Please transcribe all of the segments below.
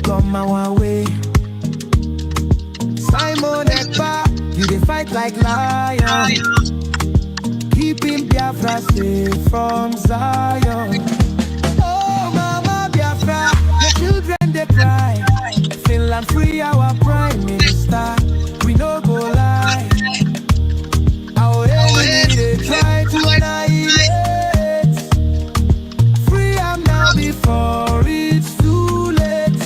come our way. Simon Ekpa, you dey fight like lion, keeping Biafra safe from Zion. Oh mama Biafra, the children they cry. Finland free our prime minister, we no go lie. Our enemy they try to annihilate. Free am now before it's too late.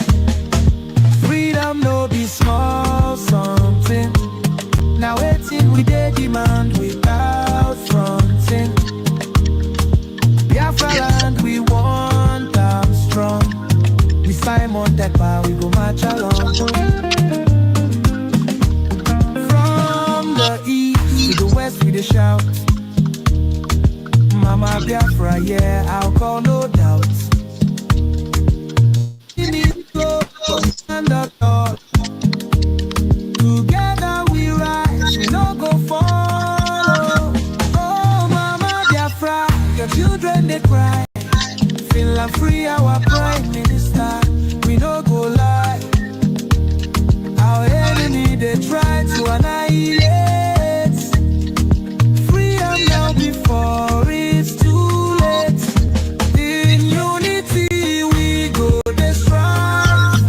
Freedom no be small something. Now waiting we dey demand without fronting. Biafra land we want them strong. We Simon Ekpa we go march along. From the east to the west we dey shout. Mama Biafra, yeah, I'll call no doubt. We need to stand up tall. Together we rise, we no go follow. Oh mama Biafra, your children they cry. Finland free our prime minister, we no go lie. Our enemy they try to annihilate. Freedom now before it's too late. In unity we go dey strive.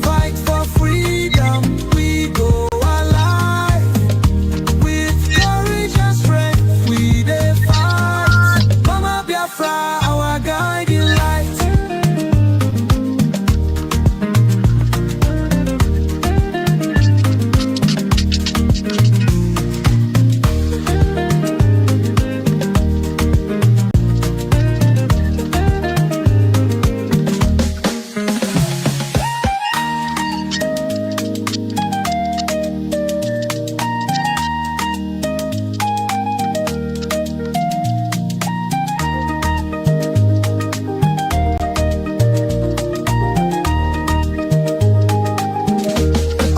Fight for freedom, we go alive. With courage and strength we dey fight. Mama Biafra, our guiding light.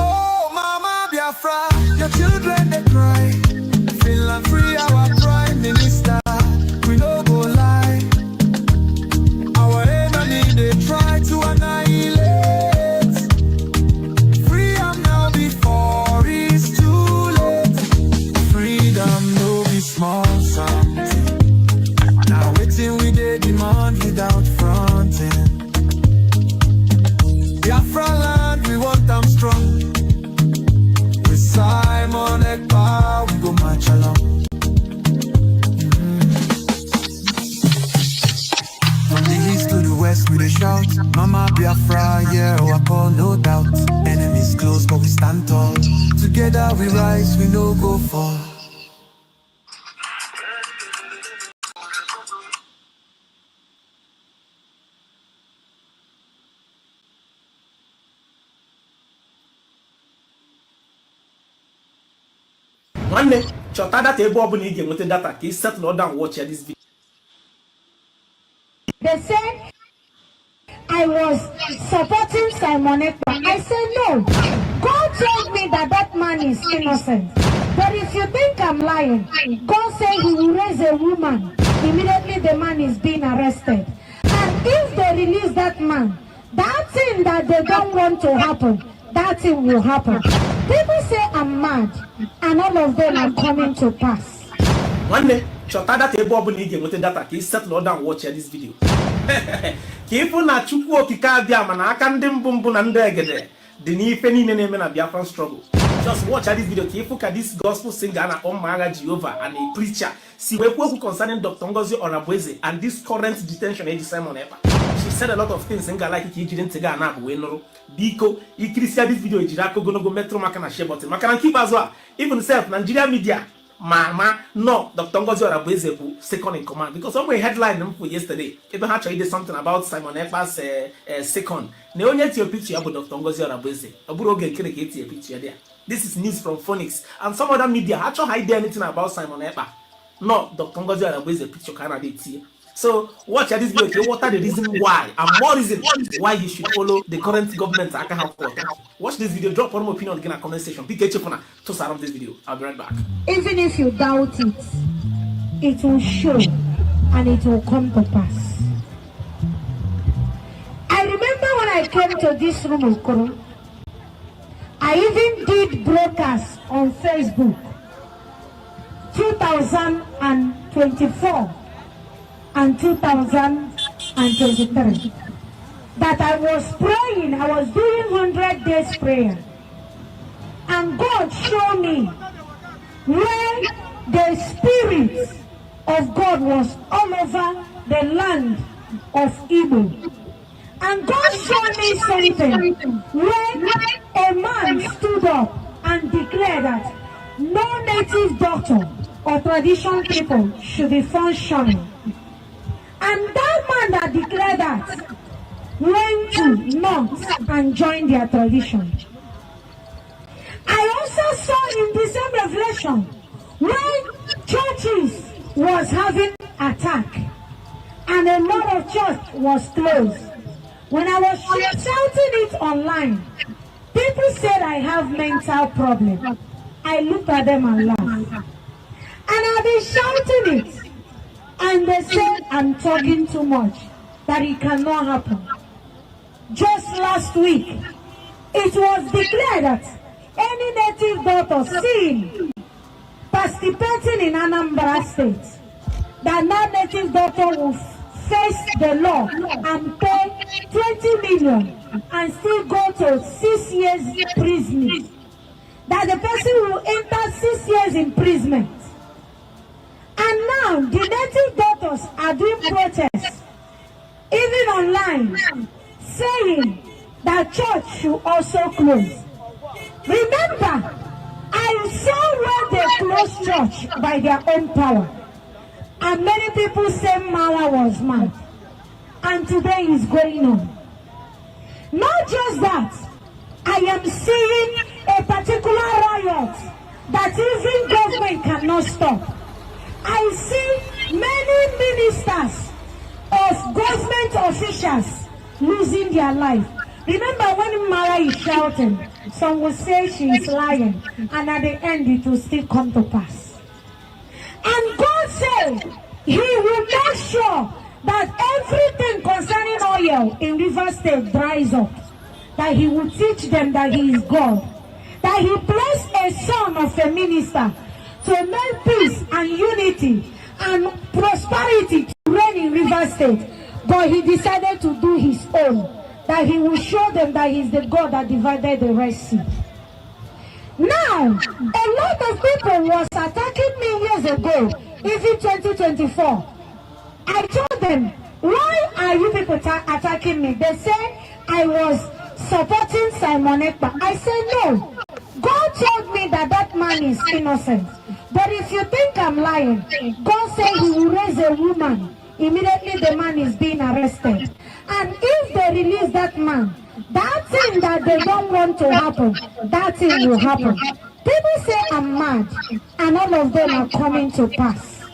Oh mama Biafra, your children they cry. Finland free our prime minister, we no go lie. Our enemy they try to annihilate. Free am now before it's too late. Freedom no be small something. Now waiting we dey demand without fronting. Biafra land we want them strong. With Simon Ekpa we go march along. From the east to the west we dey shout. Mama Biafra, yeah, I call no doubt. Enemies close but we stand tall. Together we rise, we no go fall. One day, chọta data ebe ọbụla ị ga-enweta data ka ị settle down watch this video. They said I was supporting Simon Ekpa. I said no. God told me that that man is innocent. But if you think I'm lying, God said he will raise a woman. Immediately the man is being arrested. And if they release that man, that thing that they don't want to happen, that thing will happen. People say I'm mad, and all of them are coming to pass. One day, chọta data ebe ọbụla ị ga-enweta data ka ị settle down watch this video. Ka ịfụ na Chukwu okike abịa ma na aka ndị mbụ na ndị egede dị n'ife niile na-eme na Biafran struggle. Just watch this video ka ịfụ ka this gospel singer na-akpọ mma agha Jehovah and a preacher si wee kwuo okwu concerning Dr. Ngozi Orabueze and this current detention eji Simon Ekpa. She said a lot of things nga like ka ijiri ntị ga na-abụ wee nụrụ. Biko ikirisia this video ejiri aka ogologo metro maka na share button maka na nke ikpeazụ a even self Nigeria media Mama, no, Dr. Ngozi Orabueze bụ second in command because some headline for yesterday, even actually did something about Simon Ekpa's second. Na onye tie picture ya bụ Dr. Ngozi Orabueze. Oburu oge nkere ka tie picture there. This is news from Phoenix and some other media actually hide anything about Simon Ekpa. No, Dr. Ngozi Orabueze picture kana dey tie. So watch this video to what are the reason why and more reason why you should follow the current government aka headquarters. Watch this video, drop one more opinion again in the comment section. Pick a to surround this video. I'll be right back. Even if you doubt it, it will show and it will come to pass. I remember when I came to this room, Okoro, I even did broadcast on Facebook 2024 and 2023 that I was praying, I was doing 100 days prayer, and God showed me where the Spirit of God was all over the land of Igbo. And God showed me something when a man stood up and declared that no native doctor or traditional people should be functioning. And that man that declared that went to North and joined their tradition. I also saw in the same revelation when churches was having attack and a lot of church was closed. When I was shouting it online, people said I have mental problem. I looked at them and laughed. And I've been shouting it. And they said I'm talking too much, that it cannot happen. Just last week, it was declared that any native daughter seen participating in Anambra State, that non-native daughter will face the law and pay 20 million and still go to 6 years imprisonment. That the person will enter 6 years imprisonment. And now the native daughters are doing protests, even online, saying that church should also close. Remember, I saw where they closed church by their own power. And many people say Mala was mad. And today is going on. Not just that, I am seeing a particular riot that even government cannot stop. I see many ministers of government officials losing their life. Remember when Mara is shouting, some will say she is lying, and at the end it will still come to pass. And God said He will make sure that everything concerning oil in River State dries up. That He will teach them that He is God. That He placed a son of a minister to make peace and unity and prosperity to reign in River State. But He decided to do His own. That He will show them that He is the God that divided the Red Sea. Now, a lot of people was attacking me years ago, even 2024. I told them, why are you people attacking me? They said I was supporting Simon Ekpa. I said no. God told me that that man is innocent. But if you think I'm lying, God said He will raise a woman. Immediately the man is being arrested. And if they release that man, that thing that they don't want to happen, that thing will happen. People say I'm mad, and all of them are coming to pass.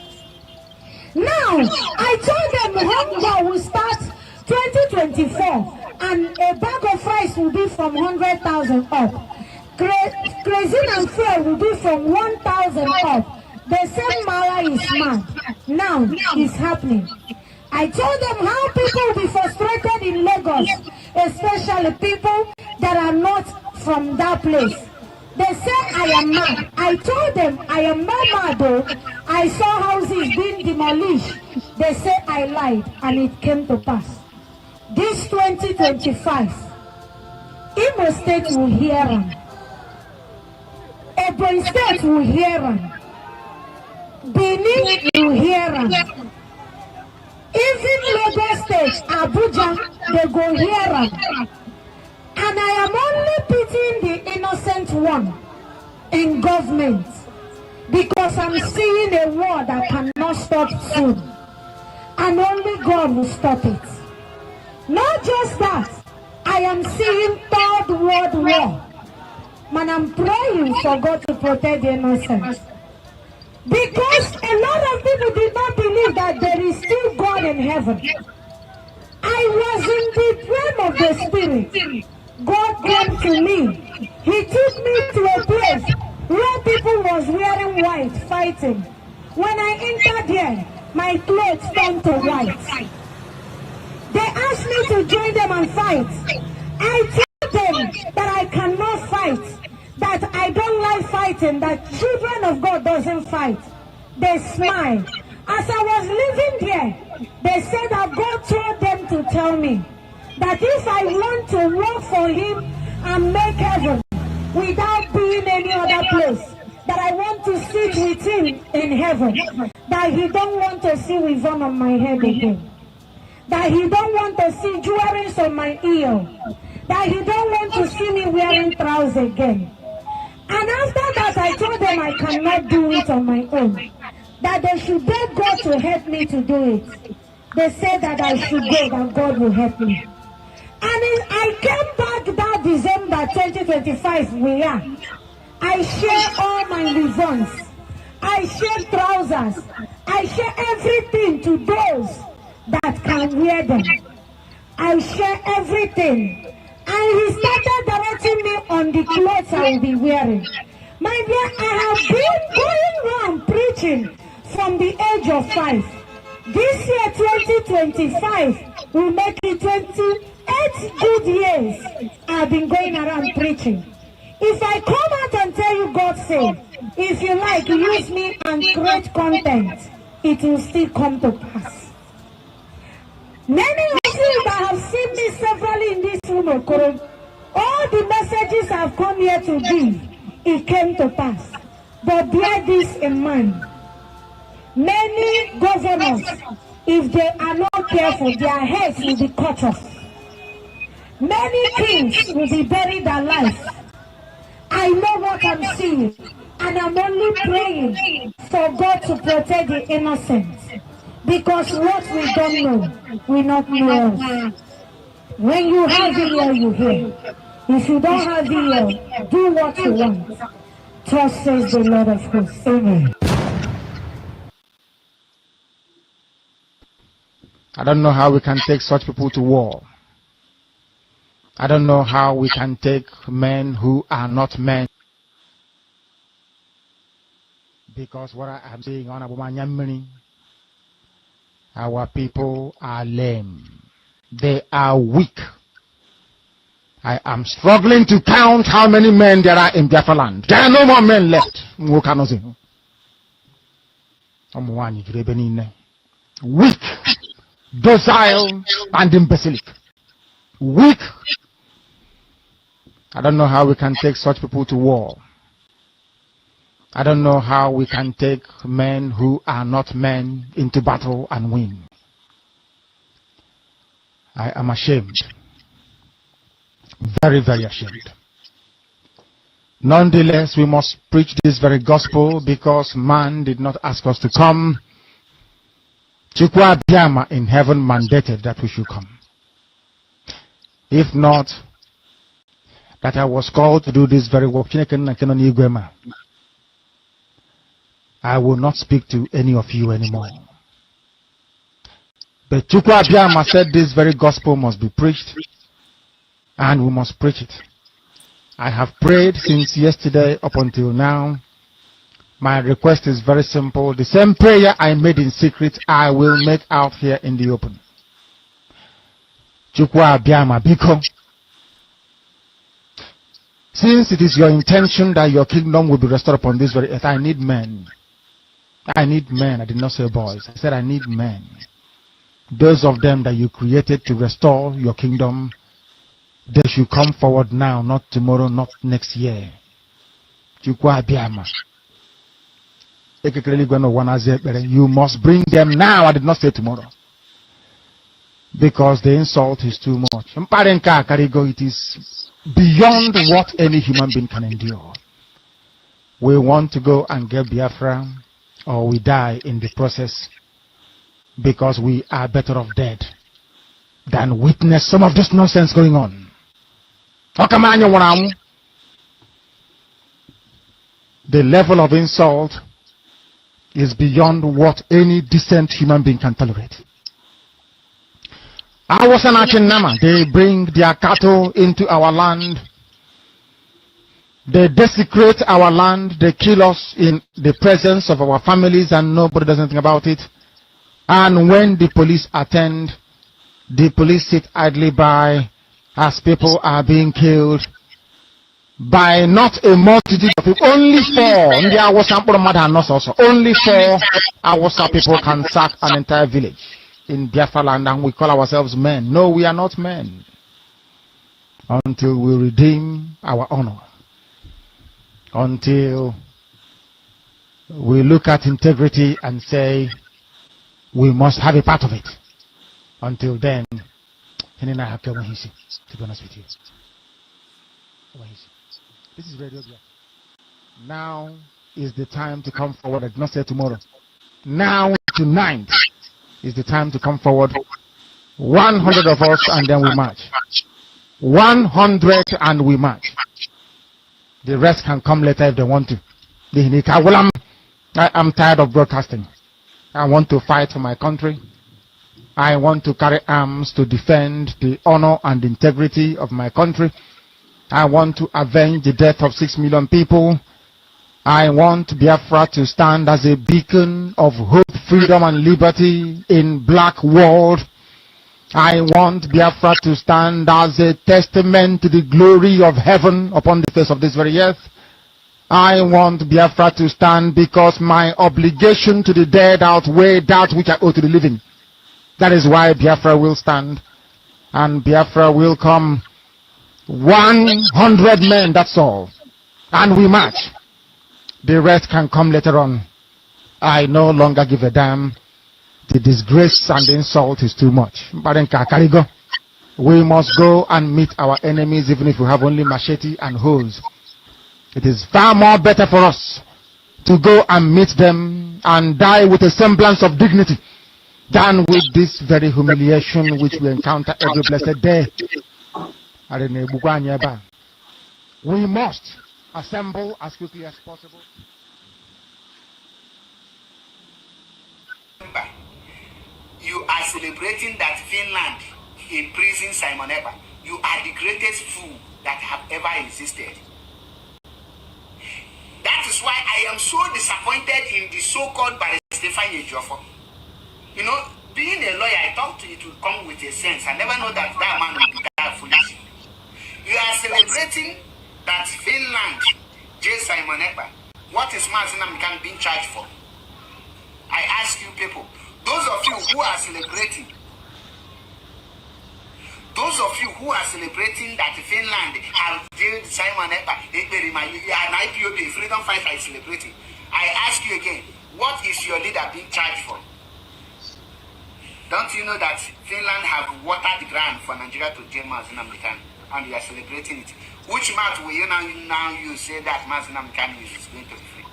Now, I told them hunger will start 2024, and a bag of rice will be from 100,000 up. Crazy and fear will be from 1,000 up. They say Mara is mad. Now, it's happening. I told them how people will be frustrated in Lagos, especially people that are not from that place. They say I am mad. I told them I am not mad though. I saw houses being demolished. They say I lied, and it came to pass. This 2025, Imo State will hear them. Ebonyi State will hear them. Benin will hear them. Even Lagos State, Abuja, they go hear them. And I am only pitying the innocent one in government, because I'm seeing a war that cannot stop soon. And only God will stop it. Not just that, I am seeing Third World War. Man, I'm praying for God to protect the innocent. Because a lot of people did not believe that there is still God in heaven. I was in the realm of the Spirit. God came to me. He took me to a place where people was wearing white, fighting. When I entered there, my clothes turned to white. They asked me to join them and fight. I tell them that I cannot fight, that I don't like fighting, that children of God doesn't fight. They smile. As I was living there, they said that God told them to tell me that if I want to work for him and make heaven without being any other place, that I want to sit with him in heaven, that he don't want to see ribbon on my head again, that he don't want to see jewelry on my ear, that he don't want to see me wearing trousers again. And after that, I told them I cannot do it on my own, that they should beg God to help me to do it. They said that I should go, that God will help me. And I came back that December 2025 where I share all my ribbons, I share trousers, I share everything to those that can wear them. I share everything. And he started directing me on the clothes I will be wearing. My dear, I have been going around preaching from the age of 5. This year, 2025, will make it 28 good years I've been going around preaching. If I come out and tell you God said, if you like, use me and create content, it will still come to pass. Many of you that have seen me severally in this room, Okoro, all the messages I've come here to give, it came to pass. But bear this in mind. Many governors, if they are not careful, their heads will be cut off. Many kings will be buried alive. I know what I'm seeing, and I'm only praying for God to protect the innocent. Because what we don't know, we not know us. When you have the ear, you hear. If you don't have the ear, do what you want. Thus says the Lord of hosts. Amen. I don't know how we can take such people to war. I don't know how we can take men who are not men. Because what I am saying on Abumanyamini, our people are lame. They are weak. I am struggling to count how many men there are in Biafra land. There are no more men left. Weak, docile, and imbecilic. Weak. I don't know how we can take such people to war. I don't know how we can take men who are not men into battle and win. I am ashamed. Very, very ashamed. Nonetheless, we must preach this very gospel because man did not ask us to come. Chukwa Biama in heaven mandated that we should come. If not, that I was called to do this very work, I will not speak to any of you anymore. But Chukwu Abiyama said this very gospel must be preached, and we must preach it. I have prayed since yesterday up until now. My request is very simple. The same prayer I made in secret, I will make out here in the open. Chukwu Abiyama Biko, since it is your intention that your kingdom will be restored upon this very earth, I need men. I need men. I did not say boys. I said I need men. Those of them that you created to restore your kingdom, they should come forward now, not tomorrow, not next year. You must bring them now. I did not say tomorrow. Because the insult is too much. It is beyond what any human being can endure. We want to go and get Biafra, or we die in the process, because we are better off dead than witness some of this nonsense going on. The level of insult is beyond what any decent human being can tolerate. I was an Achinama. They bring their cattle into our land. They desecrate our land. They kill us in the presence of our families and nobody does anything about it. And when the police attend, the police sit idly by as people are being killed by not a multitude of people. Only 4. Only 4 Awasa people can sack an entire village in Biafra land, and we call ourselves men. No, we are not men. Until we redeem our honor. Until we look at integrity and say we must have a part of it. Until then, to be honest with you. This is Radio Biafra. Now is the time to come forward. I did not say tomorrow. Now, tonight, is the time to come forward. 100 of us, and then we march. 100 and we march. The rest can come later if they want to. I'm tired of broadcasting. I want to fight for my country. I want to carry arms to defend the honor and integrity of my country. I want to avenge the death of 6 million people. I want Biafra to stand as a beacon of hope, freedom and liberty in black world. I want Biafra to stand as a testament to the glory of heaven upon the face of this very earth. I want Biafra to stand because my obligation to the dead outweigh that which I owe to the living. That is why Biafra will stand, and Biafra will come. 100 men, that's all. And we march. The rest can come later on. I no longer give a damn. The disgrace and the insult is too much. We must go and meet our enemies even if we have only machete and hoes. It is far more better for us to go and meet them and die with a semblance of dignity than with this very humiliation which we encounter every blessed day. We must assemble as quickly as possible. You are celebrating that Finland imprisoned Simon Eber. You are the greatest fool that have ever existed. That is why I am so disappointed in the so-called Stefan Ejiofor. You know, being a lawyer, I thought it would come with a sense. I never know that that man will be that foolish. You are celebrating that Finland, J. Simon Eber. What is Mazinam can be charged for? I ask you people, those of you who are celebrating that Finland have jailed Simon Eber, an IPOB, freedom fighter is celebrating. I ask you again, what is your leader being charged for? Don't you know that Finland have watered the ground for Nigeria to jail Mazinam Khan, and you are celebrating it? Which mouth will you now you say that Mazinam Khan is going to be free?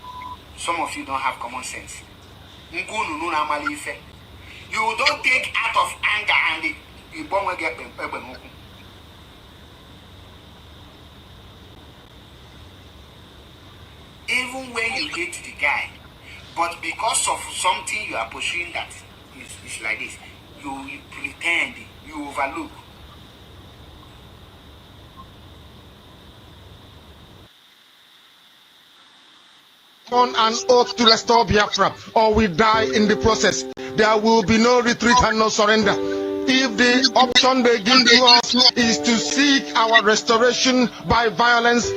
Some of you don't have common sense. You don't take out of anger and you won't get even when you hate the guy, but because of something you are pursuing that is like this, you pretend, you overlook. On an oath to restore Biafra, or we die in the process. There will be no retreat and no surrender. If the option they give to us is to seek our restoration by violence,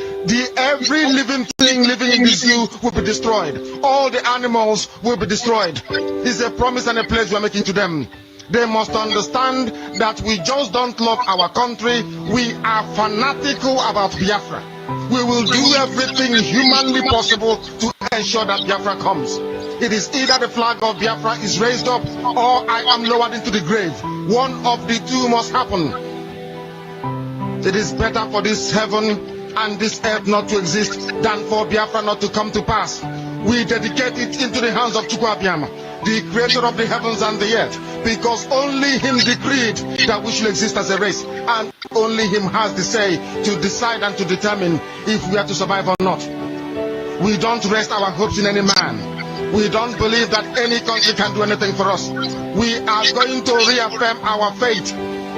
every living thing living in this zoo will be destroyed. All the animals will be destroyed. It's a promise and a pledge we are making to them. They must understand that we just don't love our country. We are fanatical about Biafra. We will do everything humanly possible to ensure that Biafra comes. It is either the flag of Biafra is raised up or I am lowered into the grave. One of the two must happen. It is better for this heaven and this earth not to exist than for Biafra not to come to pass. We dedicate it into the hands of Chukwu Abiyama, the creator of the heavens and the earth, because only him decreed that we should exist as a race, and only him has the say to decide and to determine if we are to survive or not. We don't rest our hopes in any man. We don't believe that any country can do anything for us. We are going to reaffirm our faith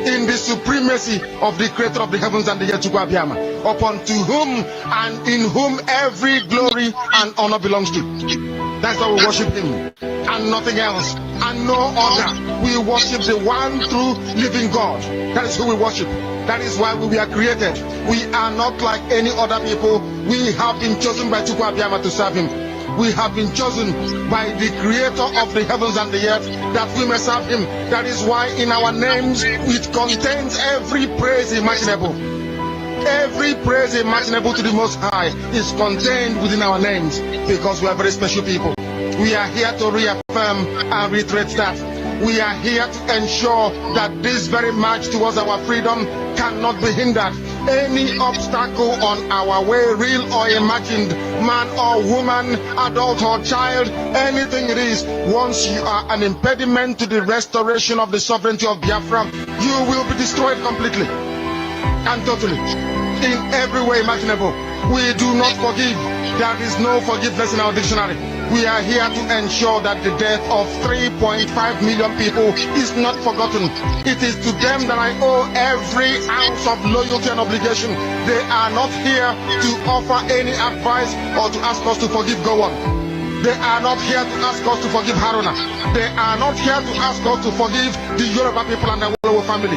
in the supremacy of the creator of the heavens and the earth, Chukwu Abiyama, upon to whom and in whom every glory and honor belongs to. That's why we worship him and nothing else and no other. We worship the one true living God. That is who we worship. That is why we were created. We are not like any other people. We have been chosen by Chukwu Abiyama to serve him. We have been chosen by the creator of the heavens and the earth that we may serve him. That is why in our names it contains every praise imaginable. Every praise imaginable to the Most High is contained within our names because we are very special people. We are here to reaffirm and reiterate that. We are here to ensure that this very march towards our freedom cannot be hindered. Any obstacle on our way, real or imagined, man or woman, adult or child, anything it is, once you are an impediment to the restoration of the sovereignty of Biafra, you will be destroyed completely and totally, in every way imaginable. We do not forgive. There is no forgiveness in our dictionary. We are here to ensure that the death of 3.5 million people is not forgotten. It is to them that I owe every ounce of loyalty and obligation. They are not here to offer any advice or to ask us to forgive Gowon. They are not here to ask us to forgive Haruna. They are not here to ask us to forgive the Yoruba people and the Wolowo family.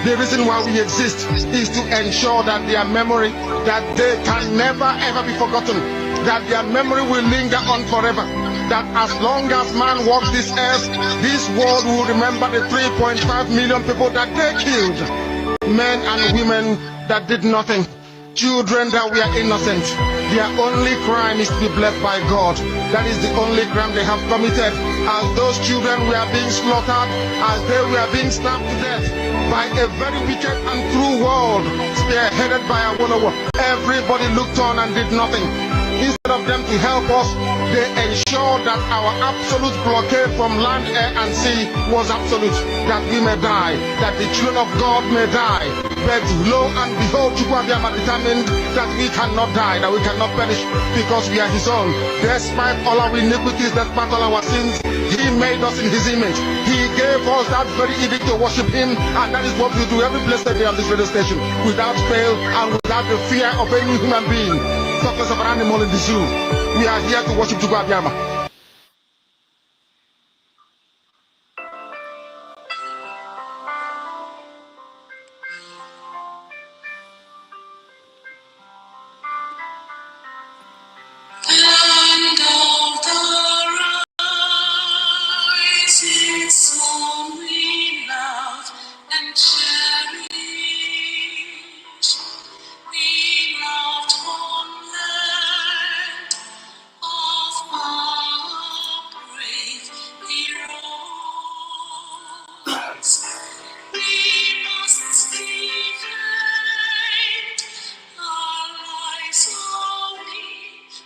The reason why we exist is to ensure that their memory, that they can never ever be forgotten, that their memory will linger on forever, that as long as man walks this earth, this world will remember the 3.5 million people that they killed, men and women that did nothing, children that were innocent. Their only crime is to be blessed by God. That is the only crime they have committed. As those children were being slaughtered, as they were being stabbed to death by a very wicked and cruel world, spearheaded by a Wolowo, everybody looked on and did nothing. Instead of them to help us, they ensured that our absolute blockade from land, air, and sea was absolute, that we may die, that the children of God may die. But lo and behold, Chukwu Abiyama determined that we cannot die, that we cannot perish, because we are his own. Despite all our iniquities, despite all our sins, he made us in his image. He gave us that very edict to worship him, and that is what we do every blessed day on this radio station, without fail and without the fear of any human being, talkless of an animal in the zoo. We are here to worship Chukwu Abiyama. And all the rising sun we love and cherish. We loved one land of our brave heroes. We must defend our lives, or we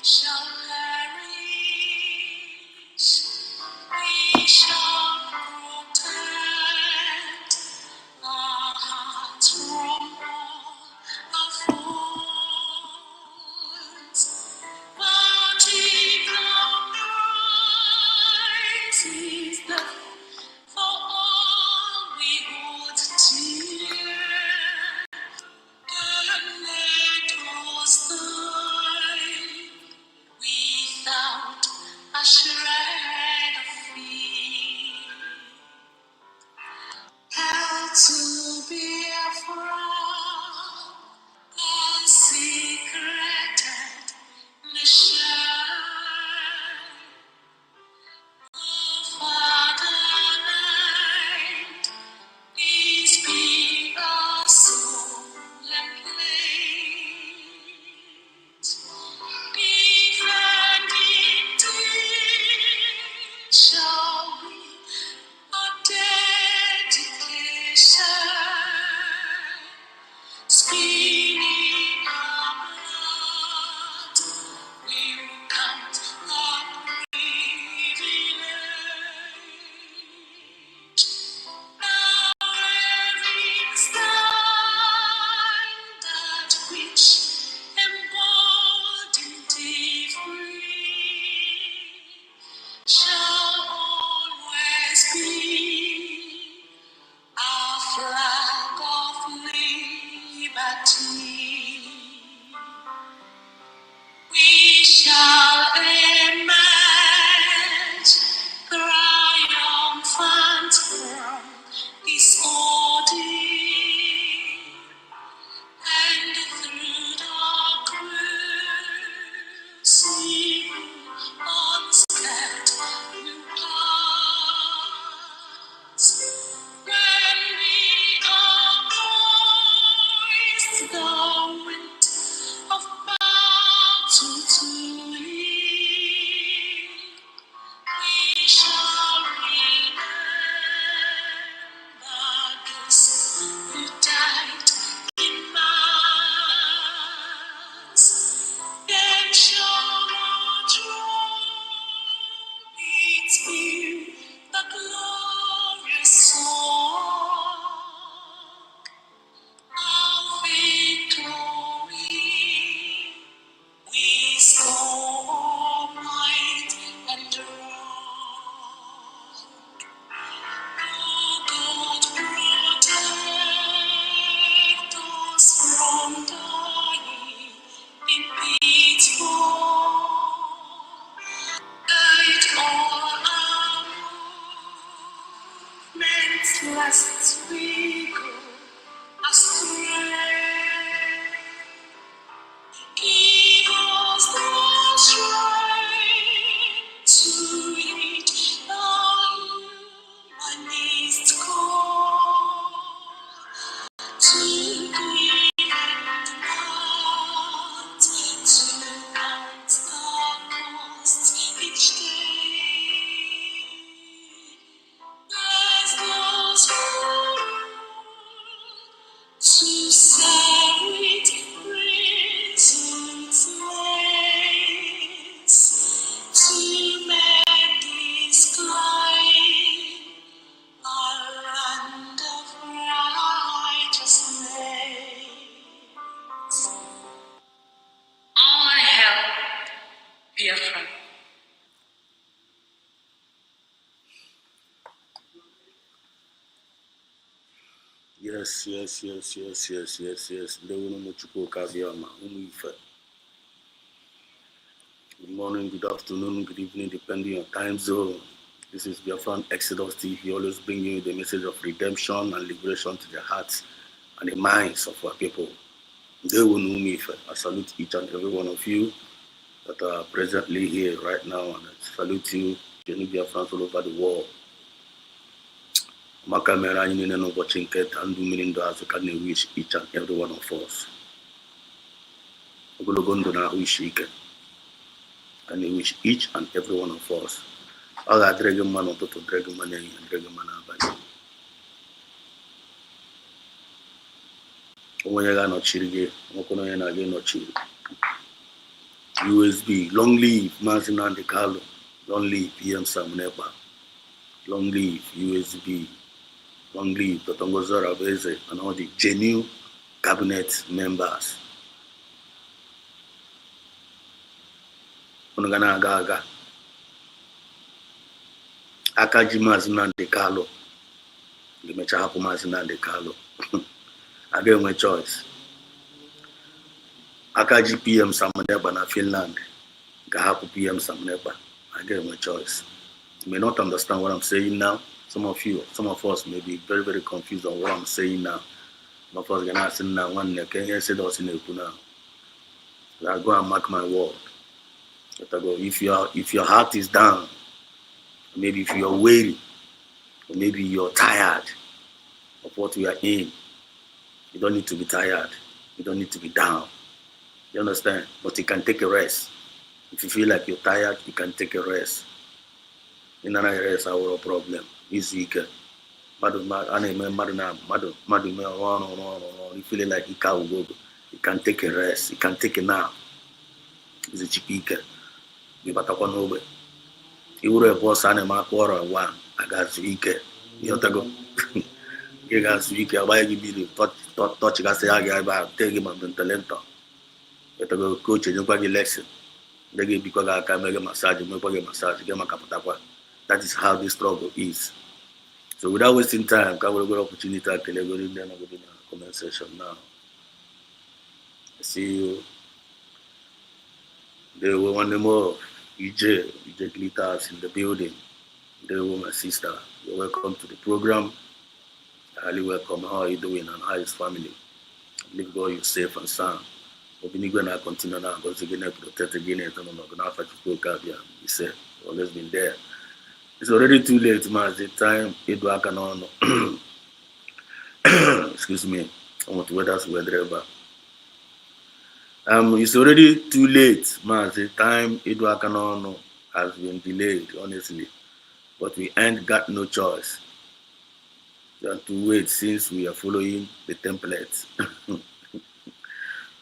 shall perish. We shall protect our hearts from all our foes. But if the price is the for all we hold dear, and let us die without a shred of fear. How to be afraid, consecrated nation of fatherland. Peace be our solemn plate. Defend indeed shall be our dedication. Biafra. Yes. They will not Good morning, good afternoon, good evening, depending on time zone. This is Biafra Exodus TV, always bringing you the message of redemption and liberation to the hearts and the minds of our people. They will know me. I salute each and every one of you that are presently here right now, and I salute you, Genuine Biafrans all over the world. My camera in watching it and do meaning to as can wish each and every one of us. Ogologondo na wish ike. And I wish each and every one of us. All that dragon man to dragon man and dragon man abani. When you are not chirige, Mokono and again not chiri. USB, long live Martin and the Carlo, long live PM Samunepa, long live USB. Long live Totongozora Beze and all the genuine cabinet members. Onogana Gaga Akaji Mazina de Carlo. The Mechapo Mazina de Carlo. I gave my choice. Akaji PM Samaneba na Finland. Gahapu PM Samaneba. I gave my choice. You may not understand what I'm saying now. Some of us may be very, very confused on what I'm saying now. Some of us are going to say now, one day, can you say that in now? I'll go and mark my word. If your heart is down, maybe if you're weary, or maybe you're tired of what we are in, you don't need to be tired. You don't need to be down. You understand? But you can take a rest. If you feel like you're tired, you can take a rest. In another rest, our problem. This week, you feeling like you can take a rest, you can take a nap. It's a cheap week. You better go over. You would have boss animal quarter one. I got week. You have to go. You got week. Why you be touch? I say, I take him on the talent. You have to go coach and you got your lesson. They give because I can make a massage, make a massage, get my capitapa. That is how this struggle is. So without wasting time, I will get opportunity to go in the comment section now. I see you. There were one more EJ Glitters in the building. There were my sister. You're welcome to the program. I highly welcome. How are you doing and how is family? I believe God you're safe and sound. But we going to continue now because we're going to protect again. I'm not going to have to go. He said, always been there. It's already too late, man. The time it work and on. Excuse me. I want to weather driver. It's already too late, man. The time it work and on has been delayed, honestly. But we ain't got no choice than to wait since we are following the templates.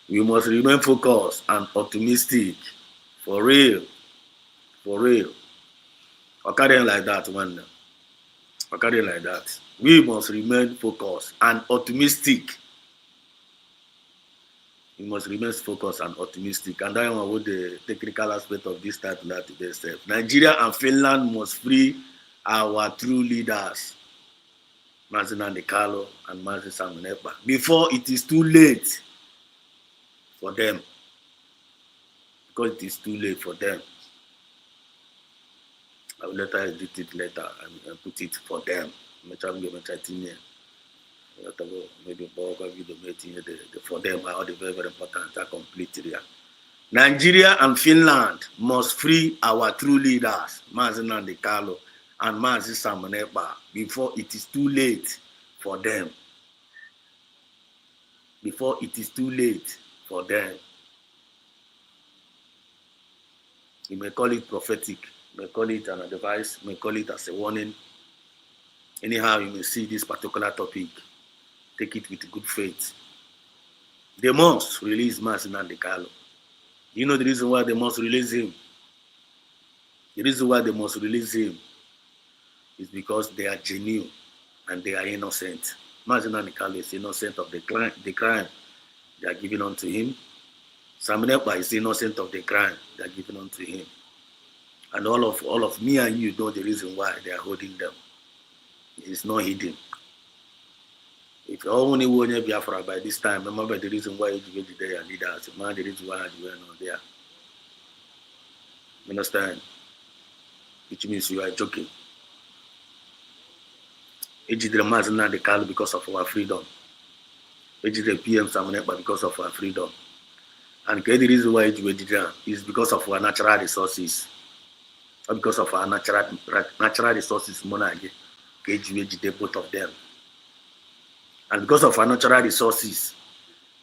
We must remain focused and optimistic. For real. For real. Occurring like that, man. Occurring like that. We must remain focused and optimistic. We must remain focused and optimistic. And that is what the technical aspect of this title that today says. Nigeria and Finland must free our true leaders, Mazina Nikalo and Mazin Samunepa, before it is too late for them. Because it is too late for them. I will later edit it later and put it for them. Maybe for them are the very, very important are complete. Nigeria and Finland must free our true leaders, Mazin Nikalo and Mazin Samunepa, before it is too late for them. before it is too late for them. You may call it prophetic, you may call it an advice, you may call it as a warning. Anyhow, you may see this particular topic, take it with good faith. They must release Mazi Nnamdi Kanu. You know the reason why they must release him? The reason why they must release him is because they are genuine and they are innocent. Mazi Nnamdi Kanu is innocent of the crime they are giving unto him. Sam Nekpa is innocent of the crime they are giving unto him. And all of me and you know the reason why they are holding them. It is not hidden. If you only want to Biafra by this time, remember the reason why you get there and leaders, man, the reason why you were not there. You understand? Which means you are joking. Ejidere Mazi Nnamdi Kanu because of our freedom. Ejidere PM Sam Nekpa because of our freedom. And the reason why you were there is because of our natural resources. Or because of our natural resources, money, both of them. And because of our natural resources,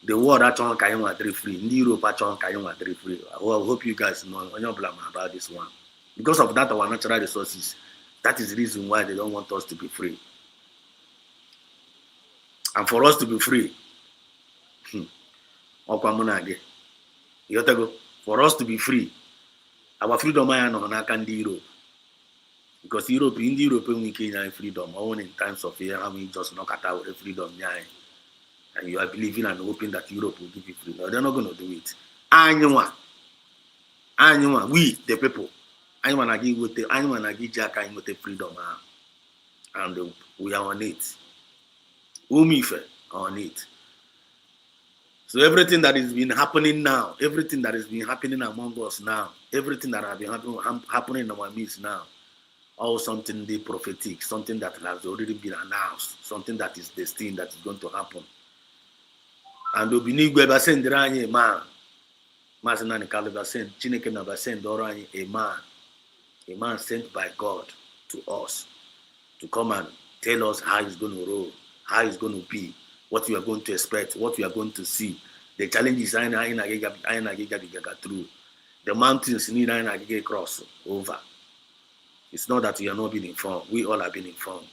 the world actually can free. In Europe actually can free. I hope you guys know about this one. Because of that, our natural resources, that is the reason why they don't want us to be free. And for us to be free, for us to be free, our freedom is not in Europe. Because Europe, in the European we can freedom, only in times of fear, we just knock at our freedom, and you are believing and hoping that Europe will give you freedom. They're not going to do it. Anyone, we the people, anyone I give with the freedom, and we are on it. Umife on it. So everything that has been happening now, everything that has been happening among us now, everything that has been happening in our midst now, or something the prophetic, something that has already been announced, something that is destined, that is going to happen. And Obinigwe Basen Diranye man, Mazi Nnamdi Kanu Basen, Chineke na Basen Doranye a man sent by God to us to come and tell us how it's going to roll, how it's going to be, what we are going to expect, what we are going to see. The challenges I through. The mountains need I cross over. It's not that we are not being informed. We all have been informed.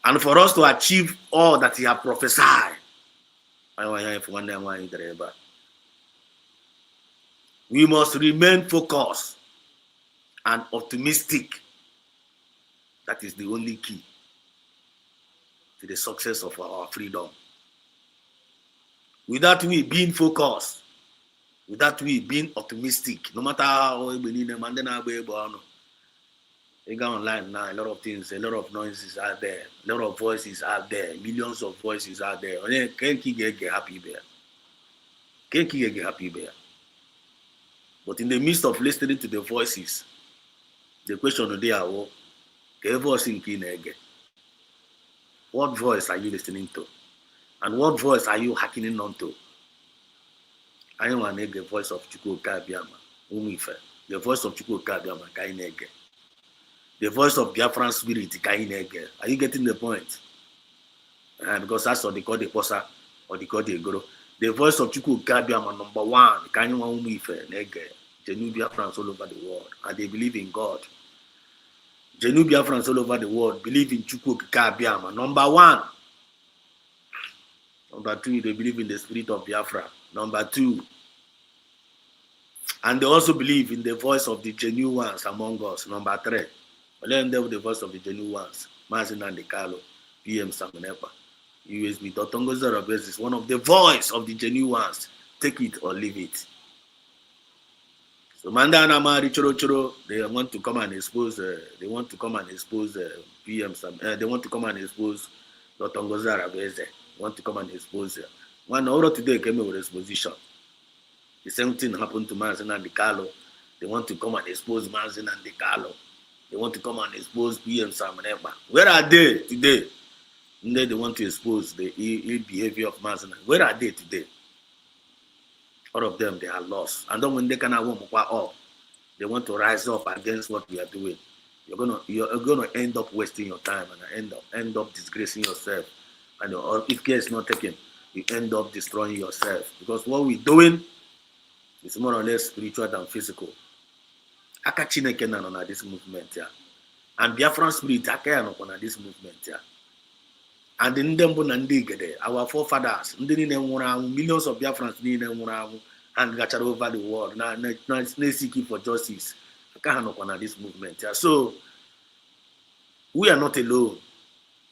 And for us to achieve all that he has prophesied, we must remain focused and optimistic. That is the only key to the success of our freedom. Without we being focused, without we being optimistic, no matter how we need them, and then you go online now, a lot of things, a lot of noises out there, a lot of voices out there, millions of voices out there. And then can't get happy there. Can't get happy there. But in the midst of listening to the voices, the question today is, what voice are you listening to? And what voice are you hearkening onto? I want to the voice of Chukwuka Biama, Umife. The voice of Chukwuka Biama, Kainege. The voice of Biafran spirit, Kainege. Are you getting the point? Because that's what they call the Posa or they call the Egoro. The voice of Chukwuka Biama, number one, Kainwa Umife, Nege. Genuine Biafrans all over the world. And they believe in God. Genuine Biafrans all over the world believe in Chukwuka Biama. Number one. Number two, they believe in the spirit of Biafra. Number two, and they also believe in the voice of the genuine ones among us. Number three, let them the voice of the genuine ones. Mazi Nnamdi Kanu, PM Sam Nekpa, USB. Dotongo Zarabes is one of the voice of the genuine ones. Take it or leave it. So Manda Anama Choro, they want to come and expose. They want to come and expose PM Sam. They want to come and expose Dotongo Zarabes. Want to come and expose her. One order today came with exposition. The same thing happened to Mazi Nnamdi Kanu. They want to come and expose Mazi Nnamdi Kanu. They want to come and expose PM Sam Nekpa. Where are they today? And they want to expose the ill behavior of Mazi Nnamdi. Where are they today? All of them, they are lost. And then when they can up, they want to rise up against what we are doing. You're gonna end up wasting your time and end up disgracing yourself And if care is not taken, you end up destroying yourself. Because what we're doing is more or less spiritual than physical. Aka Chineke na on this movement here. And Biafran spirit aka no on this movement here. And the Ndembo na Ndigede, our forefathers, millions of Biafrans and gachara over the world. Now seeking for justice. Aka no on this movement here. So we are not alone.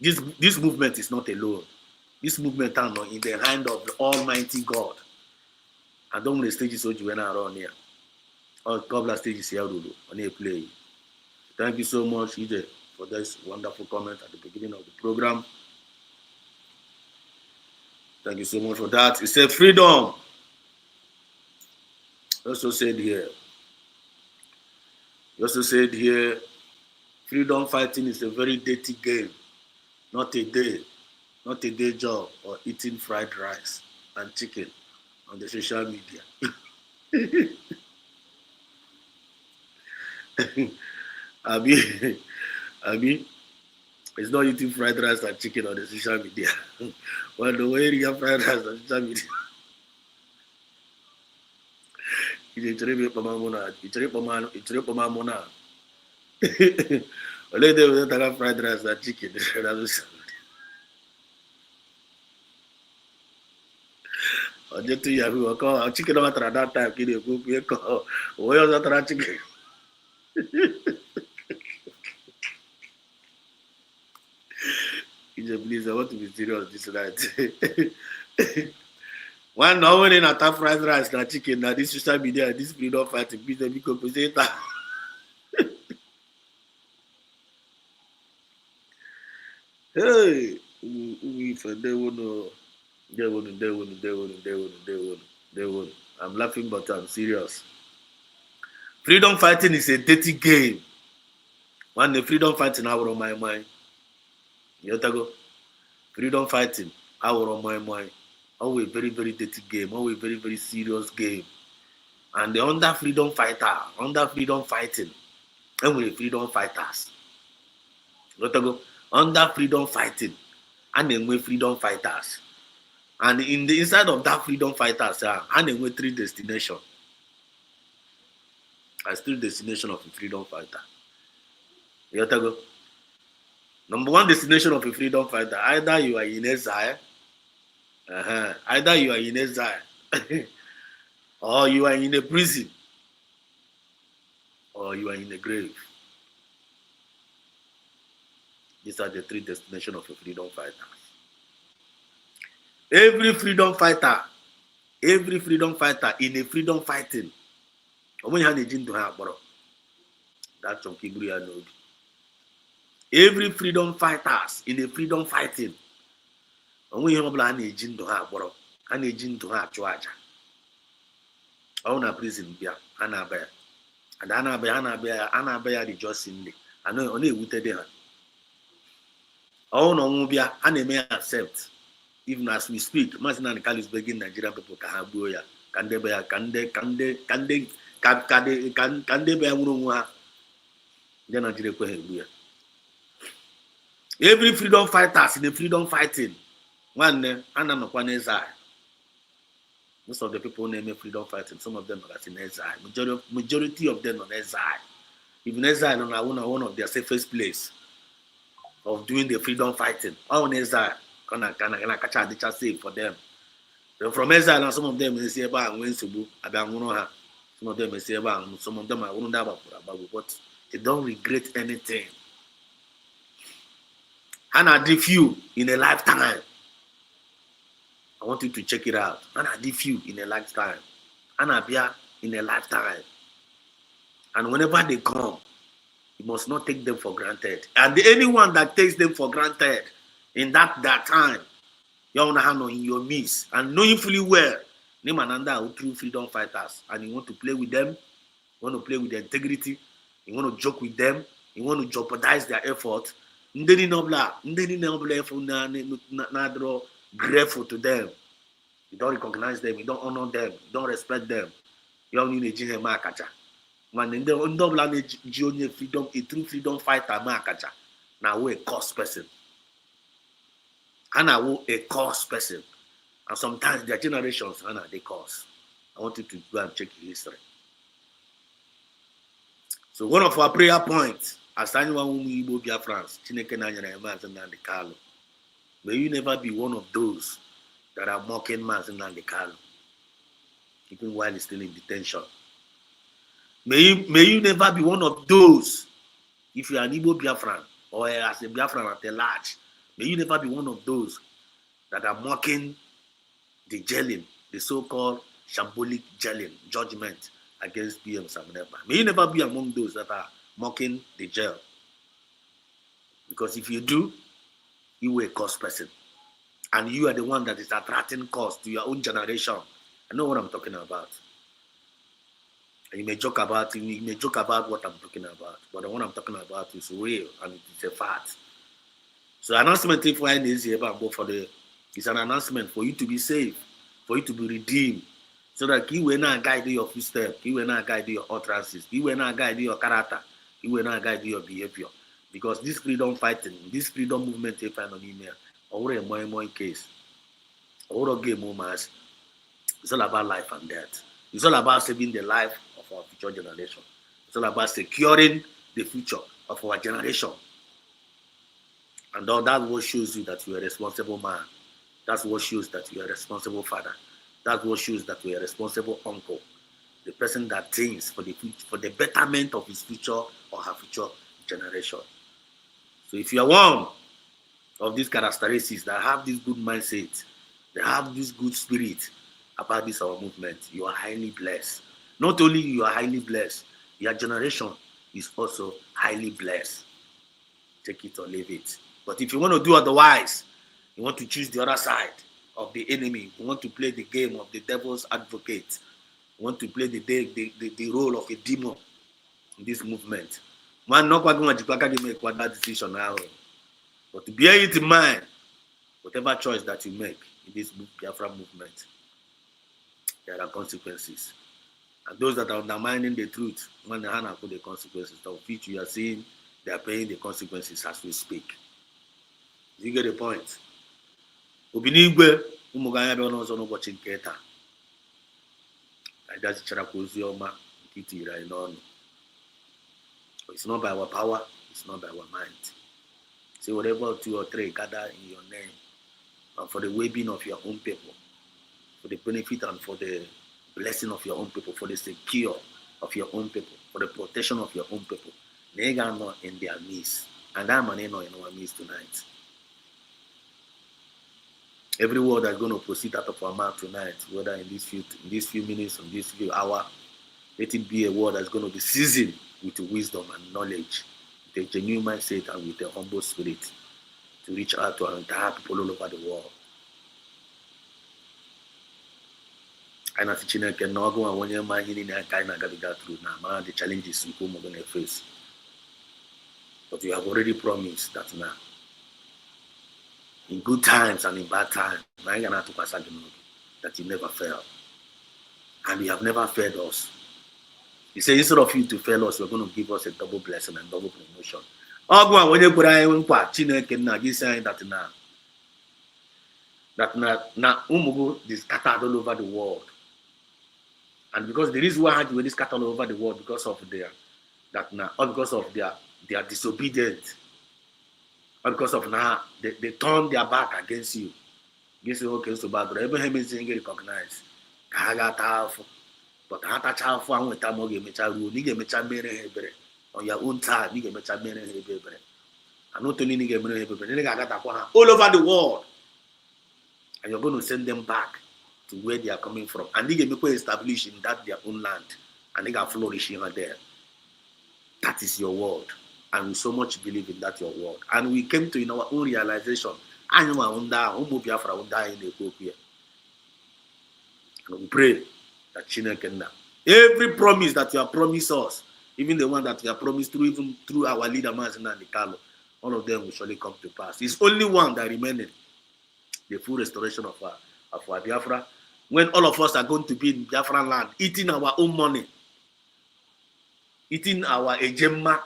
This movement is not alone. This movement is in the hand of the Almighty God. I don't know the stages so you went around here. Or a couple of stages here on a play. Thank you so much, Ije, for this wonderful comment at the beginning of the program. Thank you so much for that. It said freedom. Also said here, freedom fighting is a very dirty game, not a day job or eating fried rice and chicken on the social media. Abi, it's not eating fried rice and chicken on the social media. Well, the way you get fried rice on social media, it's a only they will have fried rice and chicken. Or just to you call chicken over at that time. Can you go? Where was that chicken? Please, I want to be serious this night. One no one in a top fried rice and chicken. Now this social media, this freedom fighting, please let me compensate that. Hey, if they won't. I'm laughing, but I'm serious. Freedom fighting is a dirty game. When the freedom fighting out of my mind. You go. Freedom fighting out of my mind. Always very, very dirty game. Always very, very serious game. And the under freedom fighting, and with freedom fighters. You go. Under freedom fighting, and then with freedom fighters. And in the inside of that freedom fighters, and then with three destinations. As three destination of a freedom fighter. You go. Number one destination of a freedom fighter, either you are in exile, or you are in a prison, or you are in a grave. These are the three destinations of a freedom fighter. Every freedom fighter in a freedom fighting, that's on Kibria Node. Every freedom fighters in a freedom fighting, only him blind agent to have borrow, an agent to have charge. On a prison beer, Annabelle, and Annabelle the just in the I know only with the day. Oh no, Mubia, and may accept. Even as we speak, Masina and Kalis begin Nigerian people can have boya, can they bear, can they bear Murumwa? Then Nigeria can every freedom fighters in the freedom fighting, one and I'm one exile. Most of the people name freedom fighting, some of them are in exile. Majority of them on exile. Even exile on one of their safest place of doing the freedom fighting. On exile, can I catch a ditch safe for them. Then from exile, and some of them may say about Wensubu, about some of them may say about some of them I won't have about, but they don't regret anything. And I did few in a lifetime. I want you to check it out. And I did few in a lifetime. And I be in a lifetime. And whenever they come, you must not take them for granted. And anyone that takes them for granted in that time, you want to handle in your midst. And knowing fully well, Nimananda are true freedom fighters. And you want to play with them, you want to play with their integrity, you want to joke with them, you want to jeopardize their effort. Ndeni nobla grateful to them. You don't recognize them, you don't honor them, you don't respect them. You only need to makacha. When in the nobla freedom, a true freedom fighter makacha. Now we a cost person. Hannah was a cause person. And sometimes their generations, Hannah, they cause. I want you to go and check your history. So one of our prayer points, as anyone whom we will be France, may you never be one of those that are mocking Mazen Nandekalo, even while he's still in detention. May you never be one of those, if you are an Igbo Biafran or as a Biafran at a large, may you never be one of those that are mocking the jailing, the so-called shambolic jailing, judgment against PM Samunepa. May you never be among those that are mocking the jail. Because if you do, you are a cause person. And you are the one that is attracting cause to your own generation. I know what I'm talking about. And you may joke about what I'm talking about, but what I'm talking about is real and it's a fact. So announcement if one is here it's an announcement for you to be safe, for you to be redeemed, so that you will not guide your footsteps, you will not guide your utterances, you will not guide your character, you will not guide your behavior. Because this freedom fighting, this freedom movement you find on email, or a more case, or a game moments, it's all about life and death. It's all about saving the life of our future generation. It's all about securing the future of our generation. And all that what shows you that you are a responsible man. That's what shows that you are a responsible father. That's what shows that you are a responsible uncle. The person that thinks for the betterment of his future or her future generation. So if you are one of these characteristics that have this good mindset, they have this good spirit about this our movement, you are highly blessed. Not only you are highly blessed, your generation is also highly blessed. Take it or leave it. But if you want to do otherwise, you want to choose the other side of the enemy, you want to play the game of the devil's advocate, you want to play the role of a demon in this movement. Man, not going to make that decision now. But to bear it in mind, whatever choice that you make in this Biafra movement, there are consequences. And those that are undermining the truth, when the hand put the consequences, of which you are seeing, they are paying the consequences as we speak. You get the point? Obinigwe, umuganya be ono no bochi nke taa. I just chara ozi ọma nke tiri anyị n'ọnụ. It's not by our power, it's not by our mind. Say whatever 2 or 3 gather in your name, and for the well-being of your own people, for the benefit and for the blessing of your own people, for the secure of your own people, for the protection of your own people. They are not in their midst, and that man is not in our midst tonight. Every word that's going to proceed out of our mouth tonight, whether in these few minutes, in this few hours, let it be a word that's going to be seasoned with wisdom and knowledge, with a genuine mindset and with a humble spirit to reach out to our entire people all over the world. And as China can now go and when you're in kind of through now, the challenges we come going to face. But you have already promised that now, in good times and in bad times, that you never fail. And you have never failed us. He said, instead of you to fail us, you're going to give us a double blessing and double promotion. When you put that now Umugu is scattered all over the world. And because the reason why they scattered all over the world because of their disobedience. Or because of now they turn their back against you. Against you okay so bad, but Abraham is recognized. But on your own time, and not only all over the world. And you're going to send them back to where they are coming from. And they can be established in that their own land. And they can flourish in there. That is your word. And we so much believe in that your word. And we came to in our own realization. And we pray that China can now. Every promise that you have promised us, even the one that you have promised through our leader Mazen Nandekalo, all of them will surely come to pass. It's only one that remains. The full restoration of our Biafra, when all of us are going to be in Biafra land, eating our own money, eating our ejemma.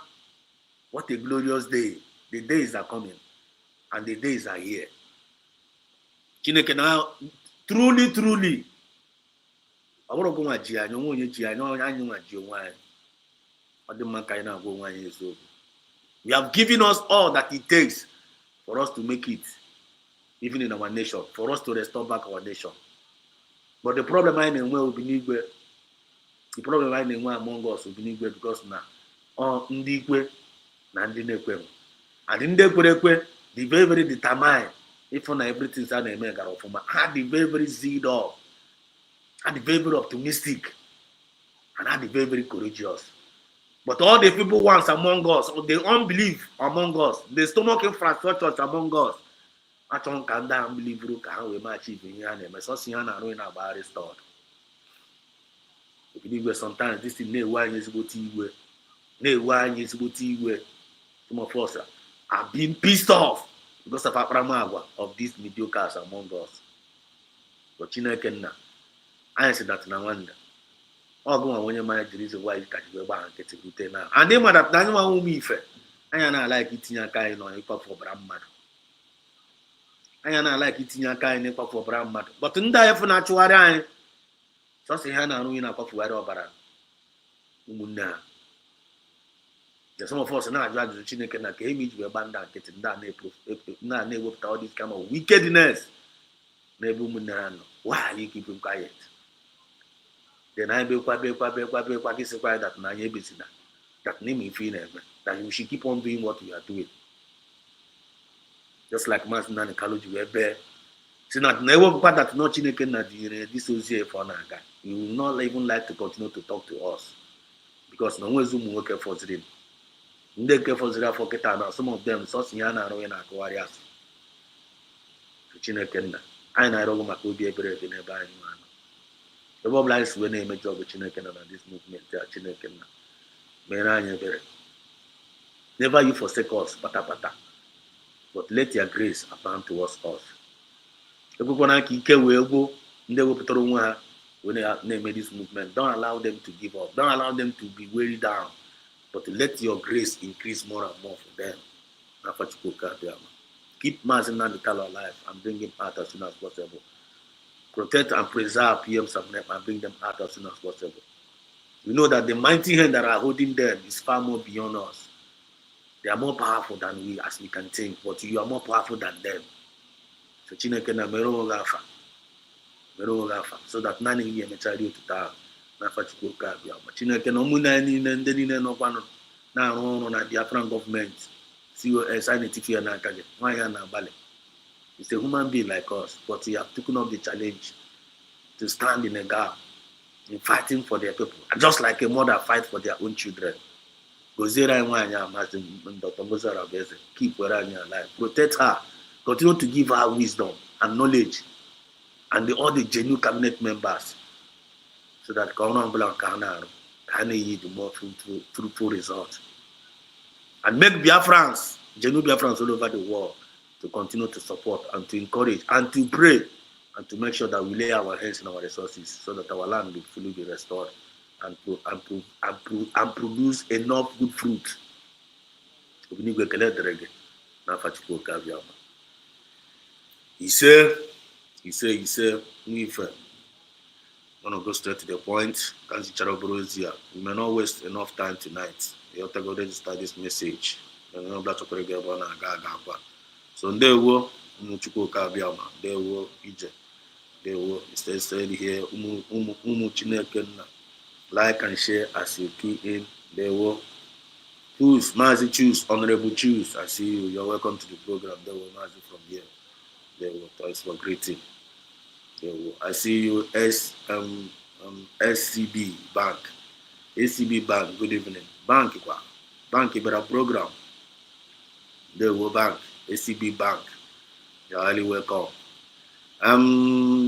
What a glorious day. The days are coming, and the days are here. Chineke na truly ọbụrụ gụ nwa ji anyị onwe onye ji anyị anyị nwa ji onwe anyị ọ dị mma ka anyị na-agwa onwe anyị eziokwu. We have given us all that it takes for us to make it, even in our nation, for us to restore back our nation. But the problem I know Obinigwe, the problem I know among us Obinigwe, because now ndị ikwe na ndị na-ekwe, and ndị ekwe the very determined if na everything that na-eme gara ọfụma, had the very zealed up, had the very optimistic, and had the very courageous. But all the people once among us, the unbelief among us, the stomach infrastructures among us, achọ ka ndị unbeliever ka ha wee achieve ihe ha na-eme sọsọ ihe ha na-arụ na agba restored. Obinigwe sometimes this thing na-ewe anyị ezigbote iwe, some of us are being pissed off because of akparamagwa of these mediocres among us. But Chineke nna anyị si that na nwanne ọgụ nwa onye manya jiri ize nwaanyị ka jiwe gbaa nkịtị bute na and ịma that na anyị nwa ụmụ ife anya na-alaik itinye aka anyị nọ ịkwafu ọbara mmadụ, anya na-alaik itinye aka anyị n'ịkwafu ọbara mmadụ, but ndị anyị fụ na-achụgharị anyị sọsọ ihe ha na-arụ ihe na-akwafugharị ọbara ụmụnne ha. Some of us na-ajụ ajụjụ Chineke na ka eme iji wee gba ndị nkịtị ndị a na-ewepụta all this kind of wickedness n'ebe ụmụnne ha nọ. Why are you keeping quiet? Then I be kwa kisikwa that na anyị ebezina that name if you never that you should keep on doing what you are doing. Just like Master Nani Kaluji were there. See that never that no Chineke na this ozie for naga. You will not even like to continue to talk to us because no one zoom work for them. They care for zero for ketana. Some of them so siana roena warriors. Chineke na I na rogo makobi ebere in a buying man. The Bob lies when they make job with Chineke na this movement Chineke na. Meranya bere. Never you forsake us, pata. But let your grace abound towards us. Everyone can we go in the when they made this movement. Don't allow them to give up. Don't allow them to be weighed down. But let your grace increase more and more for them. Keep Mazin Nandikalo alive and bring him out as soon as possible. Protect and preserve PM Subnet and bring them out as soon as possible. We know that the mighty hand that are holding them is far more beyond us. They are more powerful than we as we can think, but you are more powerful than them. So Chineke na mero gafa. So that nani ye mechari tuta na fachiko ka bia. Chineke no muna ni nde ni no kwano na ro na Biafran government. COS identify na kaje. Why na bale. He's a human being like us, but he have taken up the challenge to stand in a gap in fighting for their people, just like a mother fight for their own children. Gozera and Dr. Mozara Beze, keep her alive, protect her, continue to give her wisdom and knowledge, and all the genuine cabinet members, so that Corona Blanc can yield more fruitful results. And make Biafrans, genuine Biafrans all over the world, to continue to support and to encourage and to pray and to make sure that we lay our hands in our resources so that our land will fully be restored and produce enough good fruit. He said, we want to go straight to the point. We may not waste enough time tonight. You have to go register this message. So ndewo umuchukwu kabiama, ndewo ije, ndewo stay here umu Chineke nna. Like and share as you key in. Ndewo. Choose, honorable choose. I see you. You're welcome to the program. Ndewo Mazi from here. Ndewo. Thanks for greeting. Ndewo. I see you SCB Bank. ACB Bank. Good evening. Bank better program. Ndewo Bank. ACB Bank, you're highly welcome.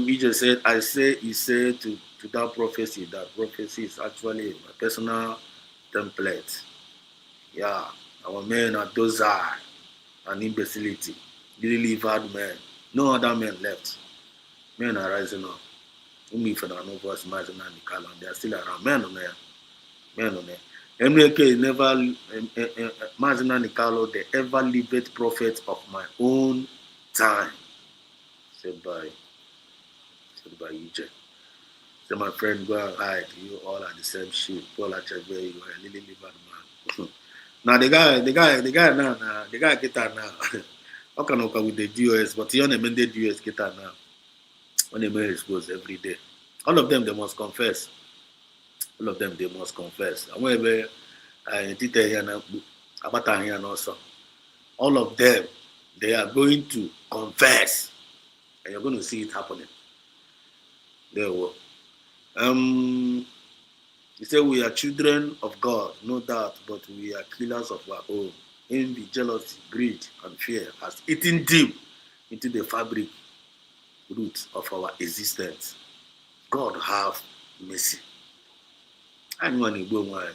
He just said, he said to that prophecy is actually a personal template. Yeah, our men are docile and imbecility. Really leave hard men. No other men left. Men are rising up. They are still around. Men on there. MLK never, Mazina Nikalo, the ever lived prophet of my own time. Said by EJ. So my friend, go and hide. You all are the same shit. Paul Achebe, you are a Lily Liver man. Now the guy now, the guy guitar now. How can I with the DOS? But he only made the DOS guitar now. When they make exposed every day. All of them they must confess. All of them they must confess. And whenever I did here now, about here and also. All of them they are going to confess. And you're going to see it happening. There we go. He said, we are children of God, no doubt, but we are killers of our own. Envy, jealousy, greed, and fear has eaten deep into the fabric roots of our existence. God have mercy. I want to go away.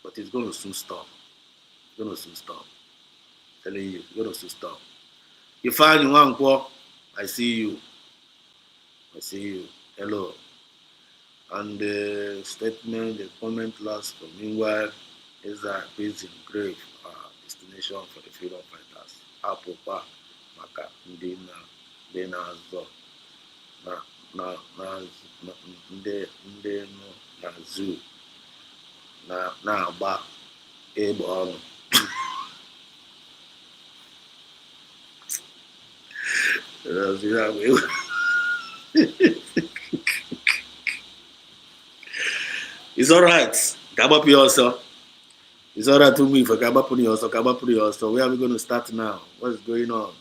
But it's going to soon stop. It's going to soon stop. I'm telling you, it's going to soon stop. You find one quo, I see you. Hello. And the statement, the comment last from meanwhile is that prison grave destination for the freedom fighters. Apopa maka ndị na-azọ ndị nọ na zoo na-agba egbe ọnụ. It's all right. Kabapuri also. It's all right to me for Kabapuri also. Where are we going to start now? What's going on?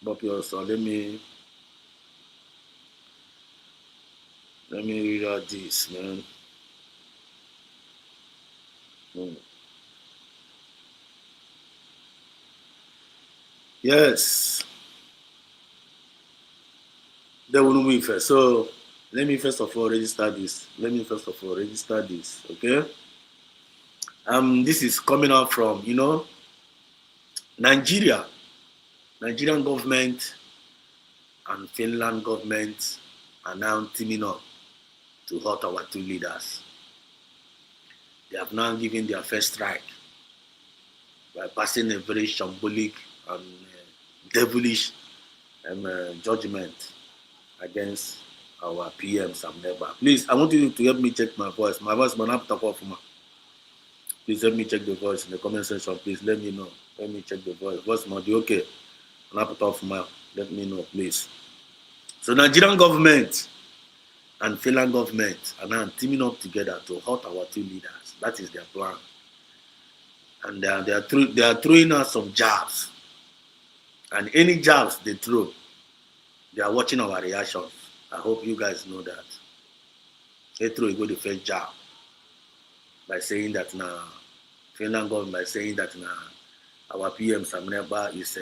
Kabapuri also. Let me read out this, man. Yes. They will move first. So let me first of all register this. Okay. This is coming out from, Nigeria. Nigerian government and Finland government are now teaming up to hurt our two leaders. They have now given their first strike by passing a very shambolic and devilish judgment against our PM Sam Neba. Please, I want you to help me check my voice. My voice might not talk off. Please help me check the voice in the comment section. Please let me know. Let me check the voice. Voice might be okay. Let me know, please. So Nigerian government and Finland government are now teaming up together to hurt our two leaders. That is their plan. And they are throwing us some jabs. And any jabs they throw, they are watching our reactions. I hope you guys know that. They throw the first jab by saying that now Finland government by saying that now our PM Sam Neba is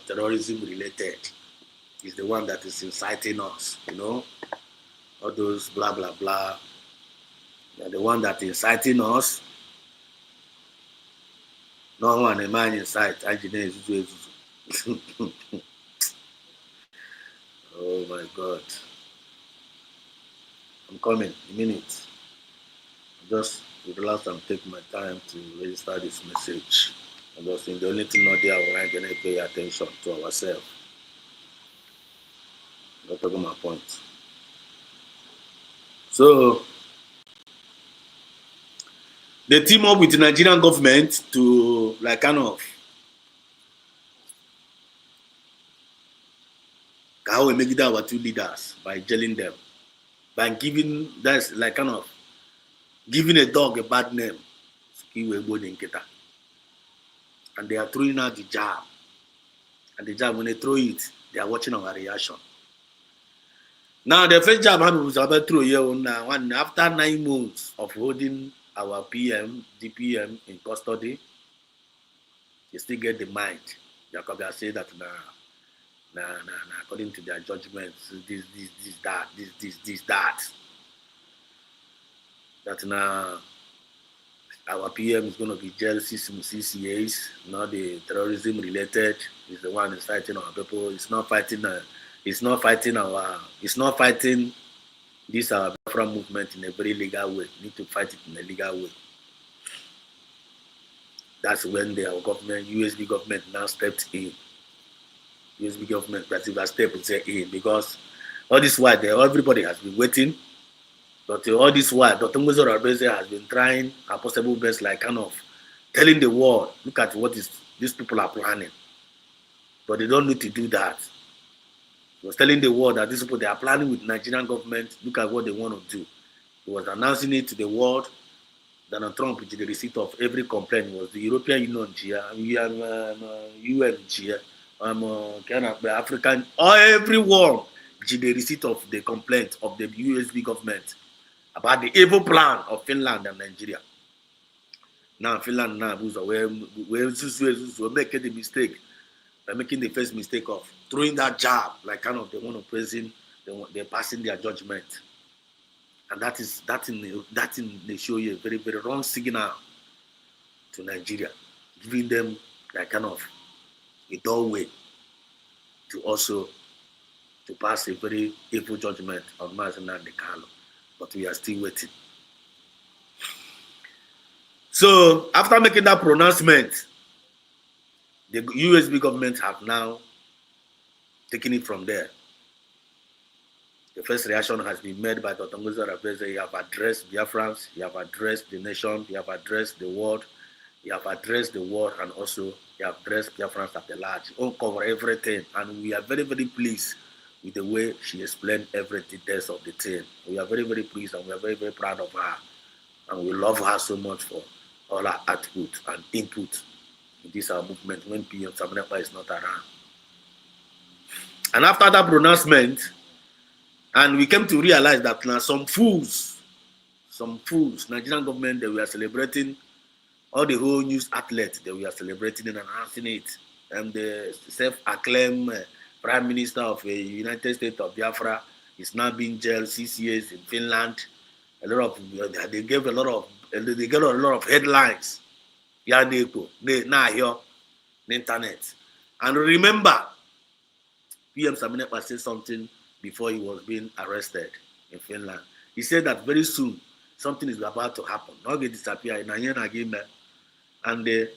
terrorism related. He's the one that is inciting us, all those blah blah blah. They're the one that is inciting us. No one a man incite. Oh my God. I'm coming in a minute. Just relax and take my time to register this message. I just think the only thing not there we're going to pay attention to ourselves. That's my point. So they team up with the Nigerian government to how we make it our two leaders by jailing them, by giving giving a dog a bad name. And they are throwing out the jab. And the jab, when they throw it, they are watching our reaction. Now, the first jab was about through here now. After 9 months of holding our PM, DPM in custody, they still get the mind. Jacob has said that according to their judgments, this, that. That now our PM is going to be jailed 6 CCAs, not the terrorism related. He's the one who's fighting our people. It's not fighting this our Biafra movement in a very legal way. We need to fight it in a legal way. That's when the government, USB government, now stepped in. USB government, that is stepped in because all this while everybody has been waiting. But all this while, Dr. Muzo Rabeze has been trying her possible best, like kind of telling the world, look at what these people are planning. But they don't need to do that. He was telling the world that these people, they are planning with Nigerian government, look at what they want to do. He was announcing it to the world. Donald Trump, the receipt of every complaint was the European Union, UN, Canada, African, everyone, the receipt of the complaint of the USB government about the evil plan of Finland and Nigeria. Now Finland now we're making the mistake. By making the first mistake of throwing that jab, like kind of they want to praising, they're passing their judgment. And that in they show you a very, very wrong signal to Nigeria, giving them like kind of a doorway to also to pass a very evil judgment on Mazina de Carlo. But we are still waiting. So after making that pronouncement, the USB government have now taken it from there. The first reaction has been made by Dr. Ngozi Rabeze. You have addressed Biafrans, you have addressed the nation, you have addressed the world, you have addressed the world, and also you have addressed Biafrans at the large. You cover everything, and we are very, very pleased with the way she explained every details of the thing. We are very, very pleased, and we are very, very proud of her, and we love her so much for all her output and input. This our movement when PM Samanepa is not around. And after that pronouncement, and we came to realize that now some fools, Nigerian government, they were celebrating all the whole news outlets, they were celebrating and announcing it. And the self-acclaimed Prime Minister of the United States of Biafra is now being jailed 6 years in Finland. They gave a lot of headlines. Now here, the internet. And remember, PM Samanepa said something before he was being arrested in Finland. He said that very soon something is about to happen. Not get disappear and the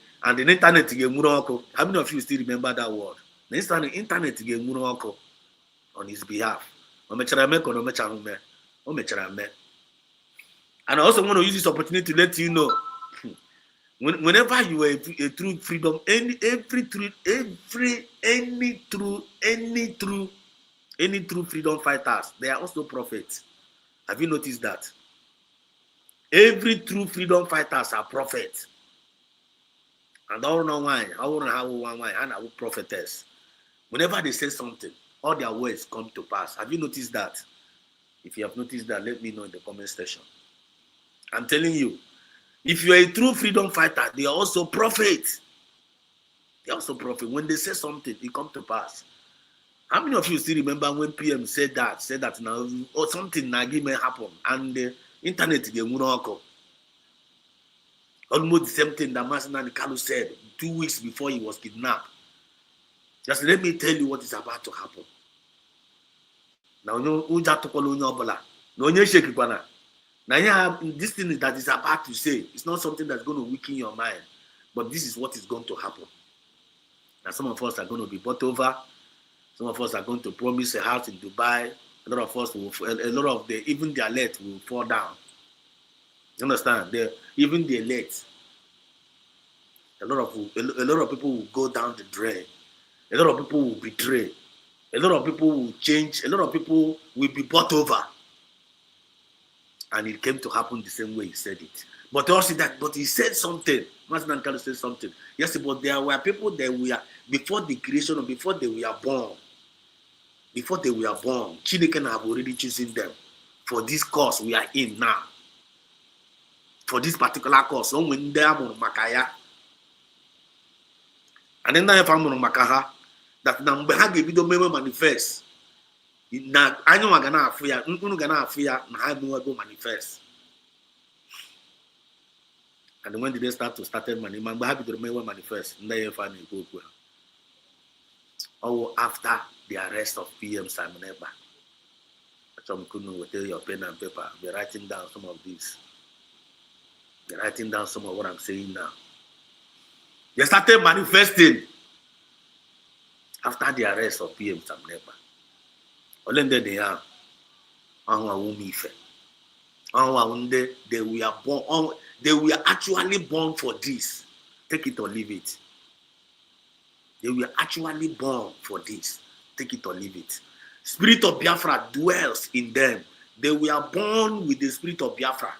internet how many of you still remember that word? The internet on his behalf. And I also want to use this opportunity to let you know. Whenever you are a true freedom, any true freedom fighters, they are also prophets. Have you noticed that? Every true freedom fighters are prophets. And I don't know why. I don't know why. And I will prophetess. Whenever they say something, all their words come to pass. Have you noticed that? If you have noticed that, let me know in the comment section. I'm telling you. If you are a true freedom fighter, they are also prophets. They are also prophets. When they say something, it comes to pass. How many of you still remember when PM said that now, or something may happen, and the internet almost the same thing that Masina Kalu said 2 weeks before he was kidnapped. Just let me tell you what is about to happen. Now, now, this thing that is about to say, it's not something that's going to weaken your mind, but this is what is going to happen. Now, some of us are going to be bought over. Some of us are going to promise a house in Dubai. A lot of us will, even the elite will fall down. You understand? Even the elite. A lot of people will go down the drain. A lot of people will betray. A lot of people will change. A lot of people will be bought over. And it came to happen the same way he said it. But also but he said something. Masina Kalu said something. Yes, but there were people that were before the creation or before they were born. Before they were born, Chineke have already chosen them for this course we are in now. For this particular course, when they are Makaya. And then I found Makaha that Nambeha gave you manifest. Na anyo magana afia nkunu gana afia na ha mu go manifest. And when did they start money? Man, happy to remember manifest. Oh, after the arrest of PM Samanepa. Some couldn't tell your pen and paper. Be writing down some of these. Be writing down some of what I'm saying now. They started manifesting after the arrest of PM Sam Nepa. Olende they are they were born. They were actually born for this. Take it or leave it. They were actually born for this. Take it or leave it. Spirit of Biafra dwells in them. They were born with the spirit of Biafra.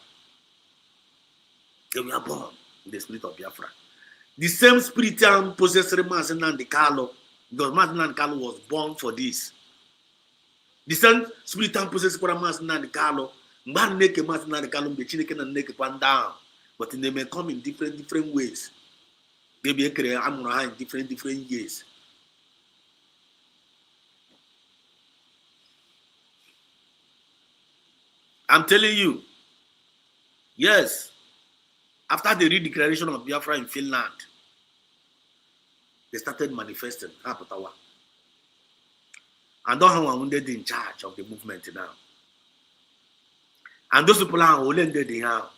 They were born with the spirit of Biafra. The same spirit possessed Mazen and the Carlo, because Mazen and Carlo was born for this. The same spirit possessed Mazen and the Carlo, man make a Mazen and the Carlo, the Chineke and make one down. But they may come in different ways. They may create Amuna in different years. I'm telling you, yes, after the redeclaration of Biafra in Finland, they started manifesting. And don't have one in charge of the movement now. And those people are all in they have.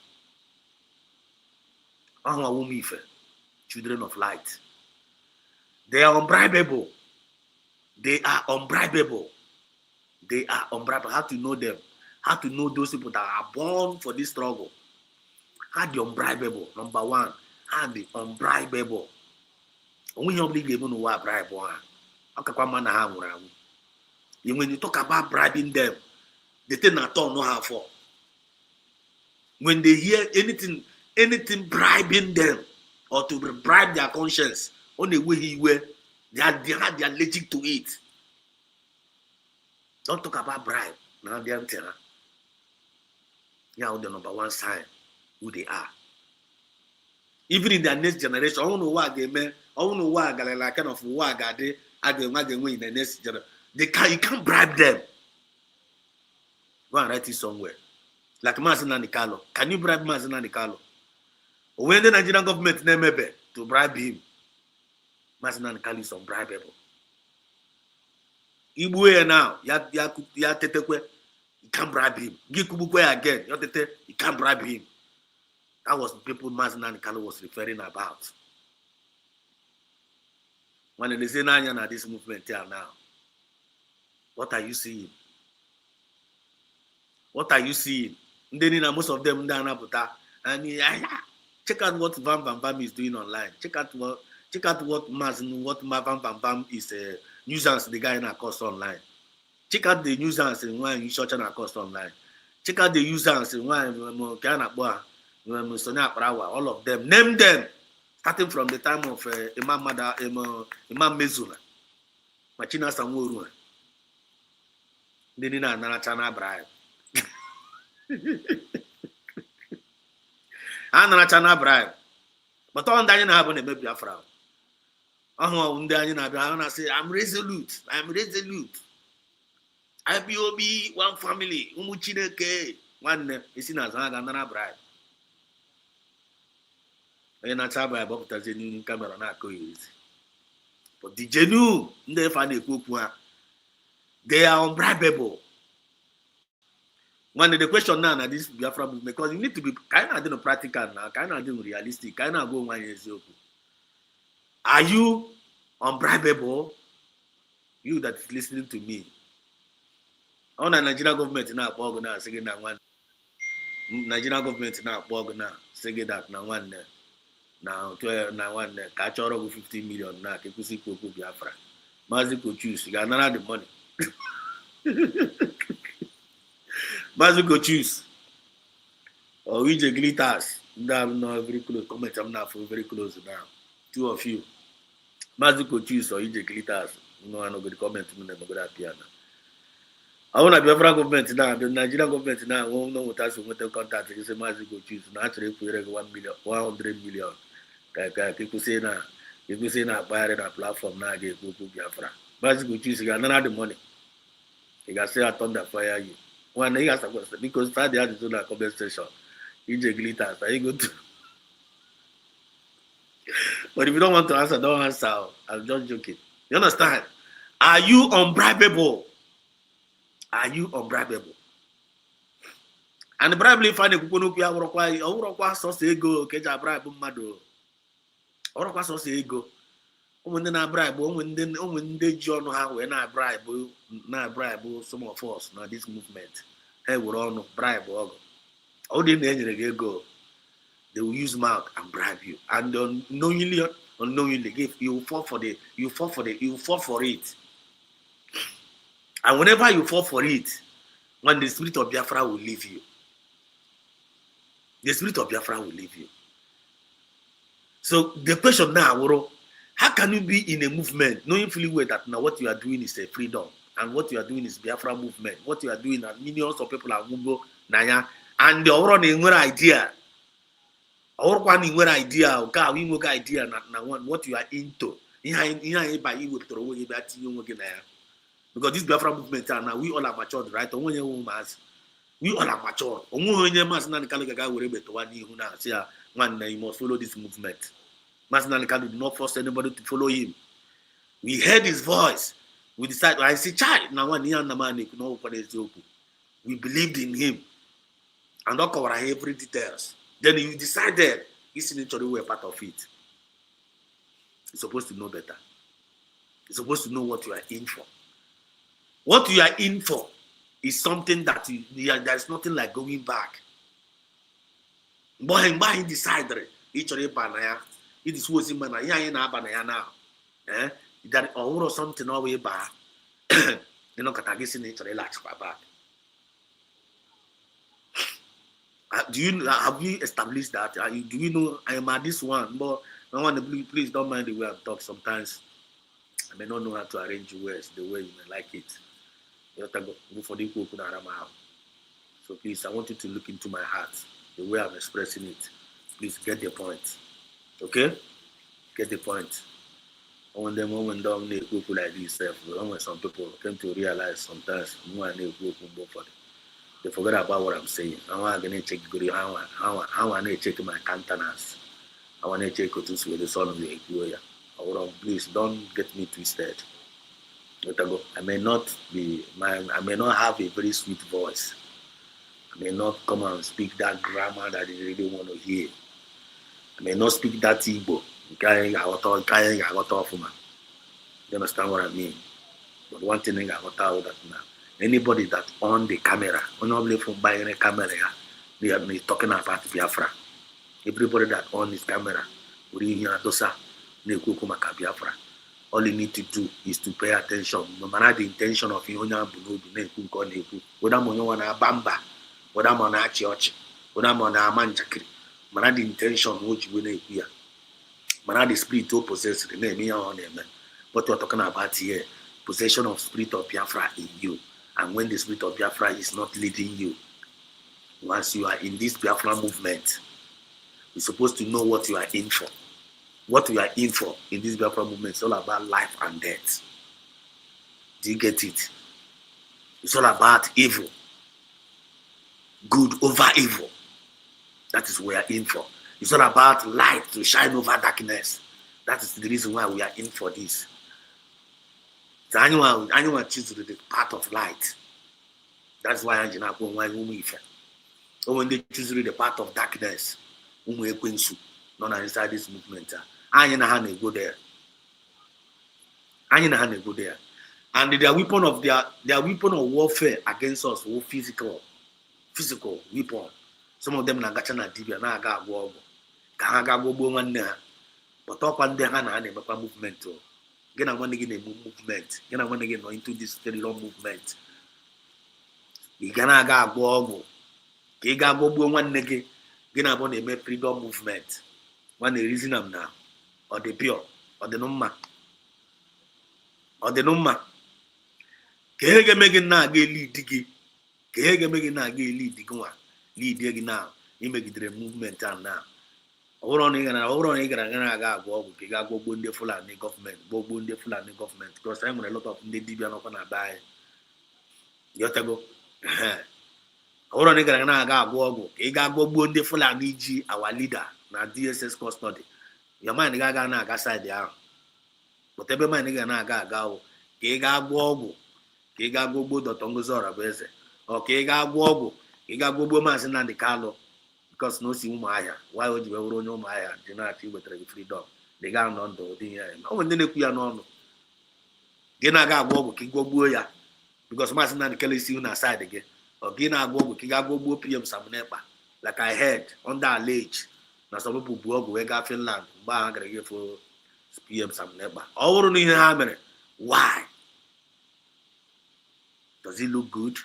Children of light. They are unbribable. They are unbribable. They are unbribable. How to know them? How to know those people that are born for this struggle? How the unbribable? Number one, and the unbribable. When you bribe one, when you talk about bribing them, they tend not to know how for. When they hear anything bribing them or to bribe their conscience, only way they are allergic to it. Don't talk about bribe. Now they are telling. Yeah, the number one sign who they are. Even in their next generation, I don't know what they mean. I don't know what like kind of what they win in the next generation. You can't bribe them. Go and write it somewhere. Like Mazen and Carlo. Can you bribe Mazen and Carlo? When the Nigerian government name to bribe him, Mazen and Carlo is unbribable. Ibuwe now, ya tetekwe. You can't bribe him. Gikubukwe again. You can't bribe him. That was the people Mazen and Carlo was referring about. When they say now this movement here now, what are you seeing? What are you seeing? Most of them and check out what Van Bam Bam is doing online. Check out what Mazen, what Van Bam Bam is nuisance the guy in our course online. Check out the nuisance in one you search on our course online. Check out the nuisance in one all of them. Name them. Starting from the time of Imam Mezula. Machina Samuru. Denina Narachana Bribe. Anarachana Bribe. But on Diana happen to maybe a frown. I say, I'm resolute. IPOB, one family, Umuchineke, one is in as another bribe. And that's how I bought as a new camera. But the genuine, they find a cook, they are unbribable. One of the question now this Biafra movement, because you need to be kind of practical now, kind of realistic, kind of go 1 year. Are you unbribable? You that is listening to me. On the Nigerian government now, saying that one. Nigerian government now, saying that now one. Now 12, now one. Catch all over 50 million now. People see Coco Biafra. Mazico choose. You got none of the money. Mazico choose. Or we just glitters. Now very close. Comment. I'm not very close now. Two of you. Mazico choose or you just glitters. No, I'm not going to comment. I'm not going to appear now. I want to be a government now. The Nigerian government now won't know what us to contact. You say Mazico choose. Naturally, we 100 million. People say now, buying a platform now, they go to Biafra. Mazico choose. You got none of the money. You got to say I thunder fire you. One day, because Friday had to do that compensation. You just glitters. Are you good? But if you don't want to answer, don't answer. I'm just joking. You understand? Are you unbribable? Are you unbribable? And the bribe find a kukunukia require source ego, keja bribe mado. Ọrụ kwa sọsọ ego. Onwe ndị na-bribe, onwe ndị ji ọnụ ha wee na-bribe some of us na this movement. Ha were ọnụ bribe ọgụ. Ọ dị na-enyere gị ego, they will use mouth and bribe you, and unknowingly you fall for it. And whenever you fall for it, when the spirit of Biafra will leave you, the spirit of Biafra will leave you. So the question now, how can you be in a movement knowing fully well that now what you are doing is a freedom, and what you are doing is Biafra movement, what you are doing, and millions of people are moving naya, and the overall idea. Or one in idea, or idea, what you are into. Because this Biafra movement now, we all are matured, right? We all are matured. You must follow this movement. Masinalika did not force anybody to follow him. We heard his voice. We decided, I see child now one year we believed in him and not cover every details. Then you decided this literally were part of it. You're supposed to know better. You're supposed to know what you are in for. What you are in for is something that there's nothing like going back. But he decided literally banaya. It is was in banaya now. That or something away back. You know, Katagisi literally like back. Have you established that? Do you know I am at this one? But I want to please don't mind the way I talk. Sometimes I may not know how to arrange words the way you may like it. You have to go for the people that I'm out. So please, I want you to look into my heart, the way I'm expressing it. Please get the point. Okay? Get the point. When people like this, when some people came to realize sometimes they forget about what I'm saying. I want to check my countenance. I want to check with the son of the employer. Please don't get me twisted. I may not have a very sweet voice. I may not come and speak that grammar that you really want to hear. I may not speak that Igbo. You understand what I mean? But one thing I got out that now. Anybody that on the camera, only from buying a camera, they are talking about Biafra. Everybody that on his camera, Biafra. All you need to do is to pay attention. No matter the intention of you, whether Moyona Bamba, whether Mona Church, whether Mona Manjakri, matter the intention which we need here. Matter the spirit to possess the name on them. What we're talking about here, possession of spirit of Biafra in you. And when the spirit of Biafra is not leading you, once you are in this Biafra movement, you're supposed to know what you are in for. What we are in for in this Biafra movement is all about life and death. Do you get it? It's all about evil. Good over evil. That is what we are in for. It's all about light to shine over darkness. That is the reason why we are in for this. So anyone chooses the path of light. That's why Angela when they choose the path of darkness, not inside this movement. I go there. Go there. And their weapon of warfare against us were physical weapon. Some of them na gachana dibia na aga agwo. Ka aga agwo one na. But up and there na movement. Get a one again a movement. Get a one again into this very long movement. You gonna go. You gotta go one nigga. Get a one a freedom movement. One the reason I'm now. Or the pure. Or the number. Kehege mege na ga lead digi. Kehege mege na ga lead digwa. Lead digi now. You make the movement and now. Hold on, aga go bunde Fulani government, bunde Fulani government. Because I'm a lot of the Dibia not gonna buy. You have to go. Hold on, aga go bunde Fulani G, our leader, na DSS custody. Your mind gaga na aga side there. Whatever mind naga go, go Dotongozora Beze. Okay, go Masin and the Carlo. Because no see Maya. Why would you ever know Maya? Do not with freedom. They got on the here. No one didn't queer no. Gina got go ya because Master Nan Kelly see you side again. Or Gina go go PM some nepa. Like I heard on that ledge. Now some people go got Finland, bang for PM some nepa. All only hammer. Why? Does it look good?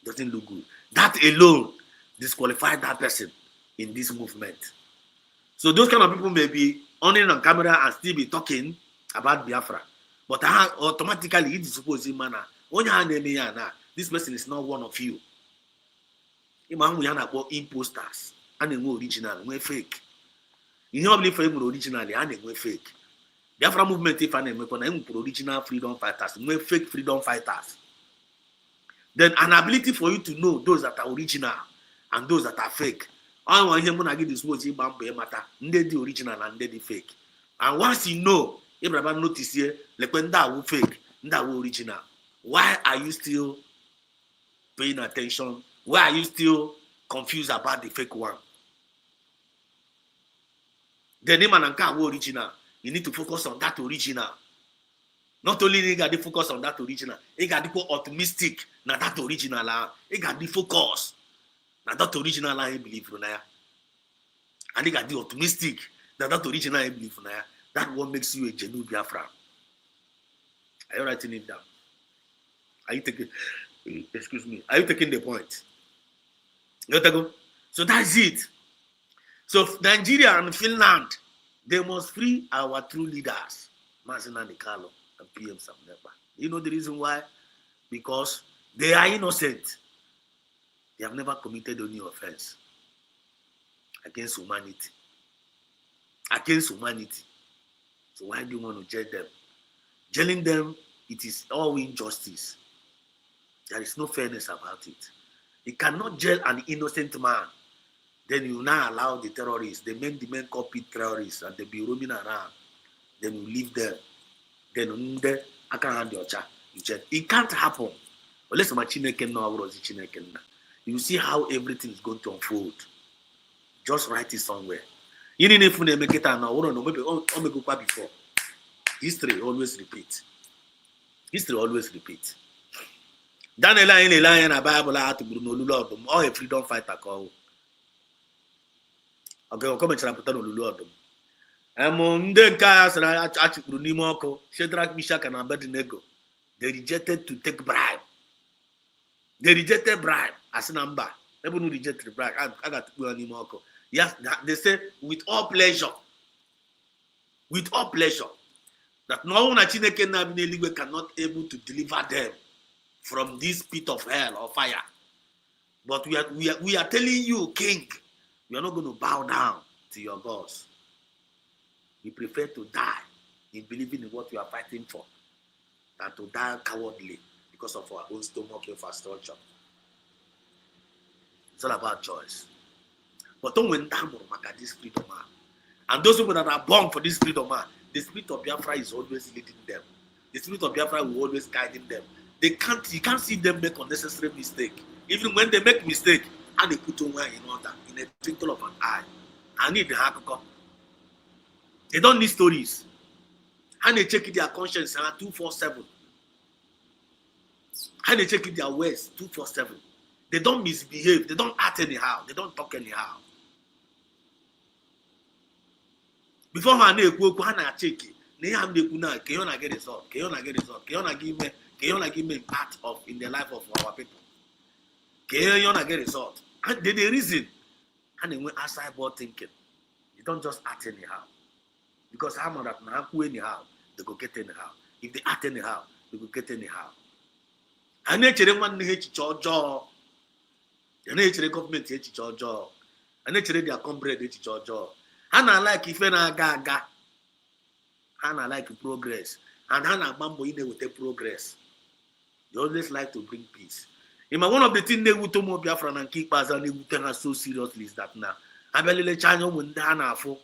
Doesn't look good. That alone disqualified that person in this movement. So those kind of people may be on camera and still be talking about Biafra. But automatically it is supposed to this person is not one of you. We have imposters and original, we fake. You don't believe for him originally and we fake. Biafra movement if I original freedom fighters, we fake freedom fighters. Then an ability for you to know those that are original and those that are fake. I want him to get this word matter. The original and the fake. And once you know, Abraham notice here, like when that will fake, that will original. Why are you still paying attention? Why are you still confused about the fake one? The name and original. You need to focus on that original. Not only you got to focus on that original, you got to go optimistic. Now that original, you got to focus. Now that original, I believe in now. And you got to be optimistic. Now that original, I believe in now. That what makes you a genuine Biafra. Are you writing it down? Are you taking? Excuse me. Are you taking the point? So that's it. So Nigeria and Finland, they must free our true leaders, Masina Nikalo and PM Sam Nepa. You know the reason why? Because they are innocent. They have never committed any offense against humanity. Against humanity. So why do you want to jail them? Jailing them, it is all injustice. There is no fairness about it. You cannot jail an innocent man. Then you now allow the terrorists, the men copy terrorists, and they be roaming around. Then you leave them. Then I can't hand your child. It can't happen. Unless my Chineke know you see how everything is going to unfold. Just write it somewhere. You need to make it now. Maybe go before. History always repeat. History always repeat. Daniel in lion a Bible out to Bruno Lord or a freedom fighter call. Okay, come and try to Lord. Among the guys and I actually Brunimoko, Shadrach, Meshach, and Abednego, they rejected to take bribe. They rejected bribe as a number. Everyone who rejected the bribe, I got to go anymore. Yes, they say with all pleasure. With all pleasure. That no one cannot able to deliver them from this pit of hell or fire. But we are telling you, King, we are not going to bow down to your gods. We prefer to die in believing in what we are fighting for than to die cowardly because of our own stomach infrastructure. It's all about choice. But don't win down at this freedom man. And those people that are born for this freedom man, the spirit of Biafra is always leading them. The spirit of Biafra will always guiding them. You can't see them make unnecessary mistake. Even when they make mistake, and they put on in order in a twinkle of an eye. I need the hakako. They don't need stories. And they check their conscience 247. And they check their ways 247. They don't misbehave. They don't act anyhow. They don't talk anyhow. Before I check it, can you get result? Can you give me part of in the life of our people? Can you get result? And they reason. And they went outside board thinking. You don't just act anyhow. Because how much that now anyhow, they go get anyhow. If they act anyhow, they go get anyhow. And then one job. And then government job. And then their comrade job. And I like if I gaga. And I like progress. And I bambo in with the progress. They always like to bring peace. One of the things they would to Biafra and keep us and they would take us so seriously is that now. I believe China when Dana for.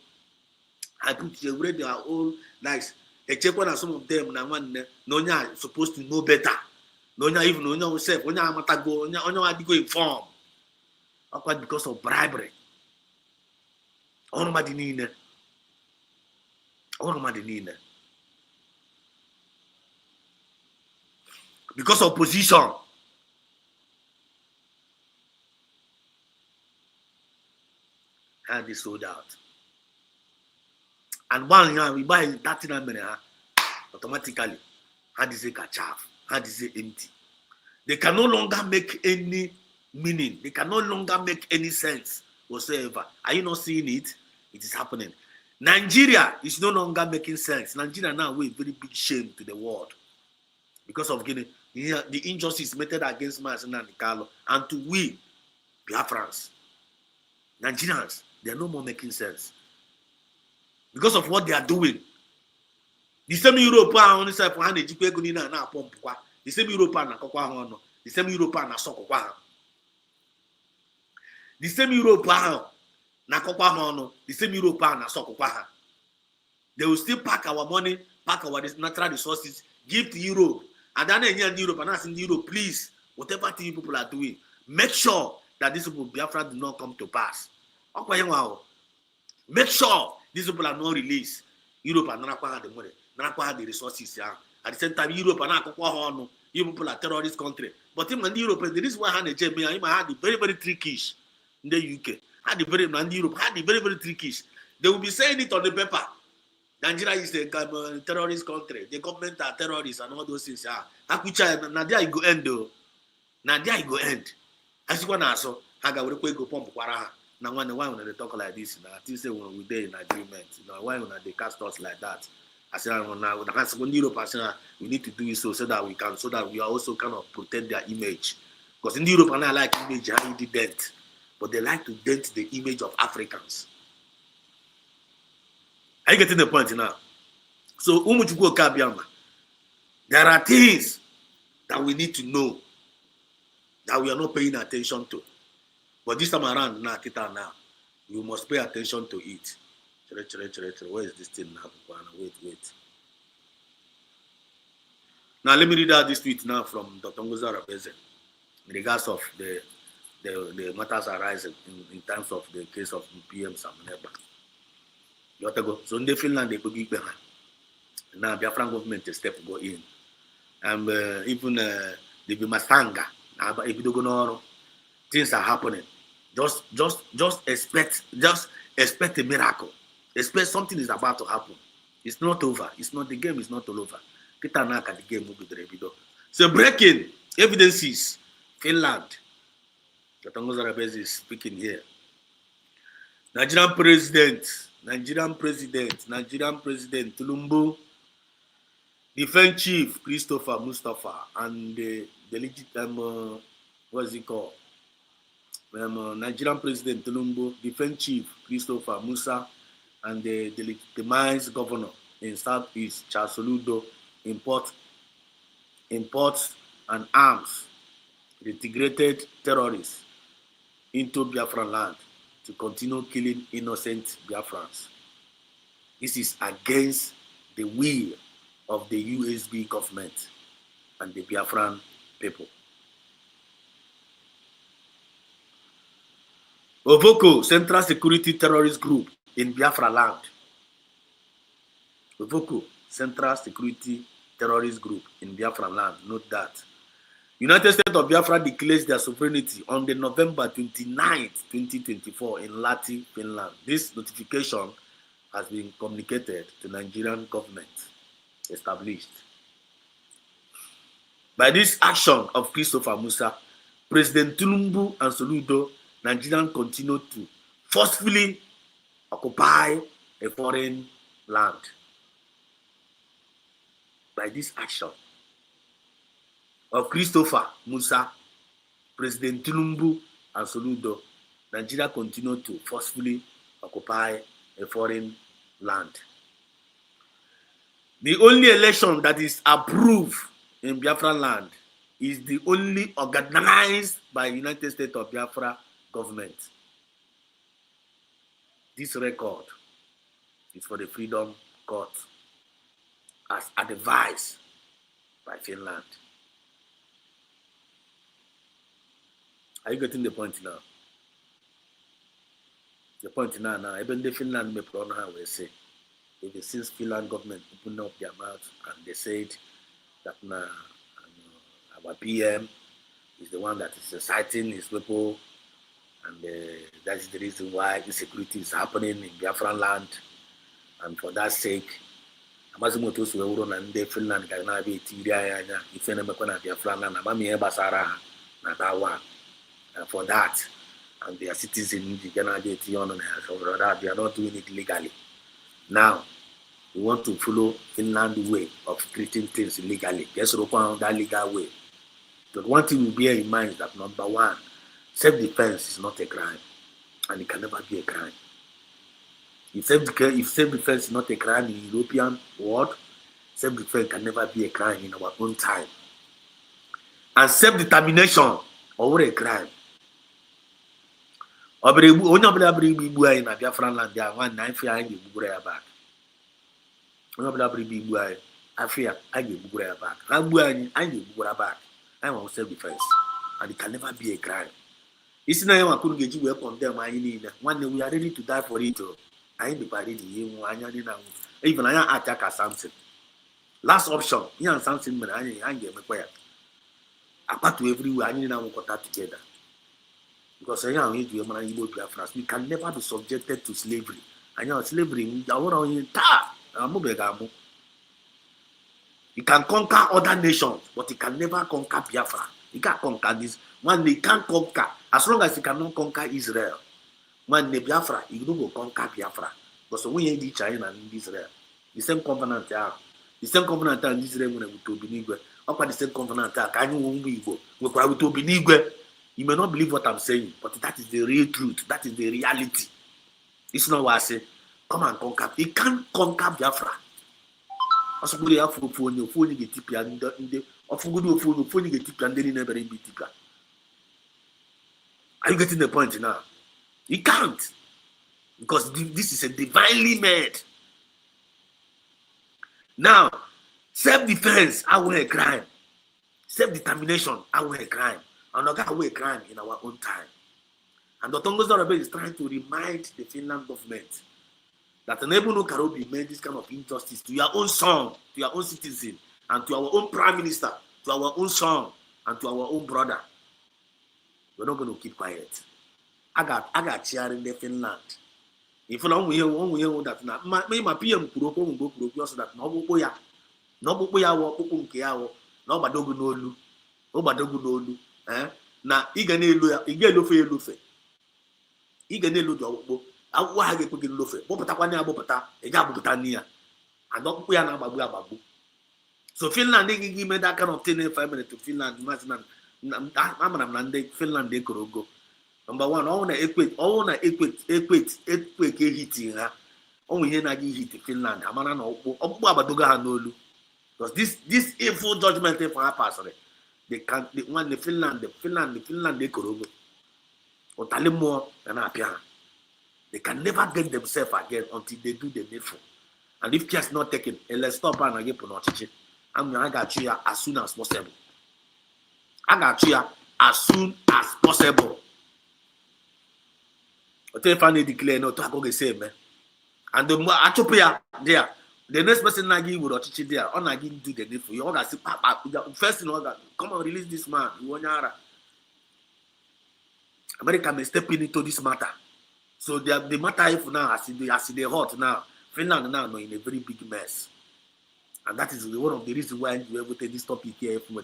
I put away their own nice. A check one some of them now one no supposed to know better. No even no yourself. When I'm at go, no go inform. Because of bribery. Nobody need it. Because of position. And they sold out. And one year we buy 39 minutes, automatically, had is a chaff, had is empty. They can no longer make any meaning. They can no longer make any sense whatsoever. Are you not seeing it? It is happening. Nigeria is no longer making sense. Nigeria now with very big shame to the world because of the injustice meted against Mazina and Carlo and to we, Biafrans, Nigerians, they are no more making sense because of what they are doing. The same European the same European the same European the same European the same European they will still pack our money, pack our natural resources, give to Europe, and then in Europe and asking Europe, please, whatever thing people are doing, make sure that these people Biafra do not come to pass. Make sure these people are not released. Europe and not have the money, not have the resources. Yeah. At the same time, Europe and not you people are terrorist country. But in Europe, the reason why had the very, very tricky in the UK. Had the very Europe had the very, very tricky. They will be saying it on the paper. Nigeria is a terrorist country. The government are terrorists and all those things. Nadia go end though. Nadia go end. As you want to ask, Haga will go pump Quara. Now, why when they talk like this? I think say when we there in agreement, why when they cast us like that? I said, now when Europe, we need to do it so that we can, so that we are also kind of protect their image. Because in Europe, and I like image, how you dent, but they like to dent the image of Africans. Are you getting the point now? So, there are things that we need to know that we are not paying attention to. But this time around, now, you must pay attention to it. Where is this thing now? Wait. Now, let me read out this tweet now from Dr. Ngozi Arabeze in regards of the matters arising in terms of the case of PM Samuneba. So in Finland, they go behind. Now, Biafran government is step go in. And even the Bimasanga, if you don't know, things are happening. Just expect a miracle. Expect something is about to happen. It's not over. It's not the game. Is not all over. The game will be there. So breaking evidences. Finland. Dr. Ngozi Arabeze is speaking here. Nigerian president Tulumbu, defense chief Christopher Mustafa, and the legitimate what's it called? Nigerian president Tulumbu, defense chief Christopher Musa, and the legitimized governor in Southeast Charles Soludo imports and arms integrated terrorists into Biafran land to continue killing innocent Biafrans. This is against the will of the USB government and the Biafran people. Ovoko, Central Security Terrorist Group in Biafra land. Ovoko, Central Security Terrorist Group in Biafra land. Note that. United States of Biafra declares their sovereignty on the November 29th, 2024 in Lahti, Finland. This notification has been communicated to Nigerian government established. By this action of Christopher Musa, President Tulumbu and Soludo, Nigerians continue to forcefully occupy a foreign land. By this action of Christopher Musa, President Tulumbu and Soludo, Nigeria continue to forcefully occupy a foreign land. The only election that is approved in Biafra land is the only organized by United States of Biafra government. This record is for the Freedom Court as advised by Finland. Are you getting the point now? The point now, even the Finland may pronounce how we say. Even since Finland government opened up their mouth and they said that our PM is the one that is inciting his people, and that is the reason why insecurity is happening in Biafra land. And for that sake, Amazimuto Sueuro and the Finland can now be Tiria, if any Makona Biafra land, Amami Basara, Natawa. And for that, and their citizens, the Canadian and that they are not doing it legally. Now, we want to follow Finland way of treating things legally. Just open that legal way. But one thing we bear in mind is that number one, self-defense is not a crime, and it can never be a crime. If self-defense is not a crime in the European world, self-defense can never be a crime in our own time. And self-determination over a crime. Only in Biafra land, there are 195 years back. I fear I give Bugura back. I give Bugura back. I want self-defense. And it can never be a crime. It's not I couldn't get you well condemn I need. One day we are ready to die for it. I ain't the party even I attack as something. Last option, you and something I get my prayer. Apart to everywhere, I need now contact together. Because I am here to Biafra. We can never be subjected to slavery. I know slavery, you can conquer other nations, but you can never conquer Biafra. You can't conquer this. One day you can't conquer, as long as you cannot conquer Israel. One day Biafra, you don't go conquer Biafra. Because when you in China and in Israel, the same covenant in Israel when we to Benigwe. Up the same covenant, can you to Benigwe? You may not believe what I'm saying, but that is the real truth. That is the reality. It's not what I say. Come and conquer. You can't conquer Biafra. Are you getting the point now? You can't. Because this is a divinely made. Now, self-defense, our a crime. Self-determination, our a crime. Another way crime in our own time. And the Tongo Zarabe is trying to remind the Finland government that Nebuno Karobi made this kind of injustice to your own son, to your own citizen, and to our own prime minister, to our own son, and to our own brother. We're not going to keep quiet. I got chair in the Finland. If you don't hear that now, my PM could go so that no boya, no badogu no na igene lofe awu ha ga-ekwe lofe bọpụtakwa na agbọpụta ị ga-agbọpụta n'iya adọkpụ ya na agbagbu so Finland gị ime that kind of thing 5 minutes to Finland amara m na ndị Finland ekorogo number one ọwụ na ekwe hiti ha ọnwụ ihe na gị hiti Finland amara na ọkpụkpụ agbadogo ha n'olu because this evil judgment for ha pasịrị the Finland they could go. Or Talimo and Apia. They can never get themselves again until they do the needful. And if care is not taken, let's stop and get pronounce. I got you as soon as possible. I got you as soon as possible. But if I declare no to go the same, man. And the Atopia there. The next person Nagi would watch it there. On Nagi do the needful. You want to see Papa. First in order, come and release this man. You want America may step into this matter. So the matter if now as they hot now, Finland now in a very big mess. And that is one of the reasons why you ever take this topic here from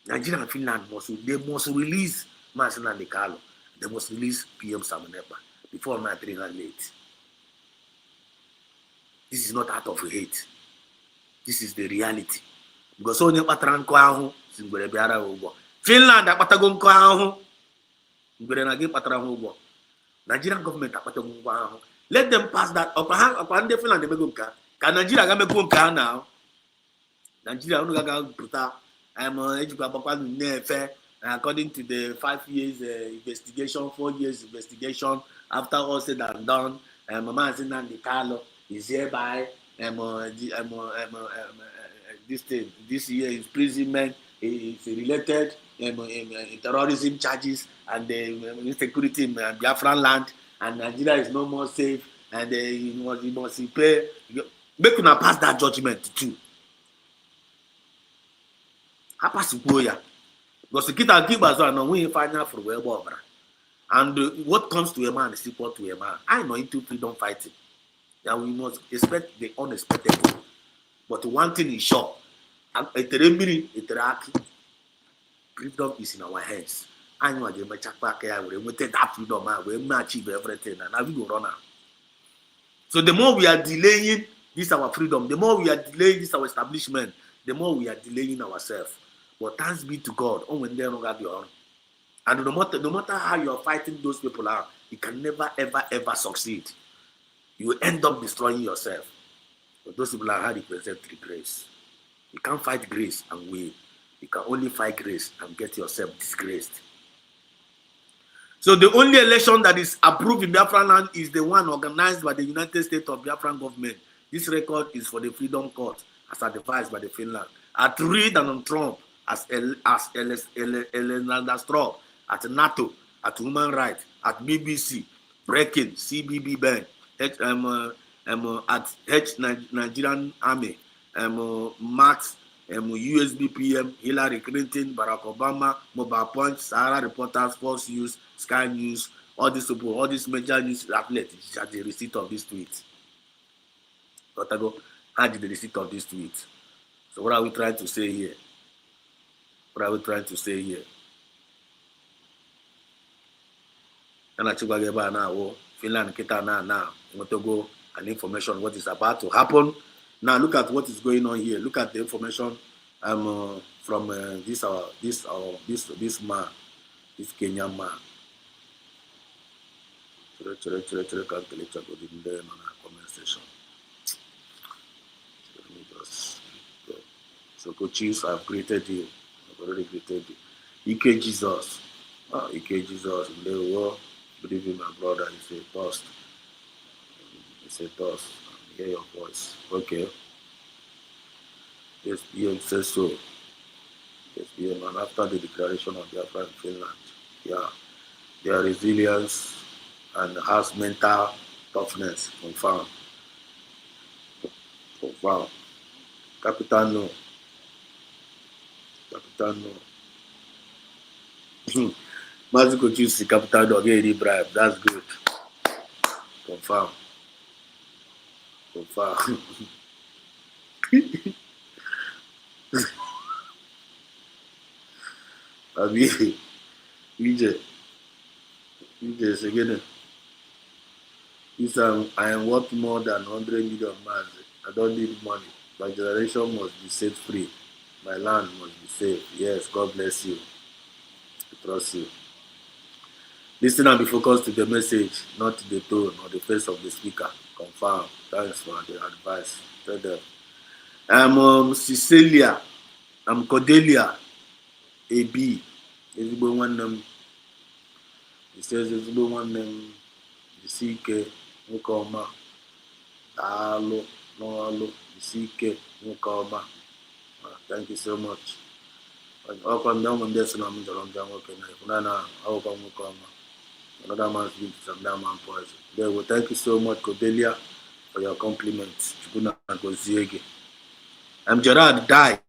Nigeria and Finland must release Marcel and Carlo. They must release PM Samanepa before my 3 late. This is not out of hate. This is the reality. Because only patranko ahu singwere biara ugo. Finland apatago nko ahu. Ngwere na ge patranko ugo. Nigerian government apatago nko ahu. Let them pass that upon the Finland be go nka. Ka Nigeria ga meko nka now. Nigeria unu ga puta ejuka papa nefe according to the 5 years investigation, 4 years investigation after all said and done, Mama Zinandi Carlo is hereby this year imprisonment is related terrorism charges and insecurity in Biafran land, and Nigeria is no more safe, and you must pay. Make una pass that judgment too. Ha pass ya. Because kita give us no we find out for where over. And what comes to a man is equal to a man. I know into freedom fighting. That we must expect the unexpected. But one thing is sure. Freedom is in our hands. I know the we take that freedom and we achieve everything. And now we go run out. So the more we are delaying this our freedom, the more we are delaying this our establishment, the more we are delaying ourselves. But thanks be to God. Oh, when they're not your own. And no matter how you are fighting those people out, you can never, ever succeed. You will end up destroying yourself. But those people are how they present the grace. You can't fight grace and win. You can only fight grace and get yourself disgraced. So the only election that is approved in Biafra land is the one organized by the United States of Biafran government. This record is for the Freedom Court, as advised by the Finland. At Reid and on Trump, as Elena Straw, at NATO, at Human Rights, at BBC, Breaking, CBB Bank, at Nigerian Army, Max, USB PM, Hillary Clinton, Barack Obama, Mobile Punch, Sahara Reporters, Fox News, Sky News, all these major news outlets had the receipt of this tweet. Otago had the receipt of this tweet. So what are we trying to say here? What are we trying to say here? And I now, Finland, Kita now, want to go and information what is about to happen. Now look at what is going on here. Look at the information from this man, this Kenyan man. Comment section. Let me just go. So coaches, I've greeted you. I've already greeted you. EK Jesus. EK Jesus in the world. Good evening, my brother. It's a toast. It's a toast. I hear your voice. Okay. Yes, PM says so. Yes, PM. And after the declaration of Biafra in Finland, yeah, their resilience and has mental toughness confirmed. Confirmed. Capital no. Capital no. Magical choose the capital dog any bribe. That's good. Confirm. Confirm. I mean, EJ again. I am worth more than 100 million miles. I don't need money. My generation must be set free. My land must be safe. Yes, God bless you. I trust you. Listen and be focused to the message, not to the tone or the face of the speaker. Confirm. Thanks for the advice. Tell them. I'm Cecilia. I'm Cordelia. AB. Ezigbo nwanne m. He says ezigbo nwanne m. Jisi ike nwoke ọma. Daalụ n'ọlụ. Jisi ike nwoke ọma. Thank you so much. Ọkwa ndị ọmụ ndị si na m jọrọ ndị nwoke na ịfụna na akwụkwọ nwoke ọma. Another man's beat is another man's poison. There, well, thank you so much, Cordelia, for your compliments. I'm Gerard Dye.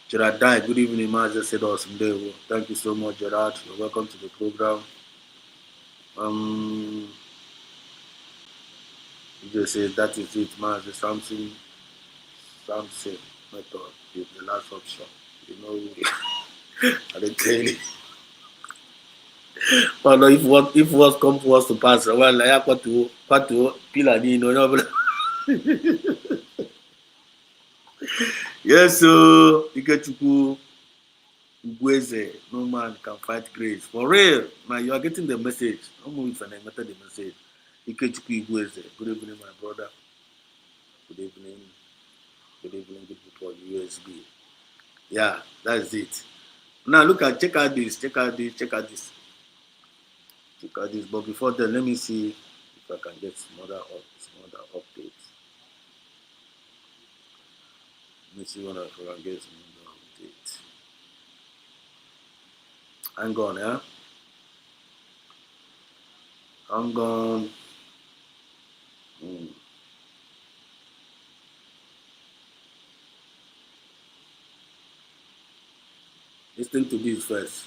Gerard Dye, good evening, man. Just said awesome day. Well, thank you so much, Gerard. You're welcome to the program. You just said that is it, man. The something method is the last option. You know, I didn't tell you. But no, if what comes to us to pass, well, like what to pillar, you know. Yes, so you get to no man can fight grace. For real, now you are getting the message. I'm moving for the message. You get to good evening, my brother. Good evening. Good evening, good people, USB. Yeah, that's it. Now look at check out this. But before then, let me see if I can get some other updates. Let me see when I can get some other updates. Hang on, yeah. I'm gone. Listen to this first.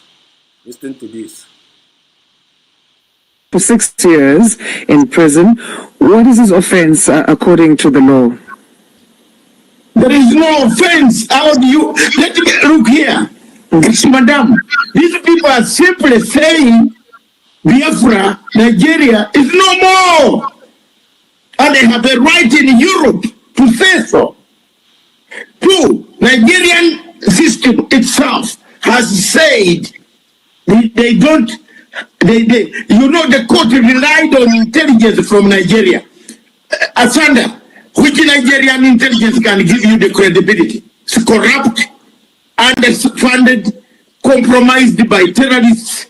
Listen to this. For 6 years in prison. What is his offense according to the law? There is no offense. How do you let me look here? Madam, these people are simply saying Biafra, Nigeria is no more. And they have a right in Europe to say so. Two, Nigerian system itself has said they don't, the court relied on intelligence from Nigeria. Asanda, which Nigerian intelligence can give you the credibility? It's corrupt, underfunded, compromised by terrorists.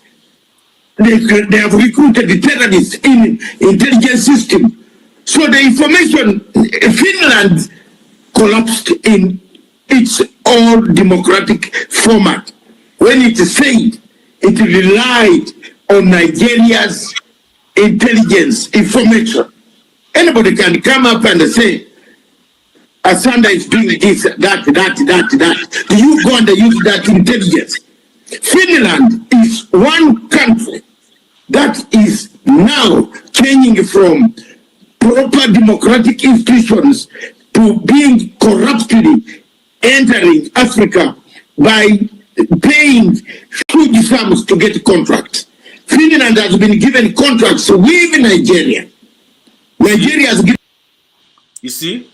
They have recruited the terrorists in intelligence system. So the information, Finland collapsed in its own democratic format. When it said it relied on Nigeria's intelligence information, anybody can come up and say, Asanda is doing this, that. Do you go and use that intelligence? Finland is one country that is now changing from proper democratic institutions to being corruptly entering Africa by paying huge sums to get contracts. Finland has been given contracts with Nigeria. Nigeria has given. You see?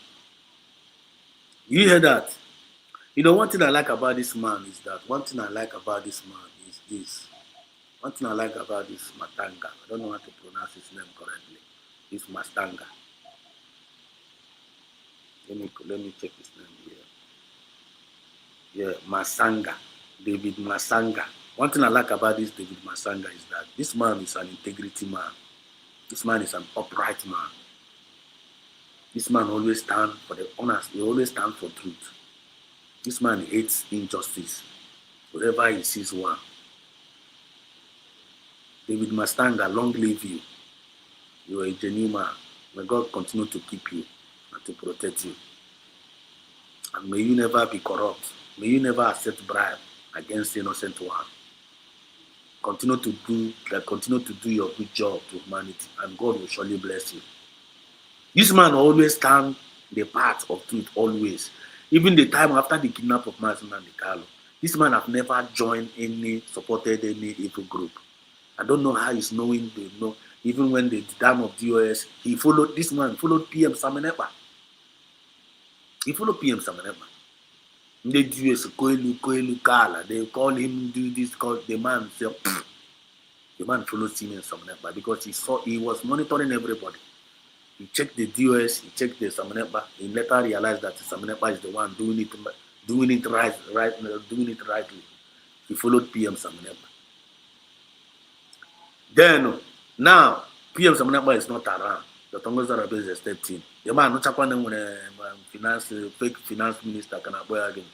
You hear that? You know, one thing I like about this man is that one thing I like about this man is this. One thing I like about this Matanga, I don't know how to pronounce his name correctly. It's Mastanga. Let me check his name here. Yeah, Masanga. David Masanga. One thing I like about this David Masanga is that this man is an integrity man. This man is an upright man. This man always stands for the honest. He always stands for truth. This man hates injustice. Wherever he sees one. David Mastanga, long live you. You are a genuine man. May God continue to keep you and to protect you. And may you never be corrupt. May you never accept bribe against the innocent one. Continue to do your good job to humanity, and God will surely bless you. This man always stand the path of truth, always. Even the time after the kidnap of Mazen and Carlo, this man have never supported any evil group. I don't know how he's knowing, even when the time of DOS, this man followed PM Samenepa. He followed PM Samenepa. The DOS, Koelu Kala, they call him do this, the man said, the man followed PM Samenepa because he was monitoring everybody. He checked the DOS, he checked the Samenepa. He later realized that the Samenepa is the one doing it rightly. He followed PM Samenepa. Then, now, PM Samenepa is not around. The Tongo Zarabes is 13. The man, not Chapman, when a fake finance minister can avoid again.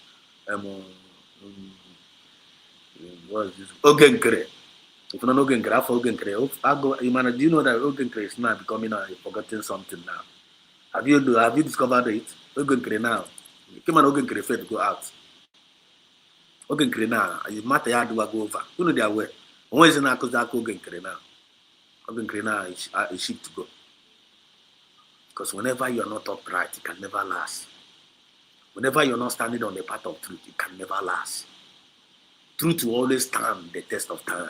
What is this? Ogenkere. If you don't know Ogenkere, I for Ogenkere. Do you know that Ogenkere is now becoming forgetting something now? Have you discovered it? Ogenkere now. Come on, Ogenkere faith go out. Ogenkere now. You matter how do I go over? You know they are aware. When is not because that Ogenkere now? Ogenkere now is ship to go. Because whenever you are not upright, it can never last. Whenever you're not standing on the path of truth, it can never last. Truth will always stand the test of time.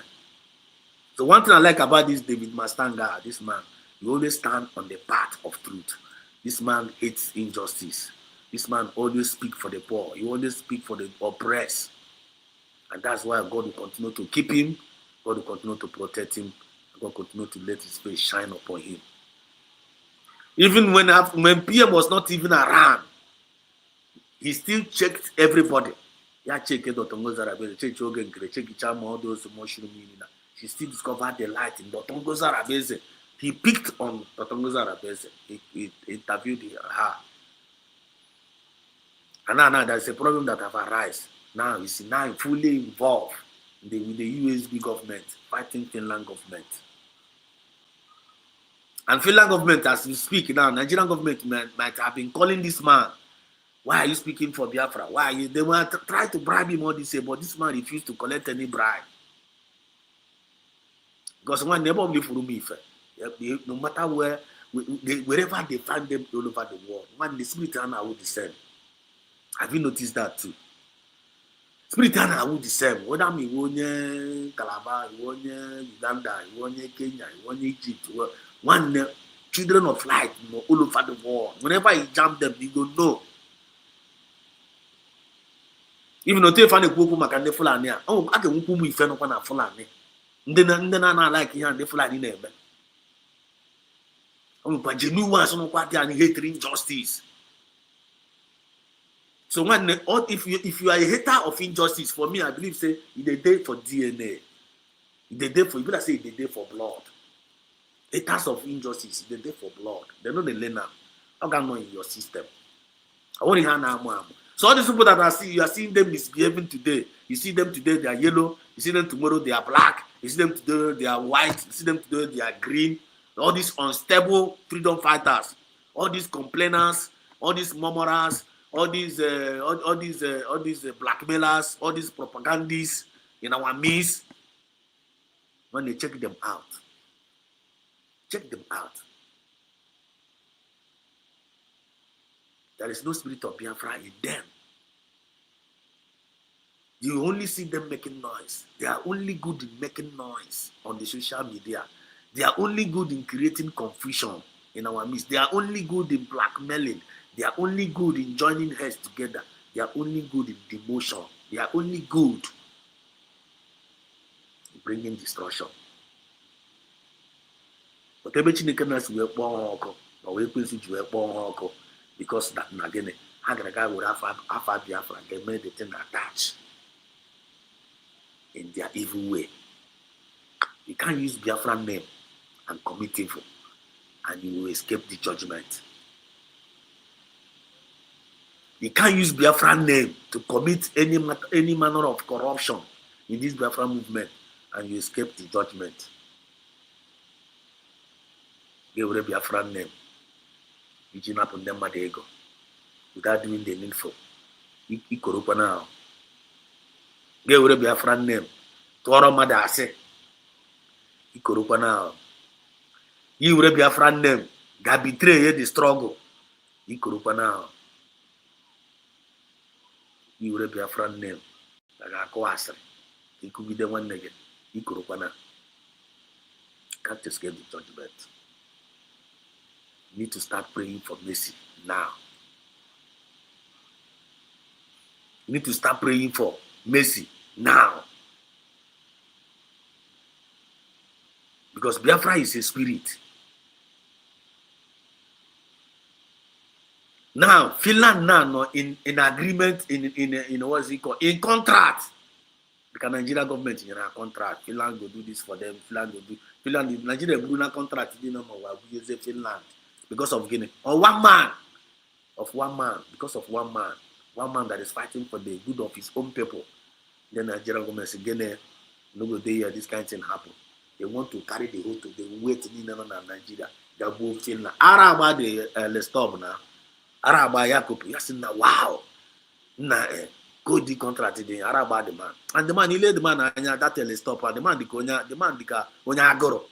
So one thing I like about this David Mastanga, this man, he always stand on the path of truth. This man hates injustice. This man always speak for the poor. He always speak for the oppressed. And that's why God will continue to keep him. God will continue to protect him. God will continue to let his face shine upon him. Even when PM was not even around, he still checked everybody. Yeah, check it, Dotongo Zarabese, check Ogenkere, check Ichama, all those mushroom. He still discovered the light in Dotongo Zarabese. He picked on Dotongo Zarabese. He interviewed her. And now there's a problem that have arisen. Now you see, now I'm fully involved with the USB government, fighting Finland government. And Finland government, as we speak now, Nigerian government might have been calling this man. Why are you speaking for Biafra? Why are you? They want to try to bribe him all this way, but this man refused to collect any bribe. Because one never only for me, no matter where, wherever they find them all over the world, when the spirit will descend. Have you noticed that too? Spirit will descend. Whether I'm in Calabar, Uganda, Kenya, Egypt, one children of light, all over the world. Whenever you jump them, you go know. Even though you find a group of Makande Fulani, oh, I can move with Fenopana Fulani. Then I like here and the Fulani name. Oh, but you knew once on what they are hating injustice. So when if you are a hater of injustice, for me, I believe say it's a day for DNA. It's a day for, you better say it's a day for blood. Haters of injustice, it's a day for blood. They know the learner. How can know in your system? I want to hear now. So all these people that you are seeing them misbehaving today. You see them today, they are yellow. You see them tomorrow, they are black. You see them today, they are white. You see them today, they are green. All these unstable freedom fighters, all these complainers, all these murmurers, all these blackmailers, all these propagandists in our midst. When they check them out, there is no spirit of Biafra in them. You only see them making noise. They are only good in making noise on the social media. They are only good in creating confusion in our midst. They are only good in blackmailing. They are only good in joining heads together. They are only good in demotion. They are only good in bringing destruction. But everything can us we or we because that again, how can a guy would have Biafra, they made the thing attach in their evil way. You can't use Biafra name and commit evil, and you will escape the judgment. You can't use Biafra name to commit any manner of corruption in this Biafra movement, and you escape the judgment. They will be Biafra name. You do not put them at the ego without doing the needful. You corrupt now. They will be Biafra name. Toro Madase. You corrupt now. You will be Biafra name. God betray the struggle. You corrupt now. You will be Biafra name. Like a coasser. It could be the one again. You corrupt now. Can't escape the judgment. You need to start praying for mercy now. You need to start praying for mercy now. Because Biafra is a spirit. Now, Finland now in agreement, in what is it called? In contract. Because Nigeria government in a contract. Finland will do this for them. Nigeria will do a contract. You know, we use Finland. Because of Guinea. Or one man. Because of one man that is fighting for the good of his own people. Then Nigerian government says, Guinea, no go there, this kind of thing happen. They want to carry the whole to the weight in Nigeria. They are both Finland. Araba the storm now. Araba Yakup. Yes, now wow. Nah, go the contract the Araba the man. And the man, he laid the man that stop. And the man the onya agoro.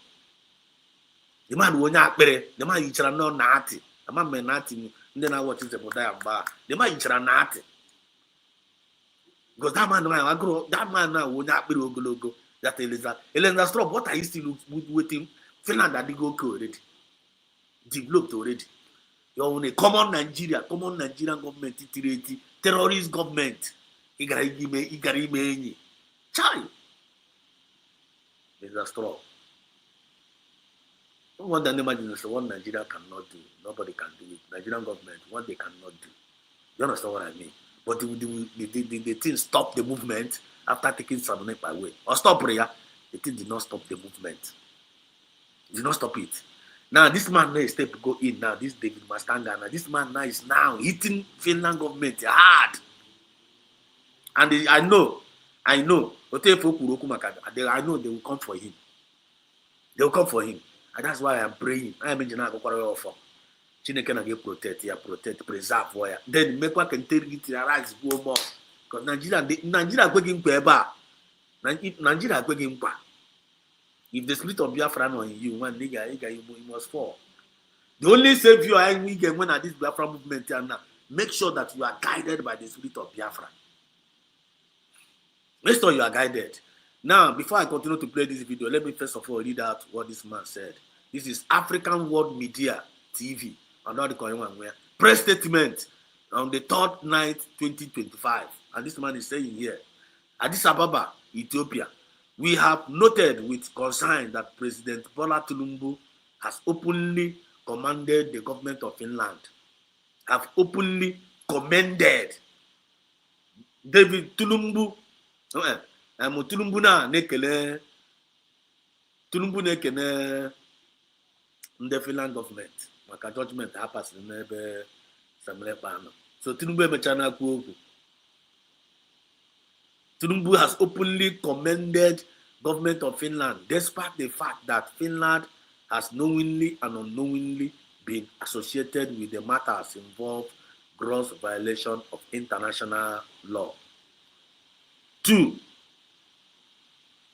The man wonya akpere. The man yichara no nati. The man me nati. Then I watch the bar. The man yichara nati. Because that man now wonya akpere ogologo. That Elena Strop, what are you still waiting? Finland that they go already. Developed already. You're on a common Nigerian government, terrorist government. Igarime. Child. Elena Strop. What the imagine is what Nigeria cannot do. Nobody can do it. Nigerian government, what they cannot do. You understand what I mean? But the thing stop the movement after taking Samonek away. Or stop prayer. The thing did not stop the movement. Did not stop it. Now this man now is step to go in now. This David Mastanga. Now this man now is hitting Finland government hard. And I know. I know they will come for him. They will come for him. And that's why I'm praying. I am in Janago. Chineke na get protect, preserve ya. Then make what can take it to rise go more. Because Nigeria going eba. Nigeria going pa. If the spirit of Biafra on you, one nigga, you must fall. The only savior I get when at this Biafra movement now, make sure that you are guided by the spirit of Biafra. Make sure you are guided. Now, before I continue to play this video, let me first of all read out what this man said. This is African World Media TV. Press statement on the 3rd night 2025. And this man is saying here, Addis Ababa, Ethiopia, we have noted with concern that President Bola Tinubu has openly commanded the government of Finland, have openly commended David Tinubu. Tinubu na nekele the Finland government. Maka judgment happens in ebe Samlepa. So Tinubu emechana kwu okwu. Tinubu has openly commended government of Finland, despite the fact that Finland has knowingly and unknowingly been associated with the matters involved gross violation of international law. 2.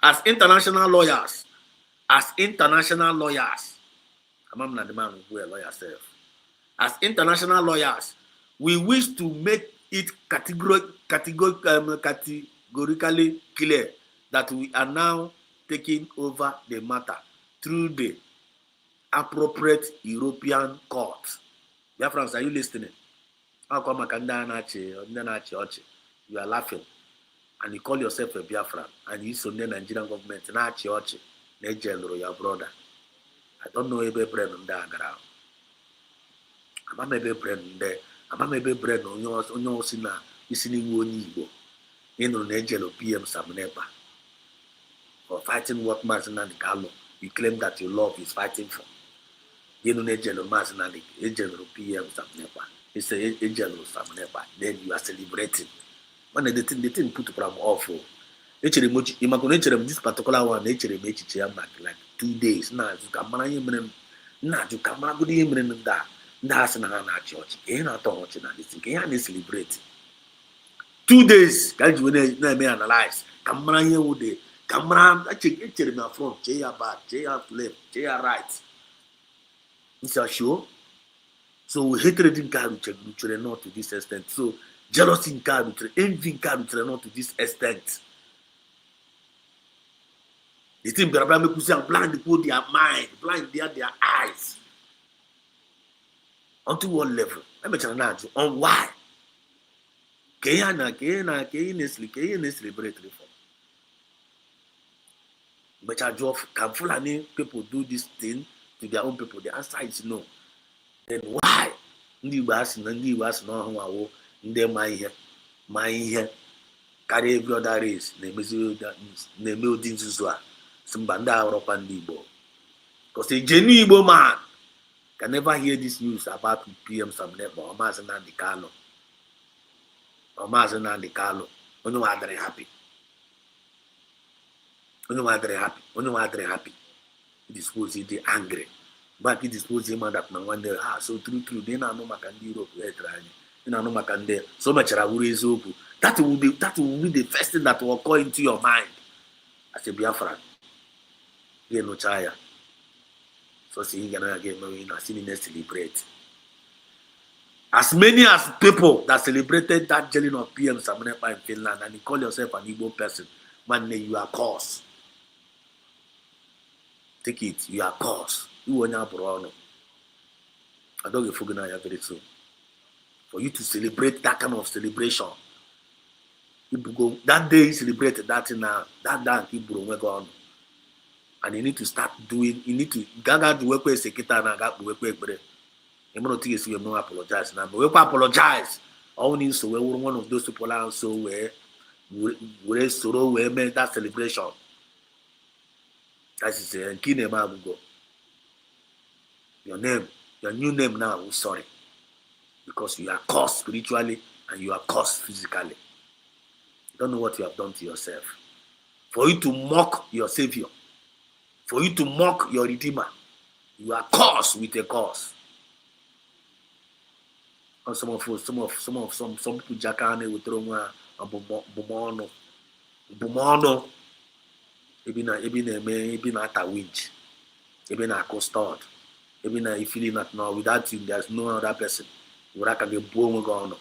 As international lawyers, I'm not the man who is a lawyer self. As international lawyers, we wish to make it categorically clear that we are now taking over the matter through the appropriate European court. Biafrans, are you listening? You are laughing. And you call yourself a Biafran, and you send the Nigerian government, your brother. I don't know if bread on that ground. I'm maybe bread there. I'm maybe bread on your sinner, listening one Igbo. In on angel of PM Samnepa. For fighting what Mazinani Gallo, you claim that your love is fighting for. You know, angel of Mazinani, angel of PM Samnepa. It's an angel of Samnepa. Then you are celebrating. When they didn't put from awful. This particular one, like 2 days. Now, you can celebrate. 2 days, guys, when they analyze. Camera would they camera, I check it in my front, chair back, chair left, chair right. It's a show. So hatred in car not to this extent. So jealousy in car, envy in car not to this extent. The thing that make you blind their mind, blind their eyes. Onto what level? Let me tell you on why. Celebrate reform. But can Fulani people do this thing to their own people? The answer is no. Then why? Was no my here. Carry every other race. Simbanda Europa Igbo. Because a genuine Igbo man can never hear this news about PM Samnepa or Mazana Dikano. Or Mazana Dikano. Only one very happy. Only one very happy. It disposes the angry. But it disposes him that no one there. So true. They know Makandi Europe. They know Makande. So much Rabu. That will be the first thing that will occur into your mind as a Biafran. No chaya. So see gonna get married and celebrate. As many as people that celebrated that jailing of PM Samnepa in Finland, and you call yourself an Igbo person, man, you are cause. Take it, you are cause. You will not bro. I don't get forgotten very soon. For you to celebrate that kind of celebration, people go that day you celebrate that now. That day people will go on. And you need to start doing, you need to gaga the work with Sekita and Agap work with Bre. You know, you no apologize now. But we apologize. All needs to wear one of those people are so where sorrow where made that celebration. That is a key name I will go. Your name, your new name now, sorry. Because you are cursed spiritually and you are cursed physically. You don't know what you have done to yourself. For you to mock your savior. For you to mock your redeemer, You are cursed with a curse. And some people Jakane with Roma Bumono. Ebina at a winch. Ebina a custard. Ebina you feeling that now without you there's no other person. You can get boom going.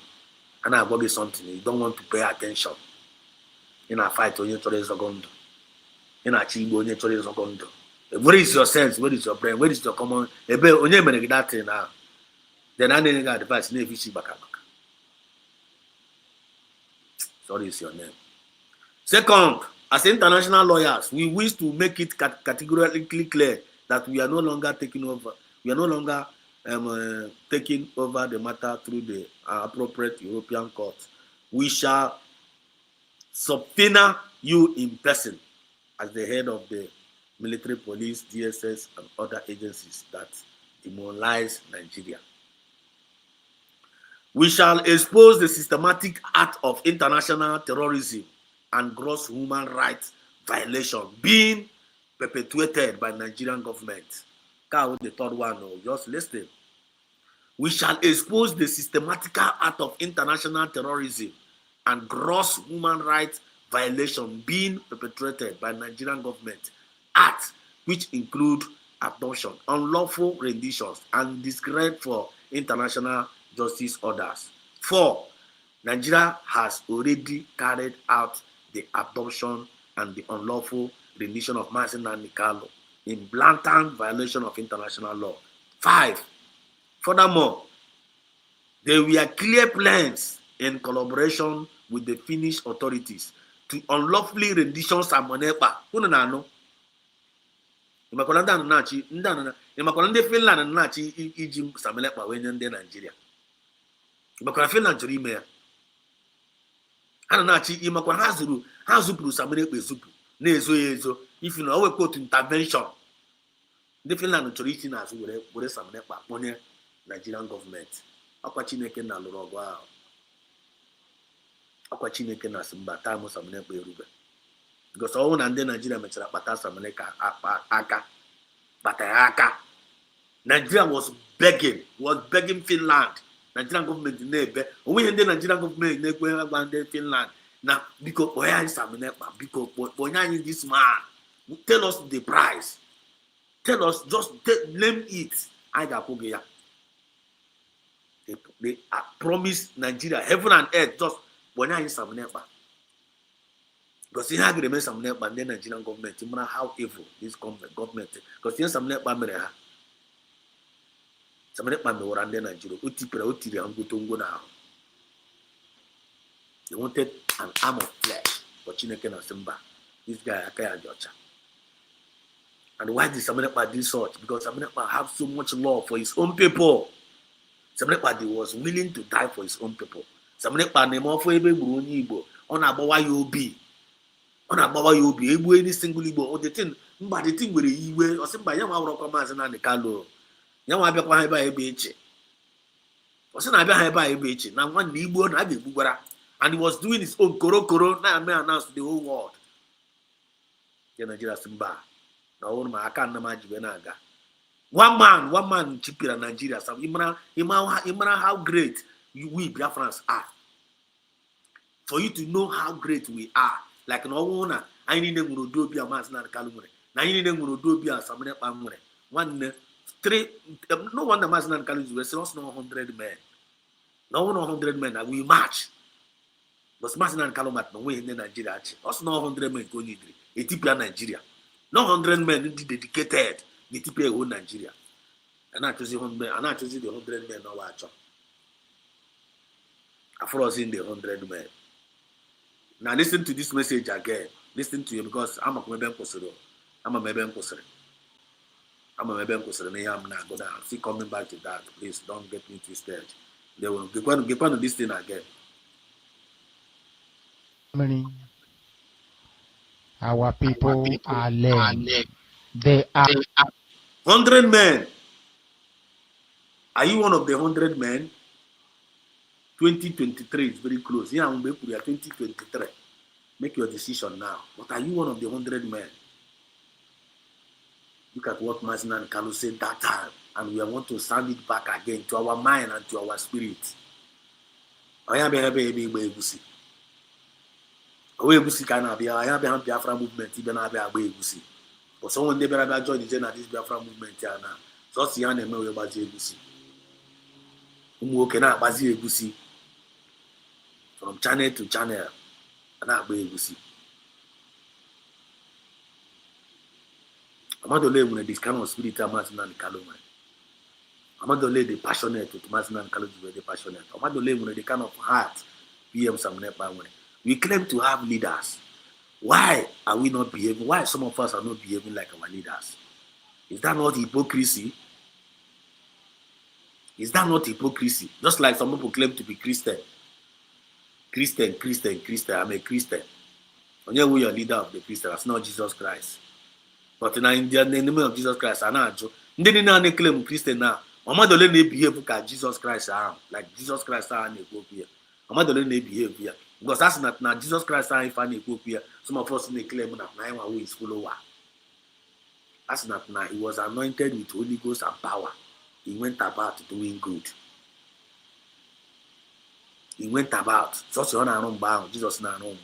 And I got something. You don't want to pay attention. In a fight on your Torres Ogondo. In a chibo on your Torres Ogondo. Where is your sense? Where is your brain? Where is your common? That thing now. Then I didn't get advice. Never see back. Sorry, is your name. Second, as international lawyers, we wish to make it categorically clear that we are no longer taking over. We are no longer taking over the matter through the appropriate European court. We shall subpoena you in person as the head of the military police, DSS, and other agencies that demoralize Nigeria. We shall expose the systematic act of international terrorism and gross human rights violation being perpetuated by Nigerian government. The third one, just listen. We shall expose the systematic act of international terrorism and gross human rights violation being perpetrated by Nigerian government, acts which include abduction, unlawful renditions, and disregard for international justice orders. 4. Nigeria has already carried out the abduction and the unlawful rendition of Mazi Nnamdi Kanu in blatant violation of international law. 5. Furthermore, there were clear plans in collaboration with the Finnish authorities to unlawfully rendition Samonekpa. Ndị Finland na-achị iji Samonekpa wee nye ndị Nigeria. Finland chọrọ ime ya. Ha na-achị ịmakwa ha zupụrụ Samonekpa ezupụ na-ezo ya ezo ifi na o wekwa otu intervention. Ndị Finland chọrọ isi n'azụ were Samonekpa kpọnye Nigerian gọọmenti. Ọkwa Chineke na lụrụ ọgụ ahụ. Ọkwa Chineke na asị mba taa mụ Samonekpa erube. Because ọnwụ na ndị Nigeria mechara kpata Samonekpa aka. Nigeria was begging Finland. Nigerian government na-ebe. Onwe ihe ndị Nigerian government na-ekwe agba ndị Finland na biko kpọnye anyị Samonekpa, biko kpọnye anyị this man. Tell us the price. Tell us, just name it. I ga-akwụ gị ya. They promise Nigeria, heaven and earth, just kpọnye anyị Samonekpa. Because ihe a ga-eme Samonekpa ndị Nigerian government, mara how evil this government. Because ihe Samonekpa mere ha. Samonekpa mewara ndị Nigeria. O tiri ha ngwutongo n'ahụ. They wanted an arm of flesh. But Chineke na Simba, this guy aka ya dị ọcha. And why did Samonekpa do such? Because Samonekpa have so much love for his own people. Samonekpa was willing to die for his own people. Samonekpa na-eme ọfọ ebe gburu onye Igbo. Ọ na-agbawa ya obi. Egbu any single Igbo. The thing nwere iwe. Ọ sị mba ya nwa wụrọkwa Mazi Nnamdi Kanu. Ya nwa abịakwa ha ebe a ebe eche. Ọ sị na-abịa ha ebe a ebe eche. Na nwanne Igbo na a ga-egbugbara. And he was doing his own koro na ame announce to the whole world. Ya Nigeria sị mba. Na ọhụrụ ma aka nna m ajibe na-aga. One man chipira Nigeria. So imagine how great we Biafrans are. For you to know how great we are. Like no one, I need them to do be a Mazi Nnamdi Kanu. I need them to do be a Samonekpa. No wonder Mazi Nnamdi Kanu is lost 100 men. No 100 men that we march. But Mazi Nnamdi Kanu mat no way in Nigeria. Also 100 men go need Ethiopia, Nigeria. No 100 men dedicated. The people who Nigeria. And I choose the 100 men now watch. I froze in the 100 men. Now listen to this message again. Listen to you because I'm a Meben Kosoro. I'm a Meben Kosoro. I'm not going to see coming back to that. Please don't get me twisted. They will get going to this thing again. Our people are lame. They are 100 men. Are you one of the 100 men? 2023 is very close. Yeah, we are 2023. Make your decision now. But are you one of the 100 men? Look at what Mazinan Kalu said that time, and we want to sound it back again to our mind and to our spirit. Biafra movement, even but someone never joined this Biafra movement here now. So see an email about Egusi. Can Bazi Egusi from channel to channel, and I be Egusi. I'm not the this kind of spirit of Mazina and Kaluma. I'm not the passionate with Mazina and Kalu, the passionate. I'm not the kind of heart PM Samnepa. We claim to have leaders. Why are we not behaving? Why some of us are not behaving like our leaders? Is that not hypocrisy? Is that not hypocrisy? Just like some people claim to be Christian. Christian. I'm a Christian. And you're your leader of the Christian. That's not Jesus Christ. But in the name of Jesus Christ, I'm not. They didn't claim Christian now. I'm not only behave like Jesus Christ. Like Jesus Christ, I'm not only behave here. Because that's not Jesus Christ. If I some of us claim that I am his follower. That's not now. He was anointed with Holy Ghost and power. He went about doing good. He went about. Jesus na bound. Jesus na bound.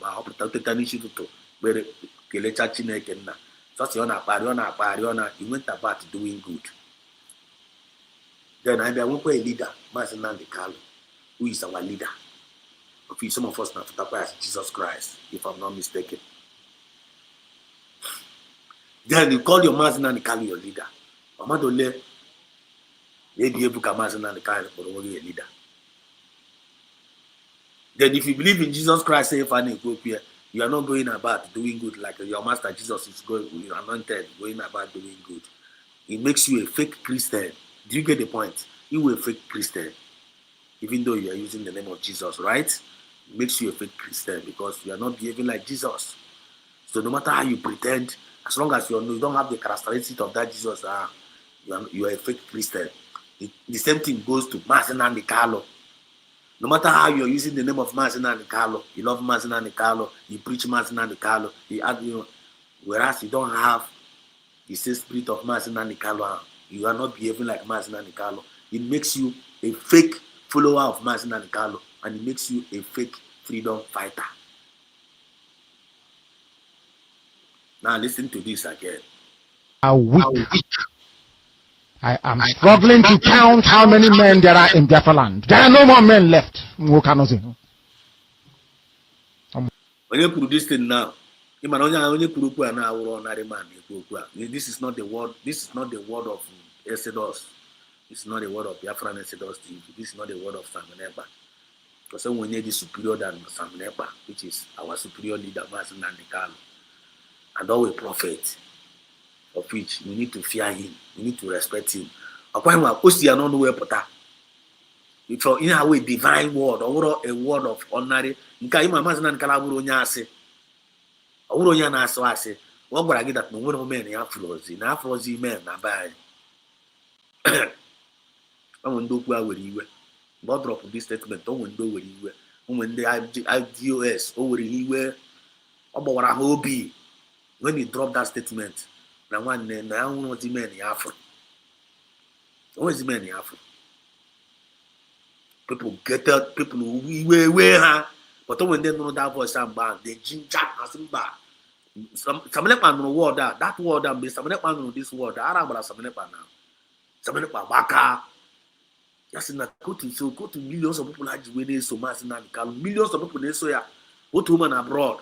He went about doing good. Then I won't play a leader, Mazinandi Kalu, who is our leader. Some of us now as Jesus Christ, if I'm not mistaken. Then you call your Mazinandi Kalu your leader. Amadole, maybe you can Mazinandi Kalu for a leader. Then if you believe in Jesus Christ, say if I you are not going about doing good like your master Jesus is going, you are anointed, going about doing good. It makes you a fake Christian. Do you get the point? You were a fake Christian, even though you are using the name of Jesus, right? It makes you a fake Christian because you are not behaving like Jesus. So no matter how you pretend, as long as you don't have the characteristics of that Jesus, you are a fake Christian. The same thing goes to Mazina and Carlo. No matter how you're using the name of Mazina and Carlo, you love Mazina and Carlo, you preach Mazina and Carlo, whereas you don't have the same spirit of Mazina and Carlo, you are not behaving like Mazina and Carlo. It makes you a fake follower of Mazina and Carlo, and it makes you a fake freedom fighter. Now listen to this again. How weak. I am struggling to count how many men there are in Biafra land. There are no more men left. When you put this thing now, this is not the word. This is not the word of Exodus. This is not the word of Biafra and Exodus. This is not the word of Samunepa. Because someone is superior than Samunepa, which is our superior leader, Master Nandikalo, and always prophet, of which we need to fear him, we need to respect him. Upon what Osia no way pota. If in a way divine word or a word of ordinary, you can't imagine that Calaburo say. Uronya na so ase wo gbara gị that no nwere men ya afrozi men na bai onwe ndị okwu a were iwe mgbe ọ drop this statement onwe ndị o were iwe onwe ndị IDOS o were iwe ọ gbawara ha obi when he drop that statement na nwanne na ahụrụzi men ya afro onwezi men ya afro people get out people iwe ha. But when they know that voice and band, they ginger as in bar. Samanepa no word that word and be Samanepa no this word. Arabara Samanepa now. Samanepa Baka. Yes, in go to millions of people like when so much in millions of people they so ya. Go to women abroad.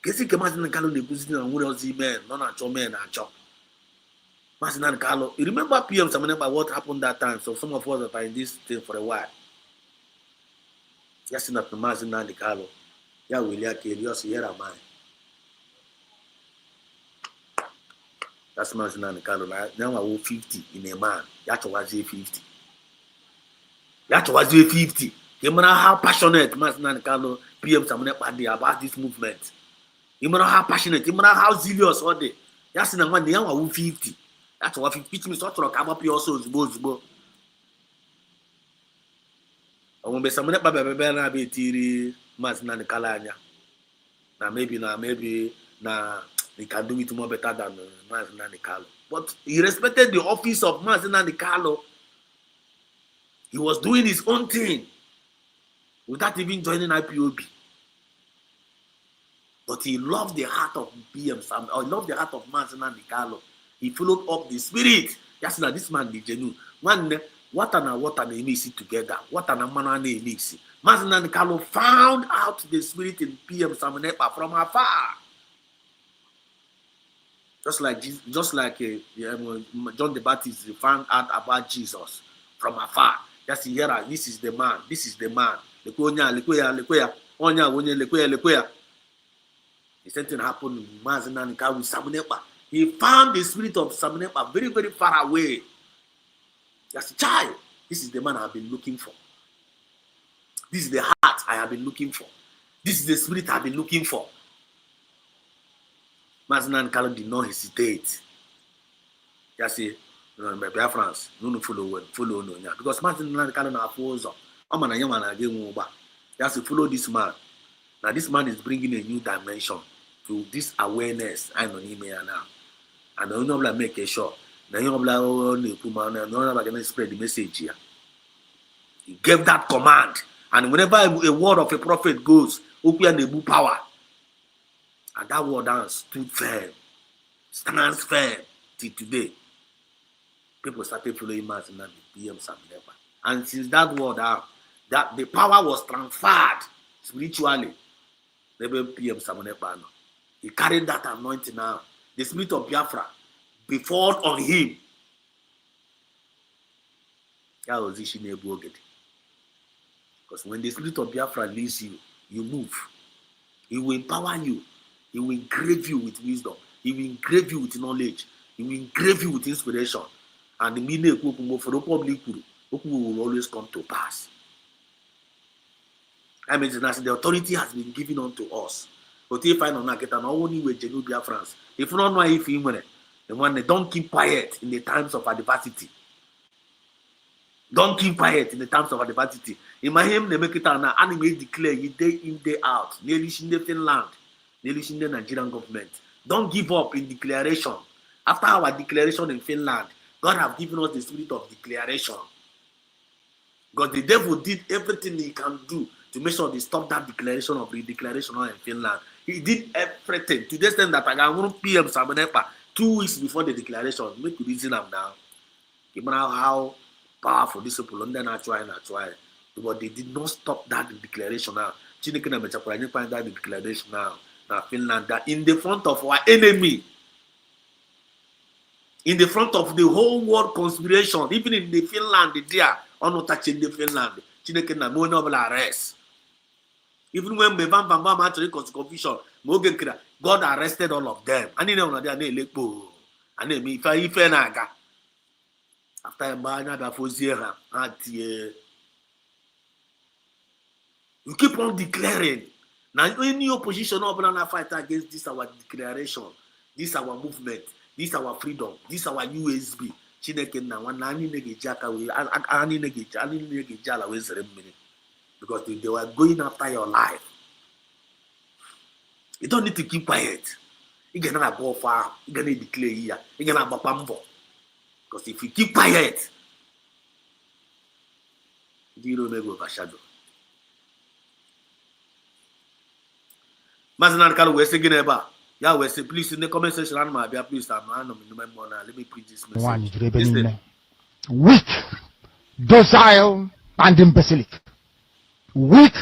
Kesi kemazin na Kalu de Buzina and what men, non actual men and chop. Mazin Kalu. You remember PM Samanepa what happened that time? So some of us that are in this thing for a while. Yes, not the Mazina and Carlo. Ya William Kelios, here am I. That's Mazina and Carlo. Now I will 50 in a man. That was 50. That was 50. You know how passionate Mazina and Carlo PM Samunepa about this movement. You know how passionate, you know how zealous all day. Yes, in a man, now I will 50. That's what 50 minutes to come up your souls, both. Be some na be tiri Mazina and Kalanya. Now maybe we can do it more better than Mazina and Kalo. But he respected the office of Mazen and Carlo. He was doing his own thing without even joining IPOB. But he loved the heart of PM Sam, or he loved the heart of Mazen and Carlo. He followed up the spirit. Yes, now this man, the genuine. One, what and mix together. What and a man and mix. Mazen and Carlo found out the spirit in PM Sam from afar. Just like John the Baptist found out about Jesus from afar. Just here, this is the man. This is the man. The same thing happened in Mazenanika with Samunepa. He found the spirit of Samunepa very, very far away. As a child, this is the man I have been looking for. This is the heart I have been looking for. This is the spirit I have been looking for. Mazenanika did not hesitate. Just say, Biafrans, no follow no. Because Mazenanika na follow. Just follow this man. Now this man is bringing a new dimension to this awareness. I know him now, and I know make sure. Now you know spread the message here. He gave that command, and whenever a word of a prophet goes, open the book power, and that word stood firm, stands firm till today. People started following Mazen and the PM Samunepa, and since that word out, that the power was transferred spiritually. PM Samunepa, he carried that anointing now. The spirit of Biafra before on him. That was because when the spirit of Biafra leads you, you move. He will empower you. He will engrave you with wisdom. He will engrave you with knowledge. He will engrave you with inspiration. And the meaning will always come to pass. I mean, the authority has been given unto us. But if I don't get an only way to Biafrans, if not know if you want the one they don't keep quiet in the times of adversity. Don't keep quiet in the times of adversity. In my hymn, they make it an anime declare you day in, day out. Nearly in the Finland, nearly in the Nigerian government. Don't give up in declaration. After our declaration in Finland, God have given us the spirit of declaration. God, the devil did everything he can do to make sure they stop that declaration of redeclaration in Finland. He did everything to the extent that I got PM Samunepa 2 weeks before the declaration. Make you reason them now. Given how powerful these people and then I try. But they did not stop that declaration now. Chineke find that declaration now. Now Finland that in the front of our enemy, in the front of the whole world conspiration, even in the Finland, they are not touching the Finland. Chineke na no noble arrest. Even when Bam actually caused confusion, God arrested all of them. And you know, they are lepo. And then if I naga after a man that was here, you keep on declaring. Now, any opposition or fight against this our declaration, this our movement, this our freedom, this our USB. Chineke na one ani negejaka we ani negejala we ceremony. Because they were going after your life. You don't need to keep quiet. You're gonna go far. You're gonna declare here. You're gonna bapambo. Because if you keep quiet, you don't go overshadow. Mazenanika, we're saying about. Yeah, we say please in the comment section. Please, let me preach this message. Weak, docile, and imbecilic. Weak.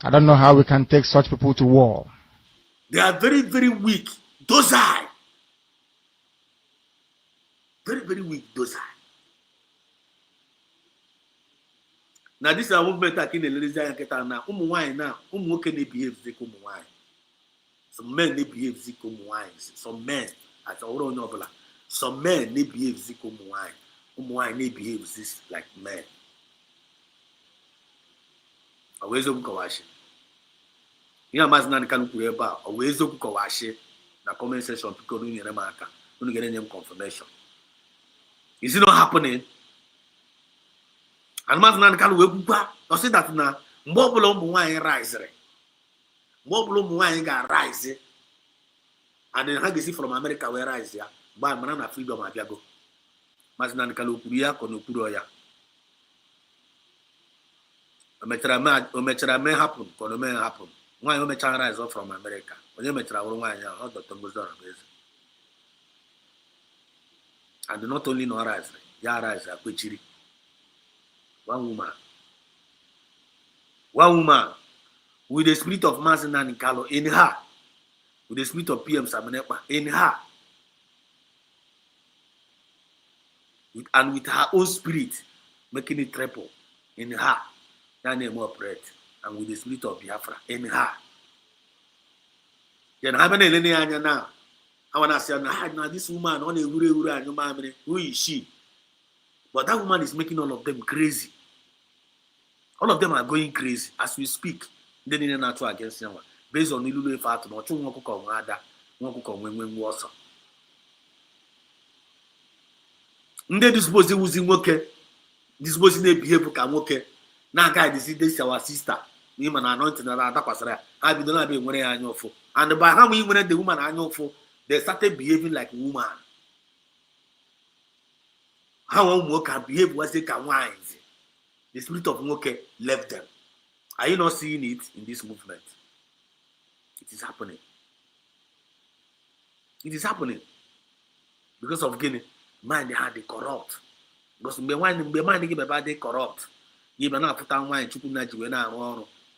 I don't know how we can take such people to war. They are very, very weak, docile. Very, very weak, docile. Now this is a movement that in the ladies now. Wine now. Can they behave like wine? Some men they behave like wine. Some men, as a whole novel. Some men they behave like wine. Wine they behave like men. Awezo kukawashi. Ina mazina nikanu kueba. Awezo kukawashi. Na comment section people don't get marker. Don't get any confirmation. Is it not happening? And mazina nikanu wekupa. You see that na mbobolo muwai rise. Mbobolo muwai ga rise. and then hagisi from America where rise ya ba mana na freedom abiago mazina nkala okuru ya ko n'okuru ya o mechara me happen ko no me happen nwanyi o mechara rise up from America onye mechara wuru nwanyi ahụ Dr. Ngozi Ọrabeze and not only no rise ya rise akwechiri one woman with the spirit of Mazina Nkalo in her, with the spirit of PM Samanepa in her, and with her own spirit, making it triple in her, that name operate, and with the spirit of Biafra in her. Then how many linear now? I want to say, now this woman on a who is she? But that woman is making all of them crazy. All of them are going crazy as we speak. Then in a natural against them based on Ilulu Fat, not two Waka, when was. Nde dispose using work, disposing a behavior can work. Now, guy, this is our sister. Women are anointed and Atapasra. I be not be when I know for. And by how we went the woman I know for, they started behaving like woman. How one work can behave was they can wine. The spirit of Nwoke left them. Are you not seeing it in this movement? It is happening. It is happening. Because of Guinea, mind they had the corrupt. Because the mind they give about they corrupt. Even now put on wine,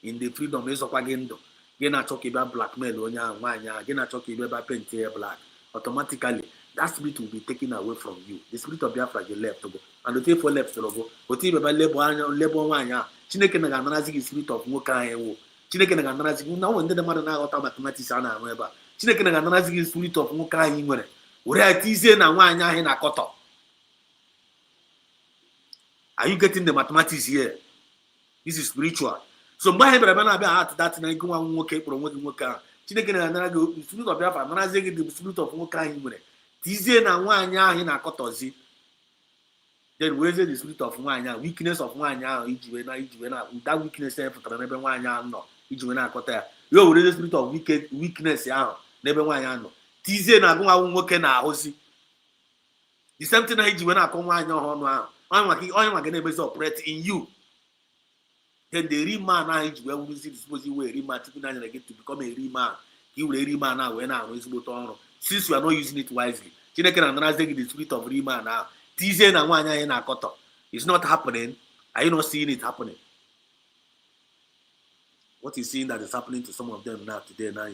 in the freedom is of agenda. You're not talking about blackmail on your wine, you're not talking about painting black. Automatically, that spirit will be taken away from you. The spirit of Biafra you left to go. And the people left to go. But if you labor wine, Chineke na gananazi spirit of Nwoke ahụ. Chineke na gananazi now ndị mmadụ na-aghọta mathematics a na-ahụ ebe a. Chineke na gananazi spirit of Nwoke ahụ nwere. Were atizie na nwaanyị ahụ na-akọtọ. Are you getting the mathematics here? This is spiritual. So mgbe anyị bịara na-abịa at that na ego nwa nwoke kpọrọ nwoke nwoke ahụ. Chineke na gananazi spirit of Biafra narazi gị the spirit of Nwoke ahụ nwere. Tizie na nwaanyị ahụ na-akọtọzi. Then where's the spirit of wanya, weakness of wanya, that weakness for never wanya no, Ijuena Kota. You already the spirit of weakness, never wanya no. Tize na go work na hosi. The same thing I when I come wanya on. I'm going to operate in you. Then the real man now is where we see this way, real get to become a real man. He will a real man now when I was on. Since you are not using it wisely, Chineke and the spirit of real man now. It's not happening. Are you not seeing it happening? What is seeing that is happening to some of them now today? Now,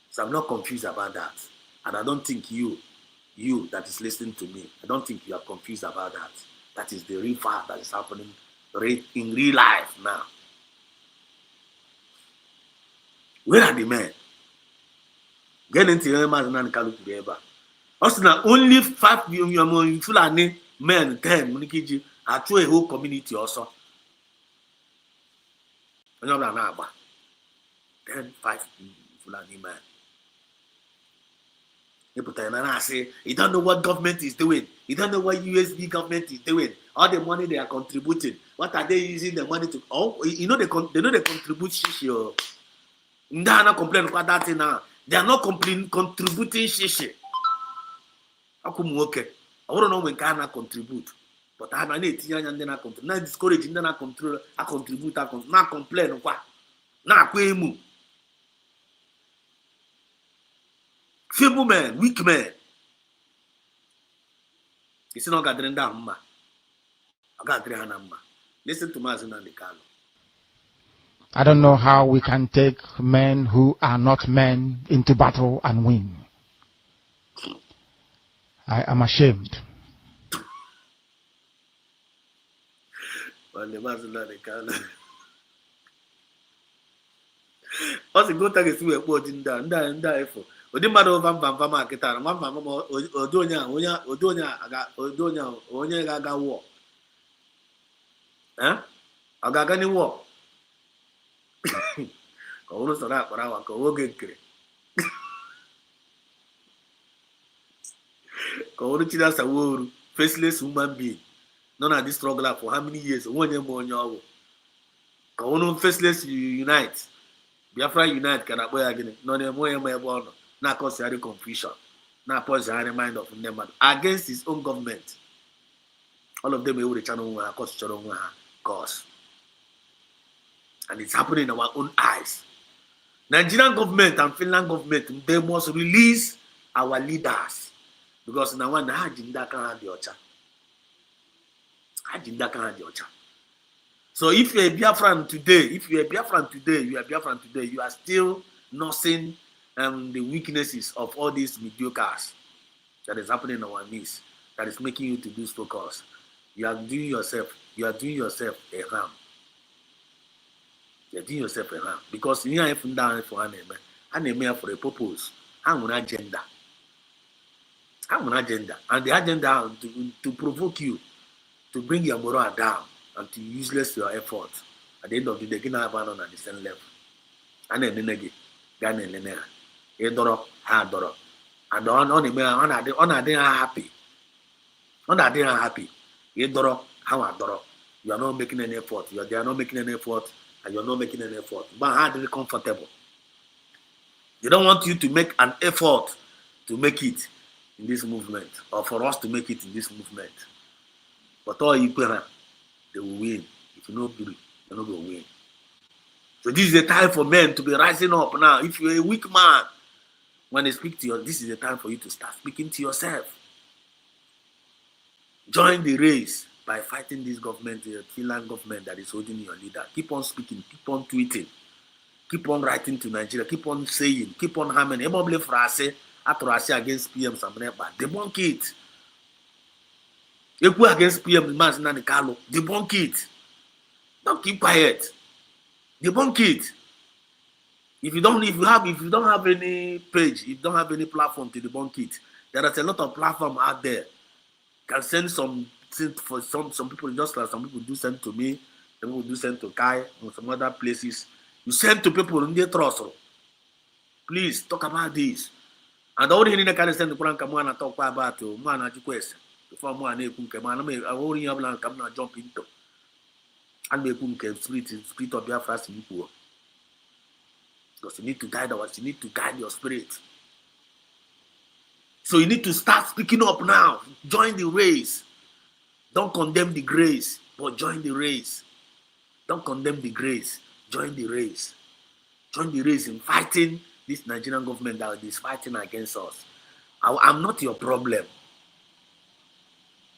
so I'm not confused about that. And I don't think you that is listening to me, I don't think you are confused about that. That is the real fact that is happening in real life now. Where are the men? Get into the man and Kalu together. Also, only 5 Fulani men, 10 Munikiji are to a whole community also. 10, 5 Fulani men. I say, you don't know what government is doing. You don't know what USB government is doing. All the money they are contributing. What are they using the money to? Oh, you know they contribute shishi. Ndana complain about that now. They are not contributing shishi. How come okay? I don't know when can I contribute. But I need to and then I contribute. Now discouraging, then I control, I contribute, now complain what? Now kwemu. Feeble man, weak man. It's not gathering down, ma. I got 300 ma. Listen to Mazin and the Kano. I don't know how we can take men who are not men into battle and win. I am ashamed. Well, the Mazin and the Kano. Also, go take a few words in that effort. Odi mmadụ vamvamva makịta na vamvamva odonya onye ga-aga wọ ọ ga-aga n'iwọ ka ọ bụrụ sọrọ akpara awa ka oge nkere ka ọ bụrụ Chinasa Nworu faceless human being nọ na this struggle for how many years onye ma onye ọwụ ka ọ bụrụ faceless unite Biafra Unite can akpọ ya gịnị nọ na-eme onye ma ebe ọ nọ na-akọsịgharị confusion na-apọzigharị mind of ndị mmadụ against his own government. All of them ewurechana onwe ha kọsịchọrọ onwe ha cause, and it's happening in our own eyes. Nigerian government and Finland government, they must release our leaders, because now one ha ji ndị aka ha dị ọcha. So if you're a Biafran today, you are still nursing the weaknesses of all these mediocres that is happening in our midst, that is making you to lose focus. You are doing yourself a harm. You are doing yourself a harm, because you are down for an aim for a purpose. I'm an agenda. And the agenda to provoke you, to bring your morale down, and to useless your effort. At the end of the day, you can have on the same level. And then again, and on happy. You are not making any effort. They are not making any effort, and you are not making any effort. But hardly comfortable. They don't want you to make an effort to make it in this movement, or for us to make it in this movement. But all you can, they will win. If you don't do it, you're not going to win. So this is the time for men to be rising up now. If you're a weak man, when they speak to you, this is the time for you to start speaking to yourself. Join the race by fighting this government, the Finland government that is holding your leader. Keep on speaking, keep on tweeting, keep on writing to Nigeria, keep on saying, keep on hammering. Everybody phrase against PM Samnepa. Debunk it. If we against PM Mazinani Carlo, debunk it. Don't keep quiet. Debunk it. If you don't have any page, if you don't have any platform to debunk it, there is a lot of platform out there. Can send some for some people, just like some people do send to me, some people do send to Kai or some other places. You send to people in the trust. Please talk about this. And the only thing I can send to people and talk about man request. Before man I only have to come and jump into. And we spirit of Biafra people. Because you need to guide us, you need to guide your spirit. So you need to start speaking up now. Join the race. Don't condemn the grace, but join the race. Don't condemn the grace. Join the race. Join the race in fighting this Nigerian government that is fighting against us. I'm not your problem.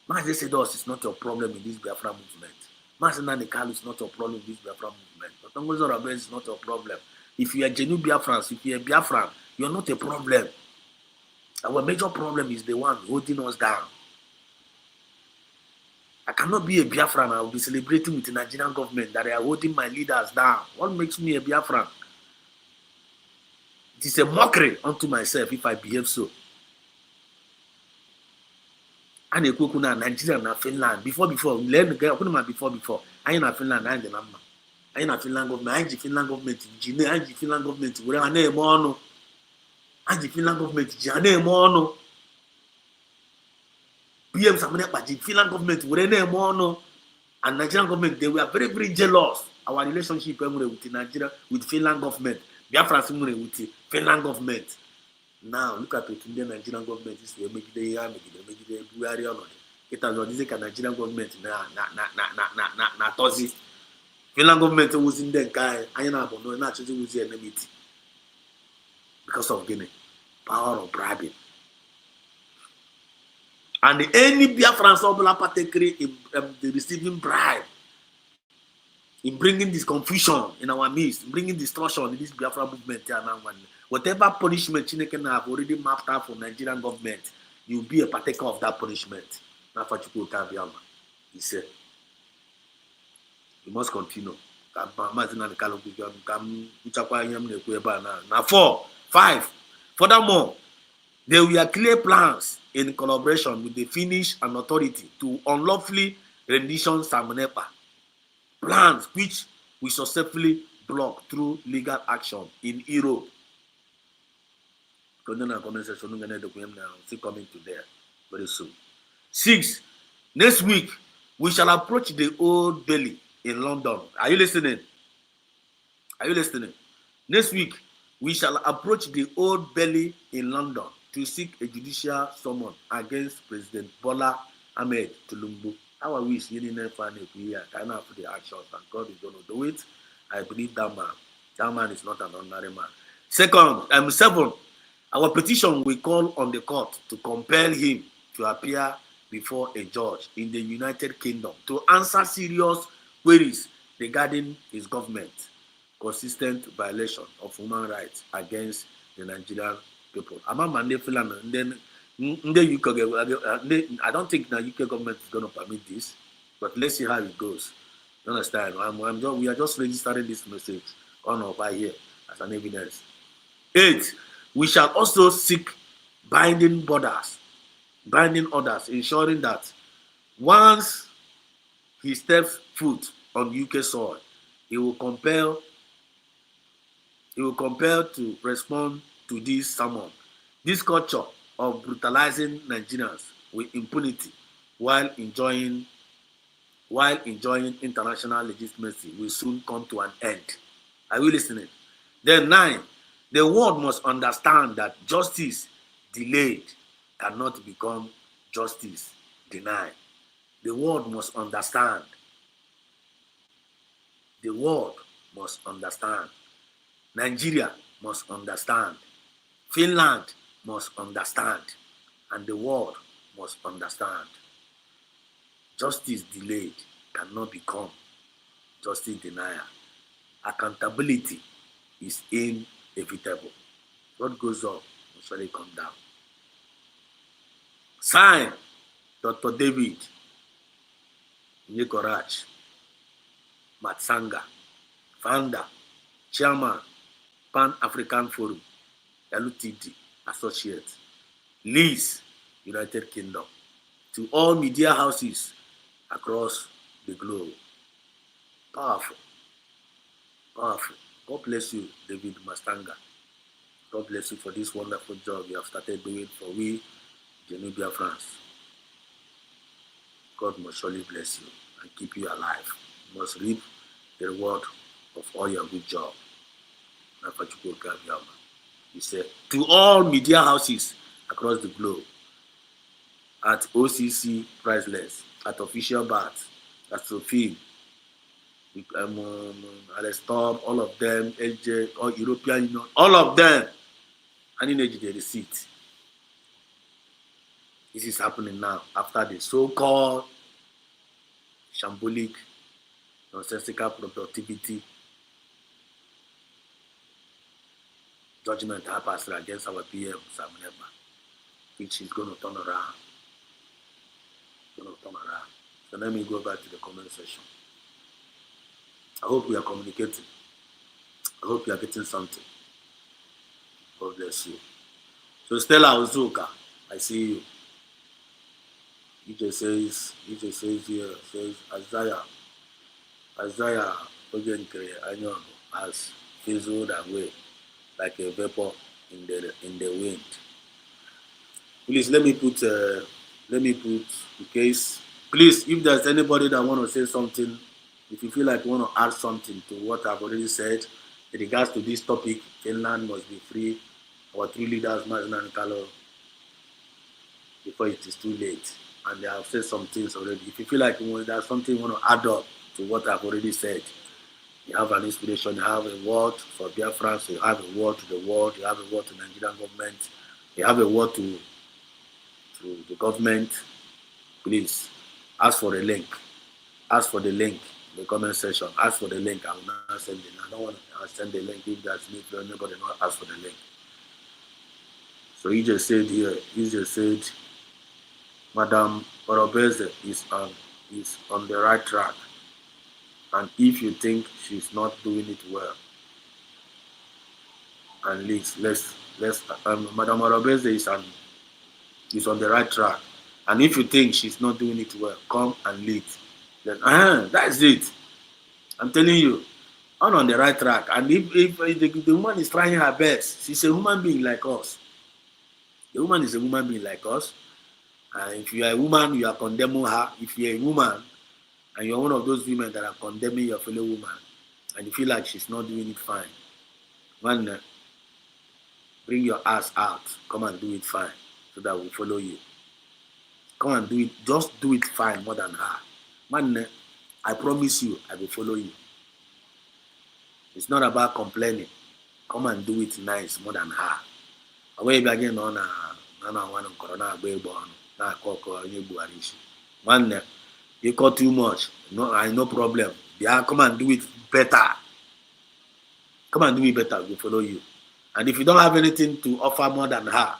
Mazi Sedos is not your problem in this Biafra movement. Mazi Nanikalu is not your problem in this Biafra movement. But Tongozo Rabes is not your problem. If you are genuine Biafrans, if you are Biafran, you are not a problem. Our major problem is the one holding us down. I cannot be a Biafran. I will be celebrating with the Nigerian government that they are holding my leaders down. What makes me a Biafran? It is a mockery unto myself if I behave so. And a Nigeria and Finland. Before, let me get before. I am in Finland, I am the number. I am Finland government, I am Finland government, I am Finland government, where I name on. And the Finland government, PM Samnepa, Finland government, and Nigerian government, they were very, very jealous. Our relationship with Nigeria, with Finland government, Biafra with the Finland government. Now look at the Nigerian government. This will make the February on it. It Nigerian government na Tozi. Finland government was in the guy. I know about no naturally was the enemy. Because of Guinea, power of bribing. And any Biafran Sobla participate in the receiving bribe, in bringing this confusion in our midst, bringing destruction in this Biafra movement. Whatever punishment Chineke have already mapped out for Nigerian government, you will be a partaker of that punishment. He said, you must continue. Now 4, 5. Furthermore, there were clear plans in collaboration with the Finnish and authority to unlawfully rendition Samnepa. Plans which we successfully blocked through legal action in Europe. Still coming to there very soon. 6. Next week, we shall approach the Old Bailey in London. Are you listening? Are you listening? Next week, we shall approach the Old Bailey in London to seek a judicial summon against President Bola Ahmed Tinubu. Our wish in the final year can have the actions, and God is going to do it. I believe that man. That man is not an ordinary man. Seven, our petition will call on the court to compel him to appear before a judge in the United Kingdom to answer serious queries regarding his government consistent violation of human rights against the Nigerian people. And then I don't think the UK government is going to permit this, but let's see how it goes. You understand? We are just registering this message on over here as an evidence. 8, we shall also seek binding orders, ensuring that once he steps foot on UK soil, he will compel to respond to this sermon. This culture of brutalizing Nigerians with impunity while enjoying international legitimacy will soon come to an end. Are you listening? Then 9, the world must understand that justice delayed cannot become justice denied. The world must understand. The world must understand. Nigeria must understand. Finland must understand. And the world must understand. Justice delayed cannot become justice denial. Accountability is inevitable. What goes up will surely come down. Sign, Dr. David Nikorach Matsanga, founder, chairman, Pan-African Forum, LTD, associate, Leeds, United Kingdom, to all media houses across the globe. Powerful. Powerful. God bless you, David Mastanga. God bless you for this wonderful job you have started doing for we, the new Biafrans. God must surely bless you and keep you alive. You must reap the reward of all your good job. He said, to all media houses across the globe, at OCC Priceless, at Official Bat, at Sophie, Alestom, all of them, LJ, all European Union, all of them, and in the receipt. This is happening now after the so-called shambolic, nonsensical productivity judgment passed against our PM, Sam Neba, which is going to turn around. So let me go back to the comment section. I hope we are communicating. I hope you are getting something. God bless you. So Stella Ozuka, I see you. He just says here, says Isaiah Ogenkere Anyon has fizzled away like a vapor in the wind. Please let me put in case. Please, if there's anybody that want to say something, if you feel like you want to add something to what I've already said in regards to this topic, Finland must be free. Our 3 leaders, Mazina and Kalo, before it is too late. And they have said some things already. If you feel like there's something you want to add up to what I've already said, you have an inspiration, you have a word for Biafra, so you have a word to the world, you have a word to the Nigerian government, you have a word to the government, please ask for the link. Ask for the link in the comment section. Ask for the link. I will not send it. I don't want to send the link if there's need for anybody not ask for the link. So he just said Madam Orobeze is on the right track. And if you think she's not doing it well, at least let's Madam Orobeze is on the right track. And if you think she's not doing it well, come and lead. Then that's it. I'm telling you, I'm on the right track. And if the woman is trying her best, she's a human being like us. The woman is a human being like us. And if you are a woman, you are condemning her. If you're a woman, and you're one of those women that are condemning your fellow woman, and you feel like she's not doing it fine, Man, bring your ass out. Come and do it fine so that we follow you. Come and do it. Just do it fine more than her. Man, I promise you, I will follow you. It's not about complaining. Come and do it nice more than her. Away again on one corona born. Man, you got too much. No problem. Yeah, come and do it better. Come and do it better. We'll follow you. And if you don't have anything to offer more than her,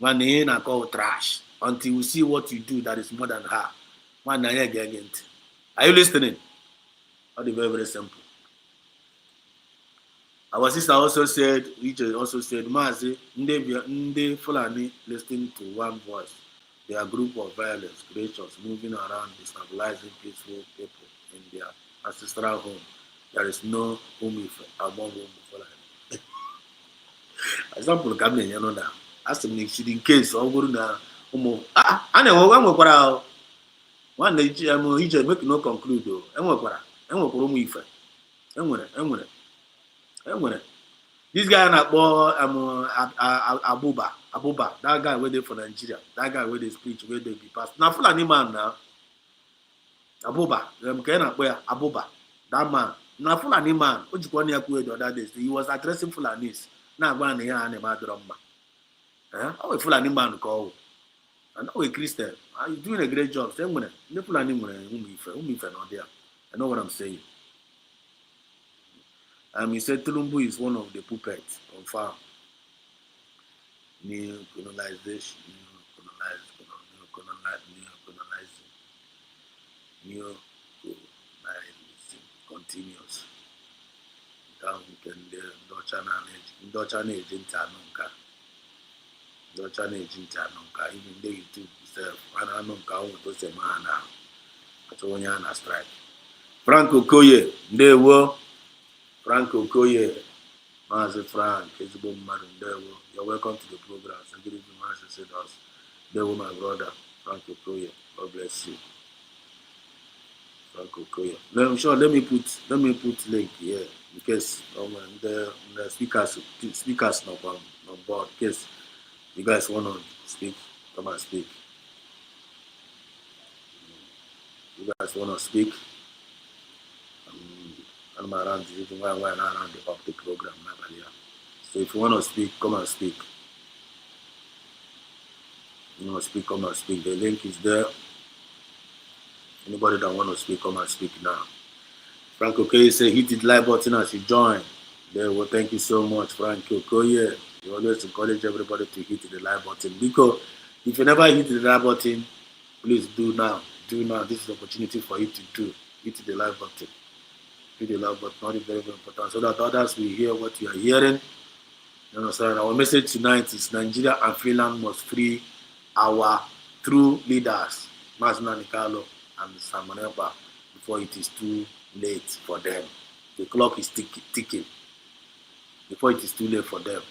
man, you ain't call trash until you see what you do that is more than her. Man, are you listening? Very, very simple. Our sister also said, Mazi, Nde Fulani listening to one voice. They are a group of violence creatures moving around, destabilizing peaceful people in their ancestral home. There is no home among whom Fulani. Example, coming, you know now. As in case, or go na I know one more. One day, he make no conclude though. And what home if I this guy na Abuba, that guy waiting for Nigeria, that guy where they speech, where they be passed. Now Fulani man now, Abuba, Abuba, that man. Now Fulani man, the other days, he was addressing Fulanis. Now one here and a madrumba. How a Fulani man call? And how a Christian? He's doing a great job. Same when the Fulani whom not there. I know what I'm saying. He said Tulumbu is one of the puppets on farm. New colonization, new colonizing continues. Down in the Dutch agent Anunka. Even though you took yourself, and Anunka was a man now. That's all you strike. Frank Okoye, they were. Frank Okoye, Master Frank, you're welcome to the program. Security Master said us. They were my brother, Frank Okoye. God bless you. Frank Okoye. Let me put link here because the speakers not on board. In case you guys want to speak, come and speak. You guys want to speak? I'm around the public program. So if you want to speak, come and speak. You want to speak, come and speak. The link is there. Anybody that want to speak, come and speak now. Frank Okoye say hit the like button as you join. There, well, thank you so much, Frank Okoye. You always encourage everybody to hit the like button because if you never hit the like button, please do now. Do now. This is the opportunity for you to do. Hit the like button. Hit the like button. Not very, very important. So that others will hear what you are hearing. You understand? Our message tonight is Nigeria and Finland must free our true leaders, Mazna Nikalo and Samanepa, before it is too late for them. The clock is ticking. Before it is too late for them.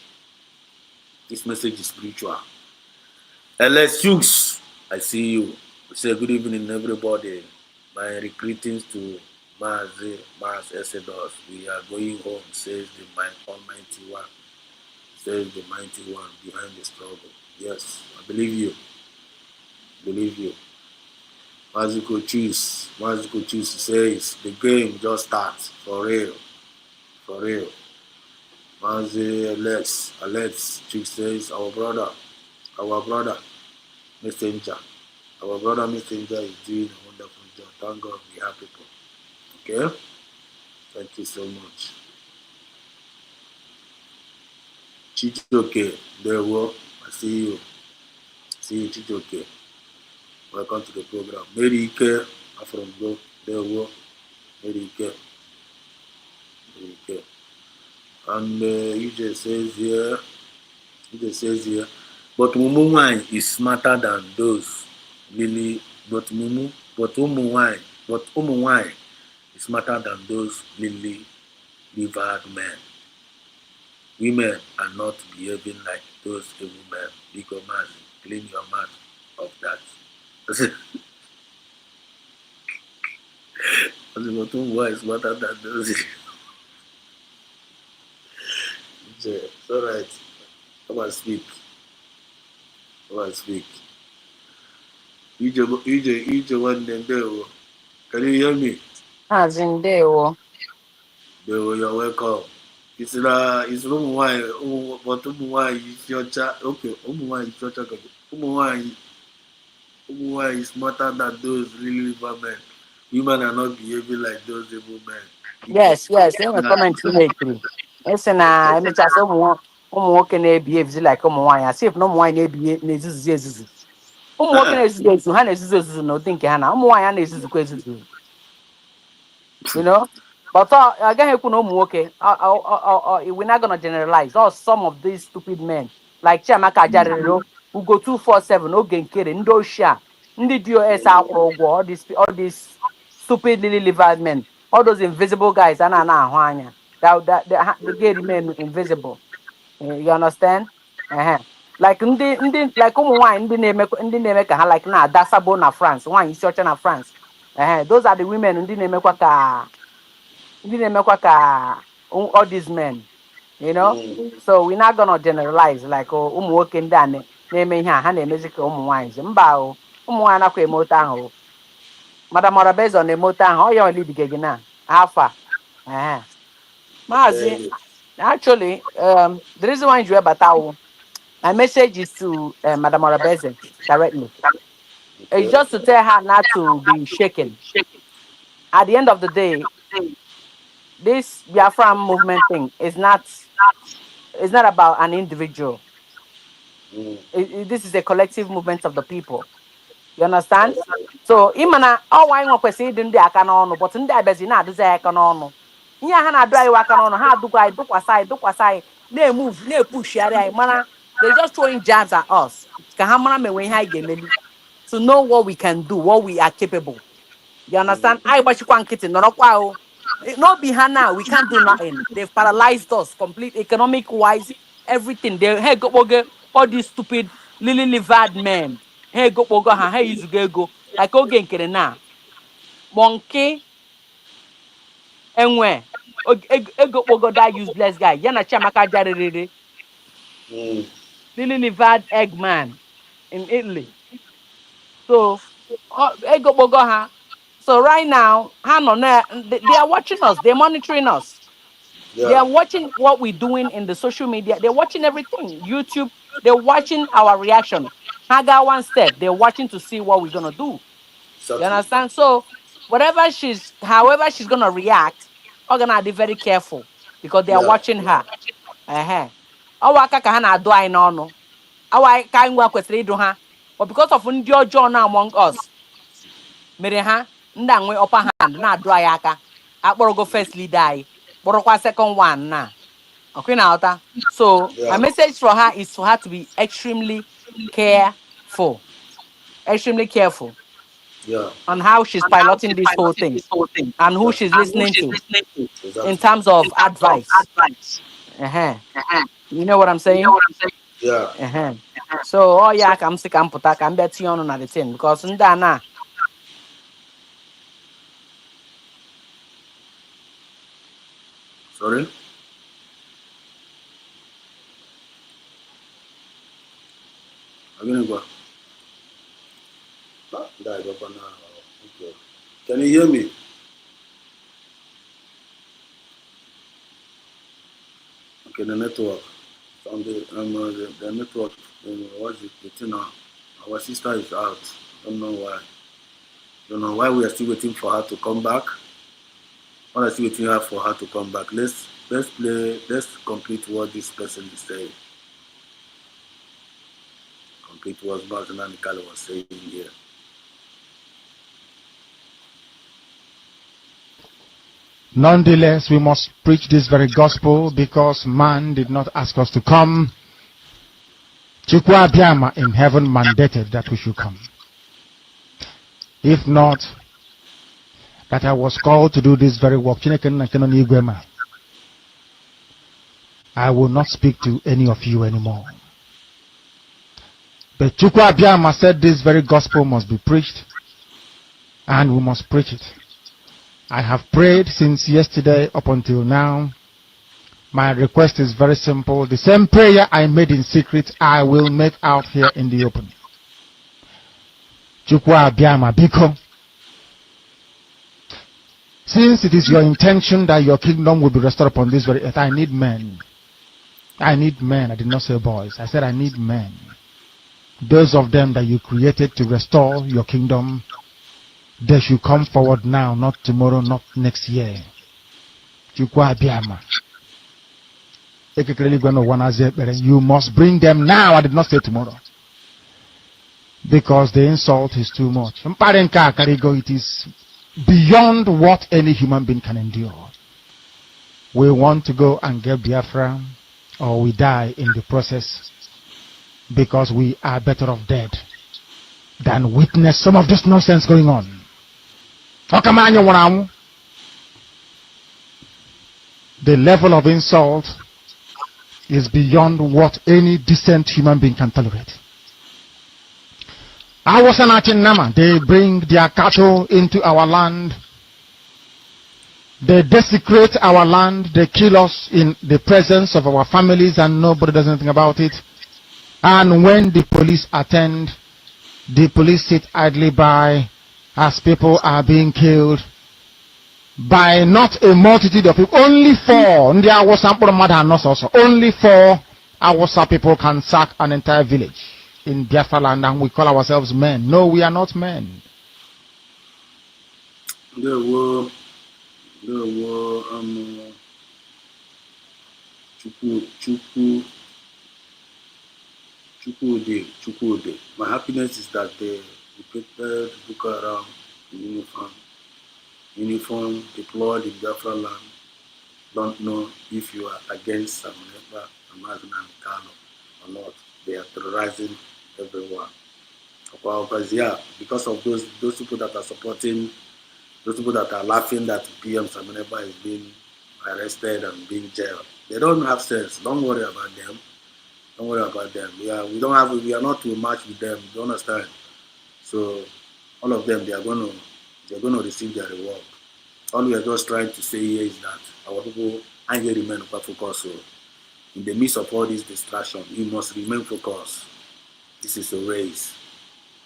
This message is spiritual. LS Hughes, I see you. We say good evening, everybody. My greetings to Mars Exodus. We are going home, says the Almighty One. Says the Mighty One behind the struggle. Yes, I believe you. Believe you. Magical Choose says the game just starts. For real. For real. Alex Choose says our brother, Messenger. Our brother Messenger is doing a wonderful job. Thank God we have people. Okay? Thank you so much. Chichoke, there we I see you. See you, Chichoke. Welcome to the program. Mary Ike, from Go, there we Mary Ike. And UJ says here, but Mumu wine is smarter than those Lily. But Umu wine is smarter than those livered men. Women are not behaving like those evil men. Because man, clean your mouth of that. But Umu wine is smarter than those. It's all right. Come and speak. Come and speak. EJ, one day. Can you hear me? As in Deo. You're welcome. It's why, but why is your child? Okay, why is your child? Why is smarter than those really women? Women are not behaving like those evil men. Yes, yes. They were comment to make me. Listen, I mean, just walking a behaves like wine. I see if no wine a behave. Walking as Hannah is no thinking Hannah. Wine is crazy. You know. But again, okay. We're not gonna generalize. Or some of these stupid men, like Chiamaka Jarrero, who go 247, no gain kidding, no share. Ndi DOS all these stupid lily livered men, all those invisible guys, and the gay remain invisible. You understand? Uh-huh. Like like wine, ndi name ka like na Dasabo na France, wine is na France. Those are the women ndi name ka ndị na-emekwa ka all these men, you know. So we're not gonna generalize like ụmụ nwoke ndị a na-eme ihe a ha na-emezi ka ụmụ nwaanyị mba o ụmụ nwaanyị nakwa eme otu ahụ. Madam Orabezo na-eme otu ahụ ọ ya olidige gị na afa Maazị. Actually, the reason why you bata my message is to Madam Orabezo directly. It's just to tell her not to be shaken. At the end of the day, this Biafra movement thing is not about an individual. This is a collective movement of the people. You understand? So imana all why one kwesị ịdị ndị aka n'ọnụ but ndị abezi na-adụzi aka n'ọnụ. Ihe ha na-adụ anyị aka n'ọnụ ha adụkwa anyị dụkwasa anyị na-emove na-epushigharị anyị mana they just throwing jabs at us ka ha mara menwe ihe anyị ga-emeli to know what we can do, what we are capable. You understand? I gbachikwa nkịtị nọrọkwa o. No be her now. We can't do nothing. They've paralyzed us complete economic wise. Everything. They hey go all these stupid lily livered men. Hey go ha hey is go like again kere na monkey enwe ego that useless guy. Yana Chiamaka Jarrere. Lily livered egg man in Italy. So ego ha. So right now, they are watching us. They're monitoring us. Yeah. They are watching what we're doing in the social media. They're watching everything. YouTube. They're watching our reaction. Haga one step. They're watching to see what we're gonna do. You understand? So however she's gonna react, we're gonna be very careful because they are watching her. Our kaka ha na-adụ anyị n'ọnụ. Our ka anyị nwa kwesịrị ịdụ ha. But because of ndị ọjọọ na among us, mere ha ndị a nwe upper hand na-adụ anyị aka. Akpọrọgo first leader anyị, kpọrọkwa second one na. Okay now, so my message for her is for her to be extremely careful. Extremely careful. Yeah. On how she's piloting this whole thing and who she's listening to in terms of advice. You know what I'm saying? Yeah. So I'm sick I'm put I'm betting on the thing because ndana. Sorry? I'm gonna go. Okay. Can you hear me? Okay, the network. The network. What's it? Our sister is out. Don't know why. Don't know why we are still waiting for her to come back. Why are still waiting for her to come back? Let's complete what this person is saying. Complete what Martin Nikala was saying here. Nonetheless, we must preach this very gospel because man did not ask us to come. Chukwa Biama in heaven mandated that we should come. If not, that I was called to do this very work, I will not speak to any of you anymore. But Chukwa Biama said this very gospel must be preached, and we must preach it. I have prayed since yesterday up until now My request is very simple. The same prayer I made in secret, I will make out here in the open. Chukwa Biama Biko. Since it is your intention that your kingdom will be restored upon this very earth, I need men. I need men. I did not say boys. I said I need men. Those of them that you created to restore your kingdom, they should come forward now, not tomorrow, not next year. Chukwa Biama. You must bring them now. I did not say tomorrow. Because the insult is too much. It is beyond what any human being can endure. We want to go and get Biafra, or we die in the process, because we are better off dead than witness some of this nonsense going on. The level of insult is beyond what any decent human being can tolerate. They bring their cattle into our land. They desecrate our land. They kill us in the presence of our families and nobody does anything about it. And when the police attend, the police sit idly by as people are being killed by not a multitude of people. Only 4. Only 4 Awasa people can sack an entire village in Biafra land, and we call ourselves men. No, we are not men. There were Chukwude. My happiness is that they prepared to look around the uniform deployed in Biafra land. Don't know if you are against Samuneba, Amazon and Kano or not. They are terrorizing everyone. Because of those people that are supporting, those people that are laughing that PM Samuneba is being arrested and being jailed. They don't have sense. Don't worry about them. Don't worry about them. We are not to match with them. You understand? So all of them, they're going to receive their reward. All we are just trying to say here is that our people and here remain focused. So in the midst of all this distraction, you must remain focused. This is a race.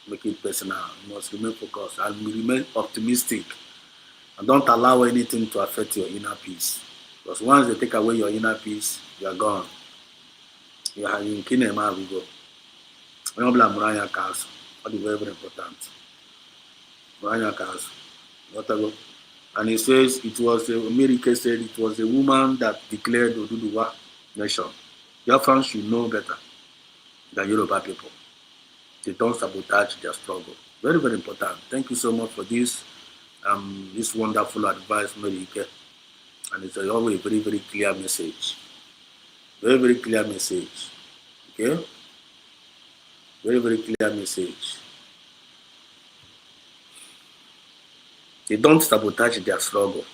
Make it personal. You must remain focused and remain optimistic. And don't allow anything to affect your inner peace. Because once they take away your inner peace, you are gone. You are in Kinema, we go. We don't blame Muranya Kasu. That is very, very important. Muranya Kasu. Whatever. And he says America said it was a woman that declared Oduduwa nation. Your friends should know better than Yoruba people. They don't sabotage their struggle. Very, very important. Thank you so much for this wonderful advice, America. And it's always a very, very clear message. Very, very clear message. Okay? Very, very clear message. They don't sabotage their struggle.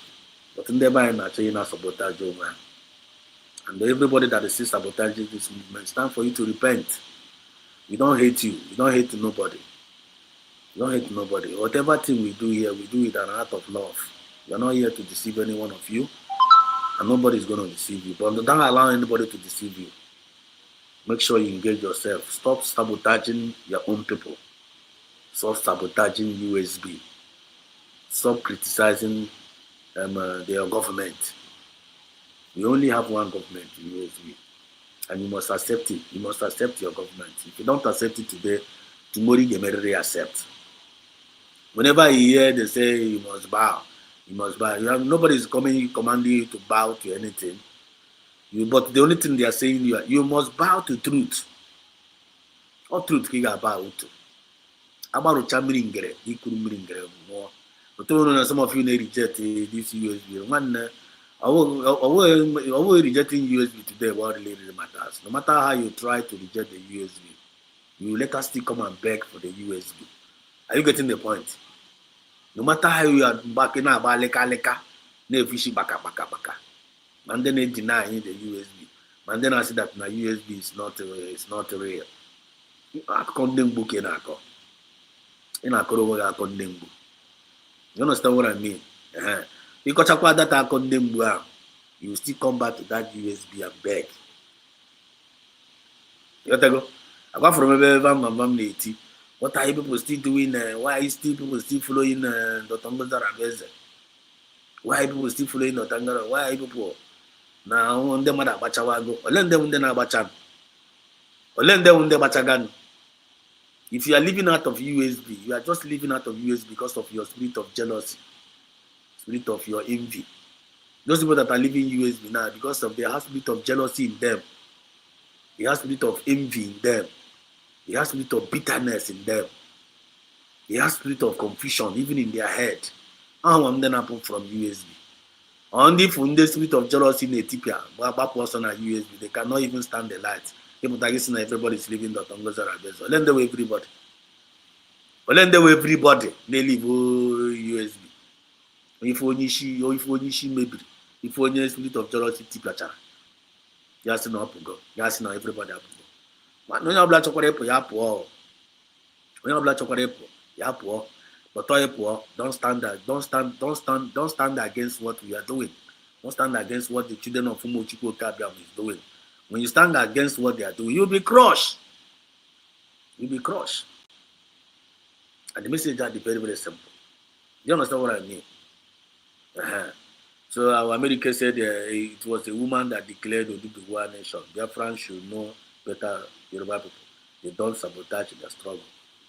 But in their mind, actually, not sabotage your man. And everybody that is still sabotaging this movement, it's time for you to repent. We don't hate you. We don't hate nobody. We don't hate nobody. Whatever thing we do here, we do it out of love. We are not here to deceive any one of you. And nobody is going to deceive you. But don't allow anybody to deceive you. Make sure you engage yourself. Stop sabotaging your own people. Stop sabotaging USB. Stop criticizing their government. We only have one government in USB. And you must accept it. You must accept your government. If you don't accept it today, tomorrow you may really accept. Whenever you hear they say you must bow, you must bow. Nobody is commanding you to bow to anything. But the only thing they are saying you must bow to truth. What truth can you bow to? About Chamiringere, Ikuringere more. But some of you may reject this USB. One rejecting USB today, what really matters. No matter how you try to reject the USB, you let us still come and beg for the USB. Are you getting the point? No matter how you are backing up, leka, no fishy baka. And then they deny the USB. And then I say that my USB is not real. I condemn book in Ako. In Ako, I condemn book. You understand what I mean? Because I that I condemn book. You will still come back to that USB and beg. You got to go. Apart from Mama, what are you people still doing? Why are you still people still following Dr. Mbazara? Why are people still following Dr. Ngara? Why are people now on them at Bachawago? Or lend them then Abachan. Or lend them the Bachagan. If you are living out of USB, you are just living out of USB because of your spirit of jealousy, spirit of your envy. Those people that are living USB now, because of their spirit of jealousy in them, they have spirit of envy in them, they have spirit of bitterness in them, they have spirit of confusion even in their head. How one then happen from USB? Only from the spirit of jealousy in Ethiopia, but person at USB, they cannot even stand the light. People are saying everybody is living that Tongoza Rabezo. Let them everybody. Let them everybody. They live USB. If only she maybe. If only spirit of jealousy tiplacha. Just no up go. Just no everybody up go. But no you blood chocolate ya poor. When you blood chocolate ya poor. But poor, don't stand against what we are doing. Don't stand against what the children of Umochiko Kabiam is doing. When you stand against what they are doing, you'll be crushed. You'll be crushed. And the message is very, very simple. Do you understand what I mean? So our America said it was a woman that declared Oduduwa nation. Biafran should know better Yoruba people. They don't sabotage their struggle.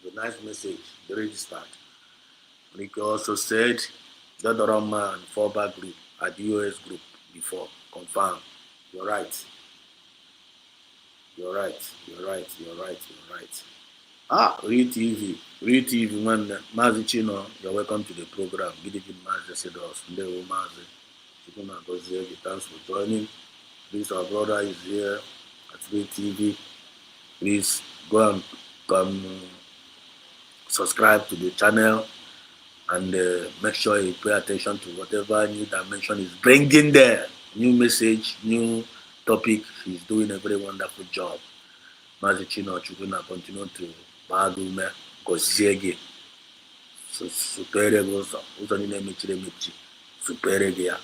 The nice message, they registered. Ricky also said that the man fallback group at the US group before. Confirm. You're right. You're right. You're right. You're right. You're right. Real TV, man. Mazi Chino, you're welcome to the program. Good evening, Mazi Sedos. Ndewo Mazi. Thanks for joining. Please, our brother is here at Real TV. Please go and come subscribe to the channel and make sure you pay attention to whatever new dimension is bringing there. New message, new topic. He's doing a very wonderful job. Mazi Chino Chukuna continue to Bagume Gosiege. Superege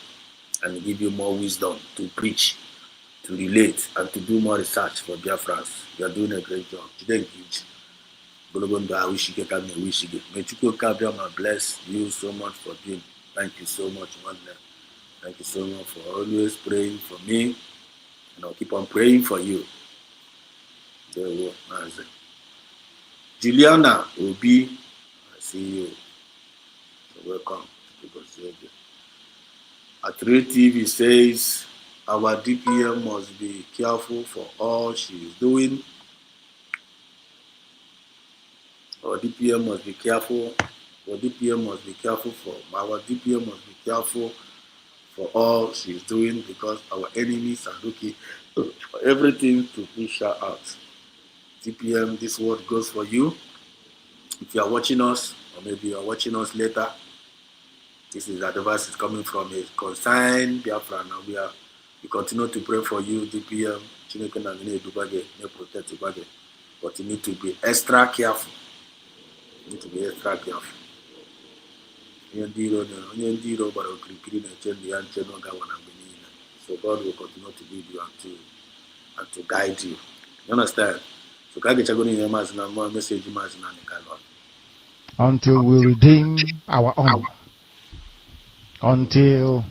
and give you more wisdom to preach, to relate, and to do more research for Biafrans. You are doing a great job. Today, I wish you get me. Wish you get. May you bless you so much for doing. Thank you so much, one. Thank you so much for always praying for me, and I'll keep on praying for you. There we go. Juliana Obi, I see you. So welcome to Gosiege. At Red TV says our DPM must be careful for all she is doing. Our DPM must be careful. Our DPM must be careful for our DPM must be careful for all she is doing because our enemies are looking for everything to push her out. DPM, this word goes for you. If you are watching us, or maybe you are watching us later, this is advice is coming from a concerned Biafra. Now we continue to pray for you, DPM. But you need to be extra careful. You need to be extra careful. So God will continue to lead you and to guide you. You understand? So until we redeem our honor, until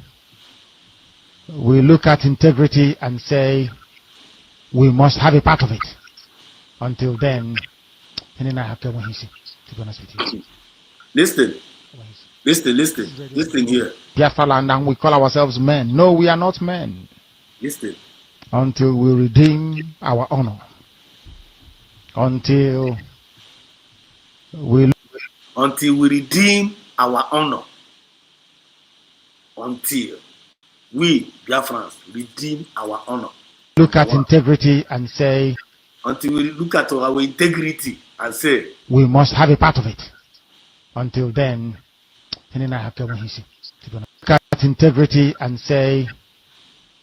we look at integrity and say we must have a part of it. Until then, to be honest with you. Listen here. Biafra land, and we call ourselves men. No, we are not men. Listen. Until we redeem our honor. Until we redeem our honor. Until we, Biafrans, redeem our honor. Look at integrity and say. Until we look at our integrity and say. We must have a part of it. Until then, look at integrity and say.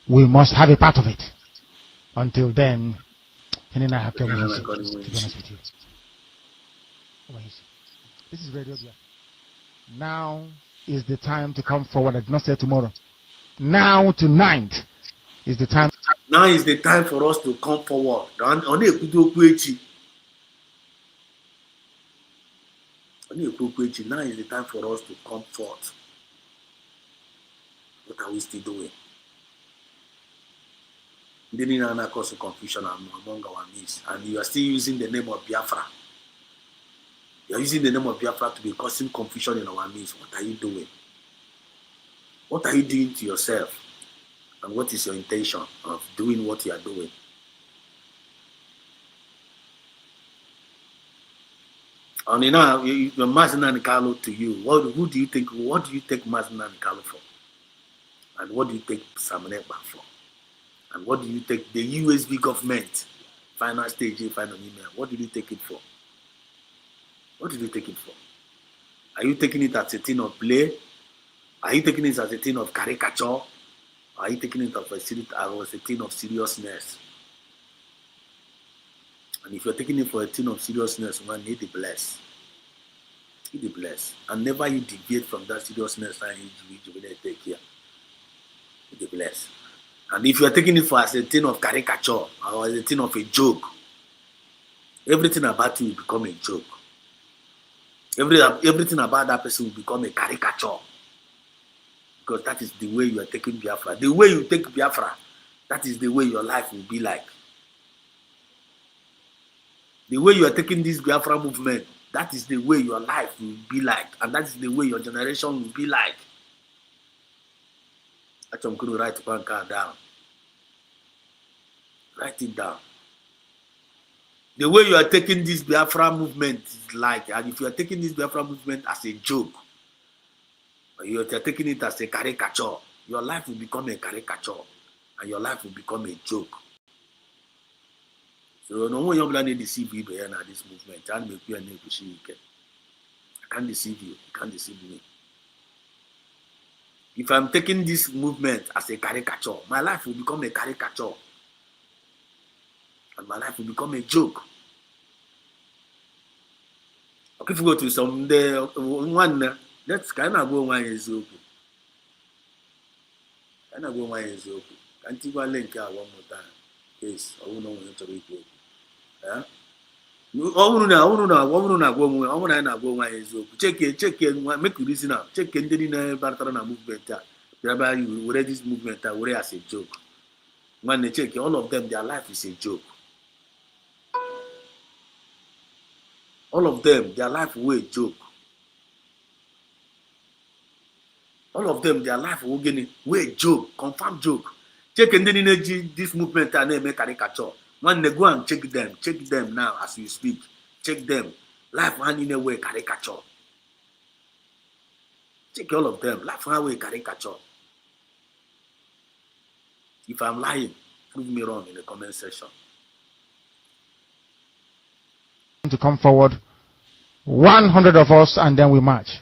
We must have a part of it. Until then, to be honest with you. This is Radio Biafra. Now is the time to come forward. I did not say tomorrow. Now tonight is the time. Now is the time for us to come forward. Now is the time for us to come forth. What are we still doing? Then in an cause of confusion among our midst, and you are still using the name of Biafra. You are using the name of Biafra to be causing confusion in our midst. What are you doing? What are you doing to yourself? And what is your intention of doing what you are doing? And you know, your Mazina Nikalo to you. What do you take Mazina Nikalo for? And what do you take Samanekba for? And what do you take the USB government, final stage, final email? What did you take it for? What did you take it for? Are you taking it as a thing of play? Are you taking it as a thing of caricature? Are you taking it as a thing of seriousness? And if you're taking it for a thing of seriousness, man, need to bless. Need to bless. And never you deviate from that seriousness and you will take care. Need to bless. And if you're taking it for as a thing of caricature or as a thing of a joke, everything about you will become a joke. Everything about that person will become a caricature. Because that is the way you are taking Biafra. The way you take Biafra, that is the way your life will be like. The way you are taking this Biafra movement, that is the way your life will be like. And that is the way your generation will be like. Actually, I'm going to write the card down. Write it down. The way you are taking this Biafra movement is like, and if you are taking this Biafra movement as a joke, or you are taking it as a caricature, your life will become a caricature, and your life will become a joke. So no one young man deceive you behind this movement. I can't deceive you. You can't deceive me. If I'm taking this movement as a caricature, my life will become a caricature. And my life will become a joke. Okay, if you go to some one, that's kind of go one is okay. Kind of go one is okay. Can't you go link out one more time? Yes, I won't know when to read it. Yeah? Check it, make you listen now. Check it, then Bartana movement. Thereby you will read this movement as a joke. When they check all of them, their life is a joke. All of them, their life will a joke. All of them, their life will get a joke, confirmed joke. Check and then this movement and they make caricature. When they go and check them now as we speak. Check them. Life handing away caricature. Check all of them. Life handing away caricature. If I'm lying, prove me wrong in the comment section. To come forward, 100 of us, and then we march.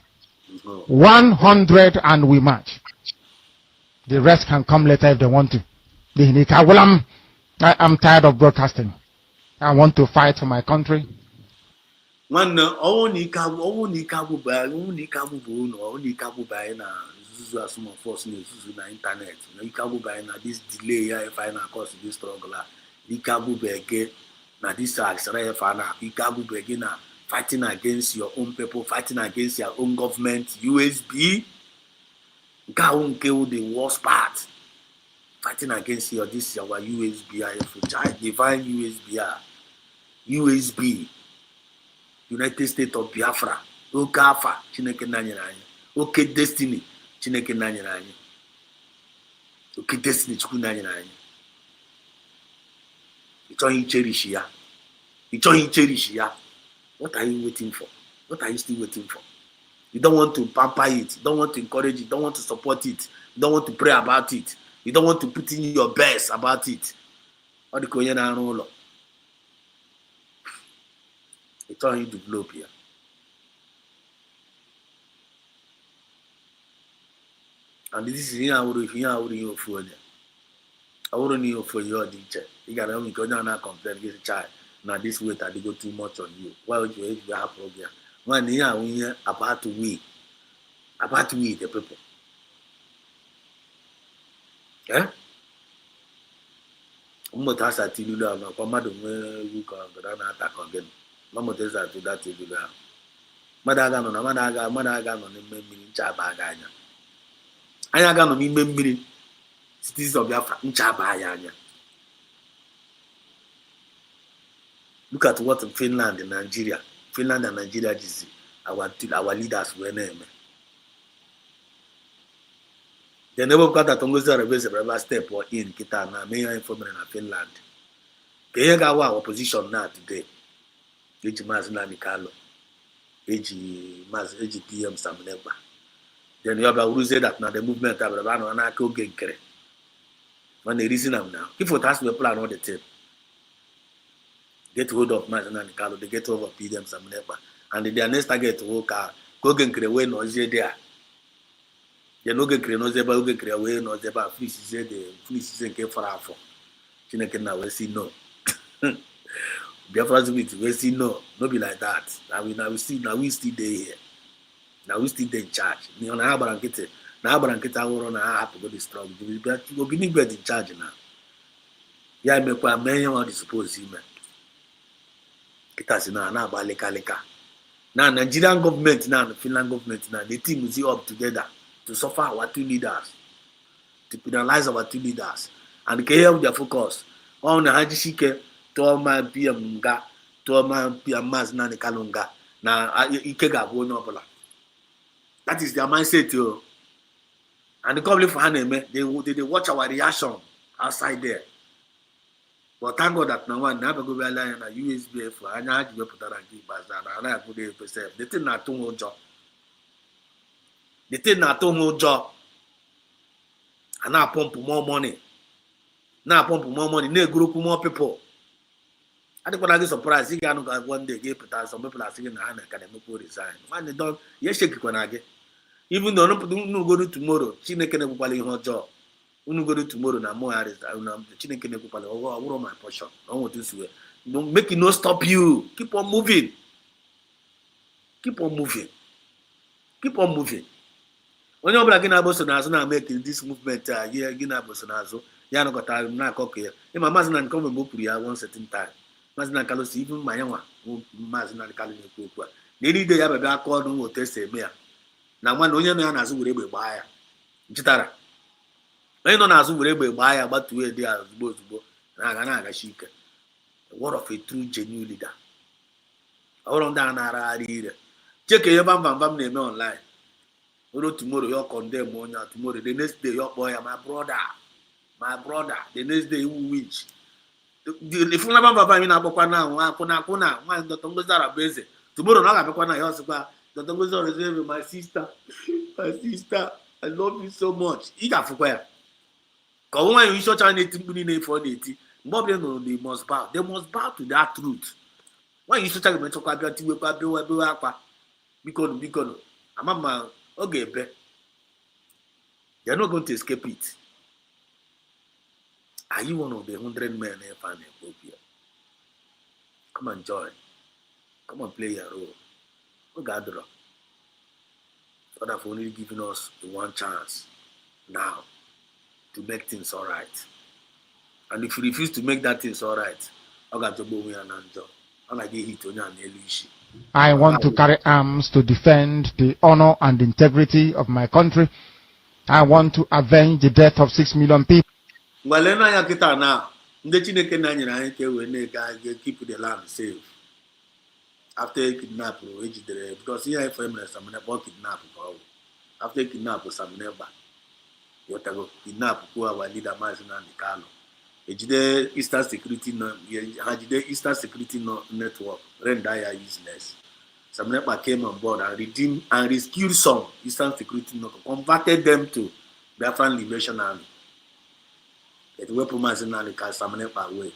100 and we march. The rest can come later if they want to. I'm tired of broadcasting. I want to fight for my country. One only some of us in the internet. You can't buy this delay if I cause this struggle. You can't buy again. Now this Israel you can't buy again. Fighting against your own people, fighting against your own government, USB. You can't kill the worst part. Fighting against our USB, divine USB, United States of Biafra, Okafa, Chineke Nanyaranya, Okay Destiny, Chineke Nanyaranya, Okay Destiny, Chuku Nanyaranya. It's all you cherish ya. It's all you cherish ya. What are you waiting for? What are you still waiting for? You don't want to pamper it, you don't want to encourage it, you don't want to support it, you don't want to pray about it. You don't want to put in your best about it. All the Korean roll. It's all you develop here. And this is here I would you for you. I wouldn't need for your teacher. You got to go down and complain against a child. Now this weight I go too much on you. Why would you have a problem? When here about to we the people. Eh? Mmụta asa tilulu ahụ nakwa mmadụ nwee iwu ka ọgọdọ na-atakọ gị ma mmụta esa atụ data ilulu ahụ mmadụ aga nọ na mmadụ aga nọ n'ime mmiri ncha aba aga anya anyị aga nọ n'ime mmiri citizens of Biafra ncha aba anyị anya. Look at what Finland and Nigeria jizi our leaders were name. They never got that Tongo's Arabia step or in Kitana, mayor information in Finland. They got our opposition now today. H. Mazinani Carlo, H. PM Samnepa. Then you have a say that now the movement of Rabano and I go get credit. When they reason them now, if it has to plan all the time. Get hold of Mazinani Carlo, they get over PM Samnepa. And their next target to work out, go get credit when no there. They no get credit, no zeba, get credit away, no zeba, free season, the free season came for our for. Chineke now we see no. Biafra's with we see no be like that. Now we still there here. Now we still there in charge. Ni on na abarankete aworo na happen go be strong. We go be in charge now. Ya me kwa men what is supposed to Kita na ba leka. Now Nigerian government now, the Finland government now, the team is up together to suffer our two leaders, to penalize our two leaders, and they have their focus on the Hajishike, Toma Piamga, Toma Piamas Nani Kalunga, now Ikega Bonobola. That is their mindset, too. And the government for Haneme, they watch our reaction outside there. But thank God that now one never go by line a USB for I know you put that and give bazaar and I put it percent. The thing not too job. The thing not too job. And now pump more money. They group more people. I think when I get surprised, you can go one day give some people are sitting in the hand academic resign. Man, they don't yes shake when I get. Even though no go to tomorrow, China can go her job. When you go to tomorrow, na more areas. Chineke ne kupale. Oh, my portion. I want to see. Don't make it no stop you. Keep on moving. Keep on moving. Keep on moving. When you're black in Abosonazo, now making this movement, yeah, Gina Bosonazo, Yano got time, na cocky. In my Mazan and come and book one certain time. Mazan and Kalos, even my young one, Mazan and Kalin Kukwa. They need to have a black card who will test a mayor. Now, one Oyan as we will buy Jitara. When on as we will buy about 2 days, both Nagana Shika. What of a true genuine leader? All on down our leader. Check your bam name online. Tomorrow you're condemned on tomorrow. The next day, your boy, my brother. The next day, who which? If you never buy me now, one the Tongos are busy. Tomorrow, not have a corner, the Tongos are reserving my sister. I love you so much. You got for where? Come on, you short on 18 for 80. They must bow. They must bow to that truth. Why you should tell me to go because I'm okay, they're not going to escape it. Are you one of the 100 men in Ethiopia? Come and join. Come and play your role. We gather up. God have only given us the one chance now to make things all right. And if you refuse to make that things all right, I want to carry arms to defend the honor and integrity of my country. I want to avenge the death of 6 million people. Well, now, keep the land safe. After kidnap, because here I find some kidnap. After kidnap, some never. You go kidnap our leader, Mazinani Carlo. Eastern Security Network render useless. Some never came on board and redeemed and rescued some Eastern Security Network, converted them to Biafra Liberation Army. It will put Mazinani Carlo some never away.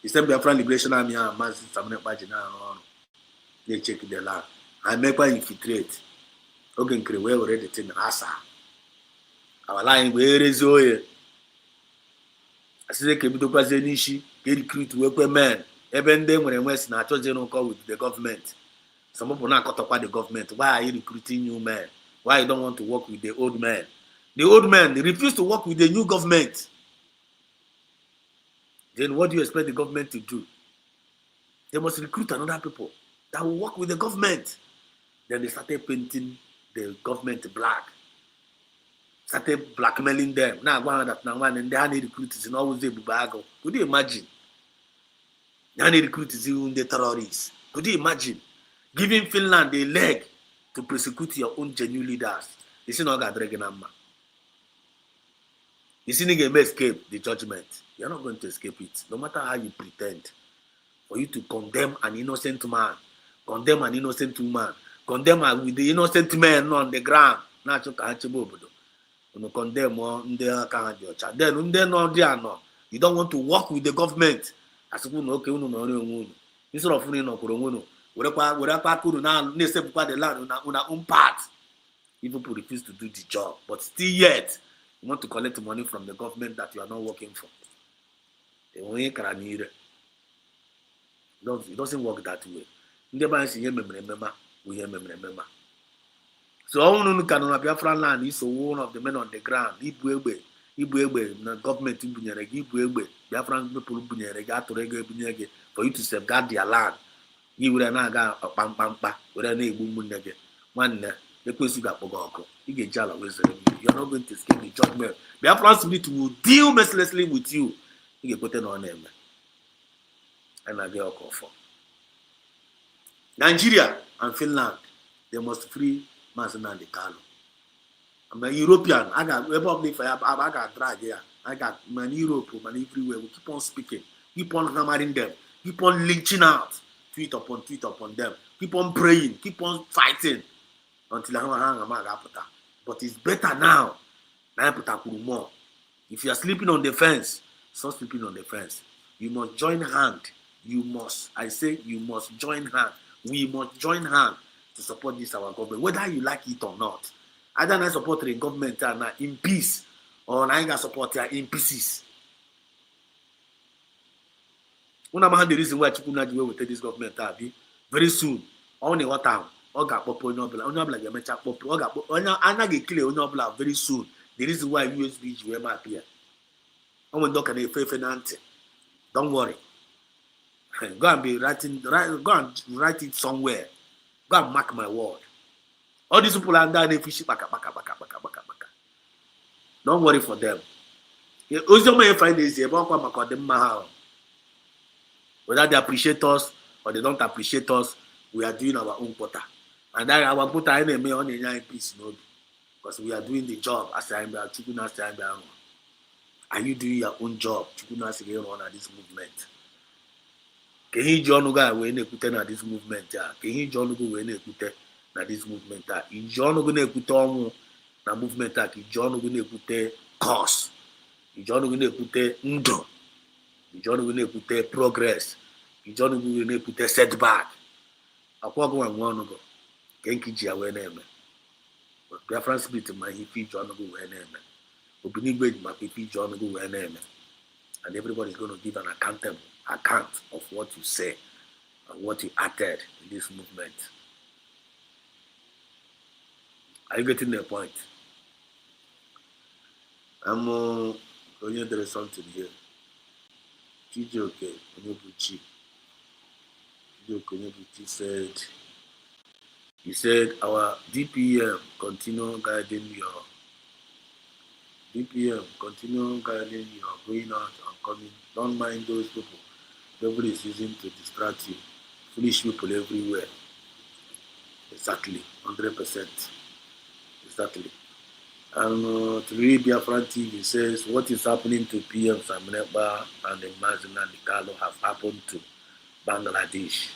The same Biafra Liberation Army and Mazin some never on. They check the land. I make one infiltrate. Okay, we already think Asa. Our line where is oil. I say ke bido kwaze nishi get recruit work men even them when west na choose no call with the government. Some people now cut up the government. Why are you recruiting new men? Why you don't want to work with the old men? The old men they refuse to work with the new government. Then what do you expect the government to do? They must recruit another people that will work with the government. Then they started painting the government black. Started blackmailing them. Now one that now one and they had recruiters and always they bubago. Could you imagine? They had recruiters even the terrorists. Could you imagine? Giving Finland a leg to persecute your own genuine leaders. You see not got dragon number. You see you may escape the judgment. You're not going to escape it. No matter how you pretend. For you to condemn an innocent man, condemn an innocent woman, condemn with the innocent men on the ground. Not you condemn then you don't want to work with the government. As okay, instead of the land on our own part. People refuse to do the job, but still yet you want to collect money from the government that you are not working for. It doesn't work that way. So Biafra land is one of the men on the ground. The government Biafran people for you to safeguard their land. You will not you are not going to escape the judgment. Biafran spirit will deal mercilessly with you. You get put on them. And I get for Nigeria and Finland, they must free Mazinandi Kalu. I'm a European. I got I got drag here. I got man Europe, man everywhere. We keep on speaking, keep on hammering them, keep on lynching out, tweet upon them, keep on praying, keep on fighting until I but it's better now. More. If you are sleeping on the fence, stop sleeping on the fence. You must join hand. You must join hand. We must join hand to support this our government, whether you like it or not. Either I support the government in peace, or I support in pieces. One of the reasons why Chukwunaji will take this government very soon. Only what time? Oga popo onobla ga mecha popo oga onya anaghị ekile onobla very soon. The reason why USB will appear. When doc can efe na ntị. Don't worry. Go and write it somewhere. Go and mark my word. All these people are down there fishing baka. Don't worry for them. Whether they appreciate us or they don't appreciate us, we are doing our own quota. And that our quota enemy on the peace, no, because we are doing the job as I am. Are you doing your own job? On this movement. Can he John go when they put in this movement? Can he John go when they put in this movement? In John go na put on na movement. In John go na put cause. In John go na put ndo. In John go na put progress. In John go na put setback. Akwa go one go. Can kiji awe na eme. But Biafran spirit ma he fi John go we na eme. Obinigwe ma fi John go we na eme. And everybody is going to give an account of what you say and what you uttered in this movement. Are you getting the point? I'm going to do something here. Chijoke Onyebuchi said, our DPM continue guiding your going out and coming. Don't mind those people. Nobody is using to distract you. Foolish people everywhere. Exactly. 100%. Exactly. And to read Biafran TV says, what is happening to PM Samunekpa and the Mazinandi Kalu have happened to Bangladesh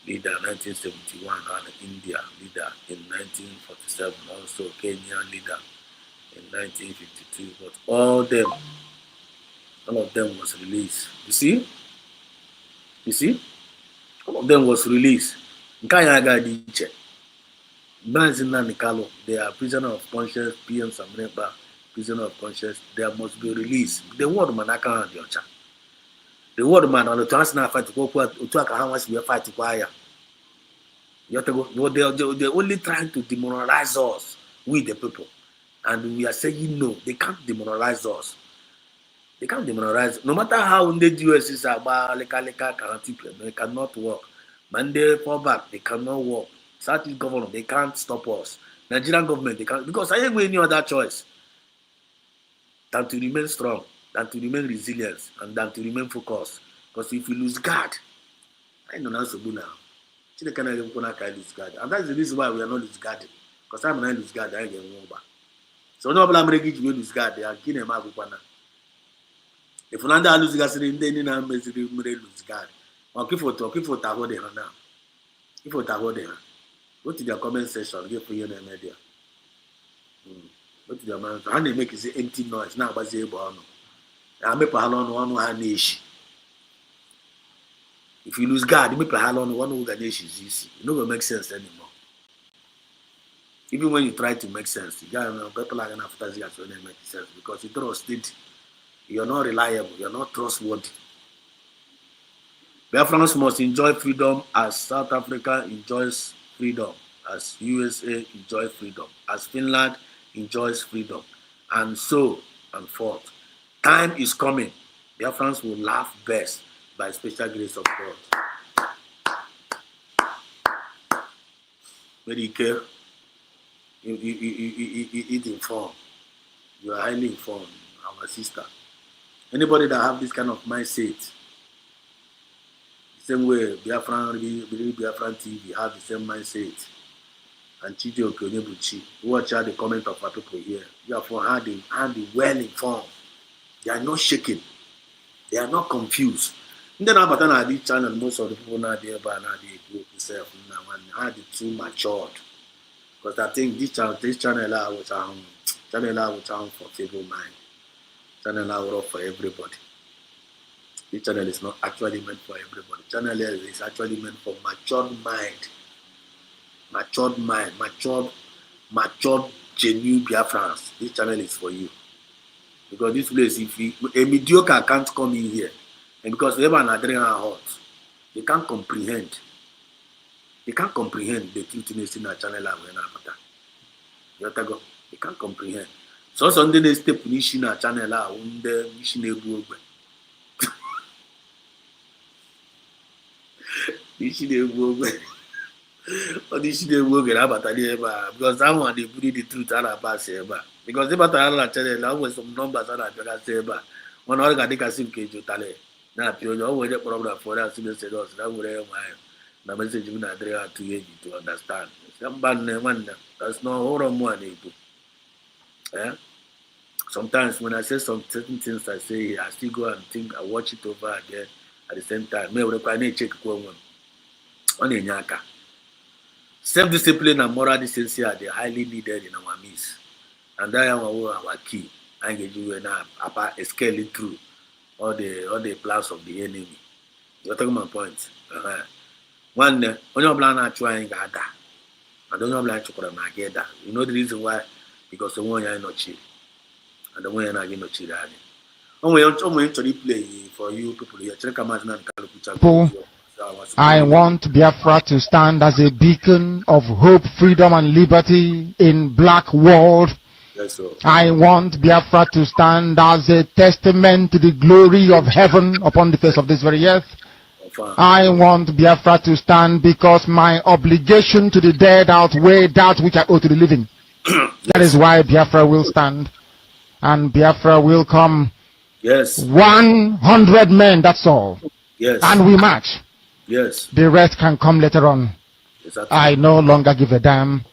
leader 1971 and India leader in 1947, also Kenya leader in 1952, but all of them was released. You see? All of them was released. They are prisoner of conscience, PM Samunekpa, prisoner of conscience, they must be released. The word man, I can't do it. The word man on the transnational fight to go to how much we are fighting fire. They're only trying to demoralize us, we the people. And we are saying no, they can't demoralize us. They can't demoralize. No matter how the US is about it cannot work. Monday fall back, they cannot work. Southeast government, they can't stop us. Nigerian government, they can't, because I ain't going any other choice than to remain strong, than to remain resilient, and than to remain focused. Because if we lose guard, I know now so now. Chile can lose guard. And that's the reason why we are not lose guard. Because I'm not lose guard, I get one back. So no problem ready to lose guard, they are killing my group. If Fulanda lose gas in the Indian army, lose guard. Or keep for Taho de now. If for Taho de, go to their comment section, give for your media. Go to their man, and they make it empty noise now, but they born. I make a halon one nation. If you lose guard, you make a halon one organization is easy. It no make sense anymore. Even when you try to make sense, people are gonna have to when they make sense because you trust it. You're not reliable, you're not trustworthy. Biafrans must enjoy freedom as South Africa enjoys freedom, as USA enjoys freedom, as Finland enjoys freedom, and so and forth. Time is coming. Biafrans will laugh best by special grace of God. Very care. You informed. You are highly informed, our sister. Anybody that have this kind of mindset, the same way Biafran TV have the same mindset, and Chidi Okonyebuchi, watch out the comment of our people here. Therefore, how they well informed. They are not shaken. They are not confused. And then about this channel, most of the people now there, but now they group itself now and how they too matured. Because I think this channel was for feeble mind. Channel now for everybody. This channel is not actually meant for everybody. Channel is actually meant for matured mind, genuine Biafrans. This channel is for you. Because this place, if a mediocre can't come in here, and because they are not hot, they can't comprehend. They can't comprehend the truth in our channel. They can't comprehend. So Sunday they step in our channel the mission because that one they bring the truth out of us because they better channel always some numbers out of say one other guy can see keju tale na pure you always problem for that to say us that would the message you na there to understand that's not all one sometimes when I say some certain things I say I still go and think I watch it over again at the same time me we check one on self-discipline and moral decency are highly needed in our midst. And that is our key. I get you about scaling through all the plans of the enemy. You're talking about points. One day, when you're planning to try and get that, and don't you like to put them together. You know the reason why? Because the one you're not cheap. And the one you're not cheap. I'm going to play for you people here. Check out my I want Biafra to stand as a beacon of hope, freedom, and liberty in black world. Yes, sir. I want Biafra to stand as a testament to the glory of heaven upon the face of this very earth. I want Biafra to stand because my obligation to the dead outweigh that which I owe to the living. That is why Biafra will stand. And Biafra will come. Yes. 100 men, that's all. Yes. And we march. Yes. The rest can come later on. Exactly. I no longer give a damn.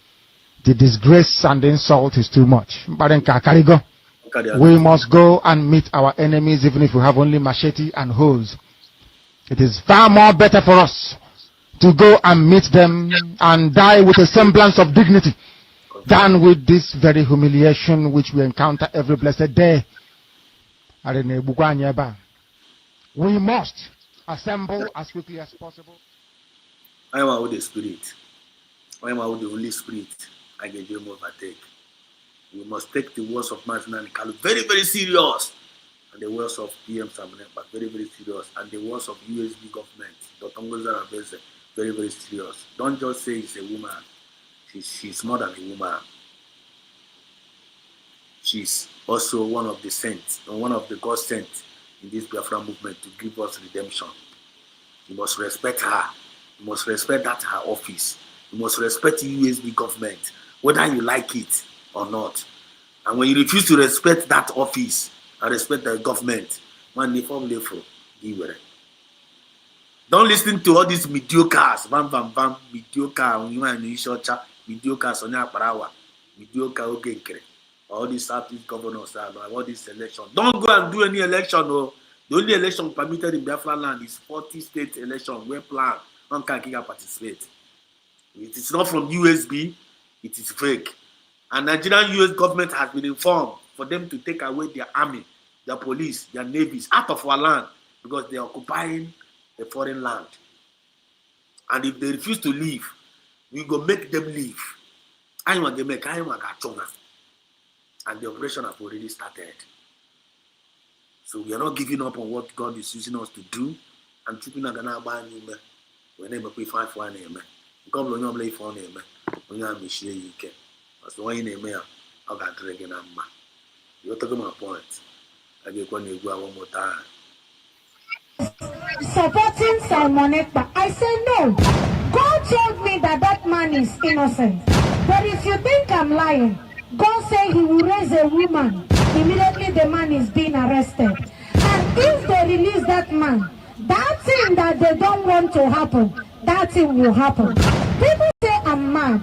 The disgrace and the insult is too much. We must go and meet our enemies even if we have only machete and hoes. It is far more better for us to go and meet them and die with a semblance of dignity than with this very humiliation which we encounter every blessed day. We must assemble as quickly as possible. I am with the Spirit. I am with the Holy Spirit. I get you overtake. We must take the words of Martin and Kalu very, very serious. And the words of PM Samunepa very, very serious. And the words of USB government, Dr. Ngoza Rabeze, very, very serious. Don't just say it's a woman. She's more than a woman. She's also one of the saints, or one of the God sent in this Biafra movement to give us redemption. You must respect her. You must respect that her office. You must respect the USB government, whether you like it or not. And when you refuse to respect that office and respect the government, man, they form for you. Don't listen to all these mediocres, mediocre Sonia Parawa, mediocre Ogenkere, all these Southeast governors, all this election. Don't go and do any election. No. The only election permitted in Biafra land is 40 state election where plan one can participate. It is not from USB, it is fake. And Nigerian US government has been informed for them to take away their army, their police, their navies out of our land because they are occupying a foreign land. And if they refuse to leave, we go make them leave. And the operation has already started. So we are not giving up on what God is using us to do. And keeping a Ghana by name. We never pay 5 for a name. God will not play for a name. When you are Michelle, you can. So why name me? I got dragging a man. You're talking my point. I get one more time. Supporting Simon Ekpa. I say no. God told me that that man is innocent. But if you think I'm lying, God said he will raise a woman. Immediately the man is being arrested. And if they release that man, that thing that they don't want to happen, that thing will happen. People say I'm mad,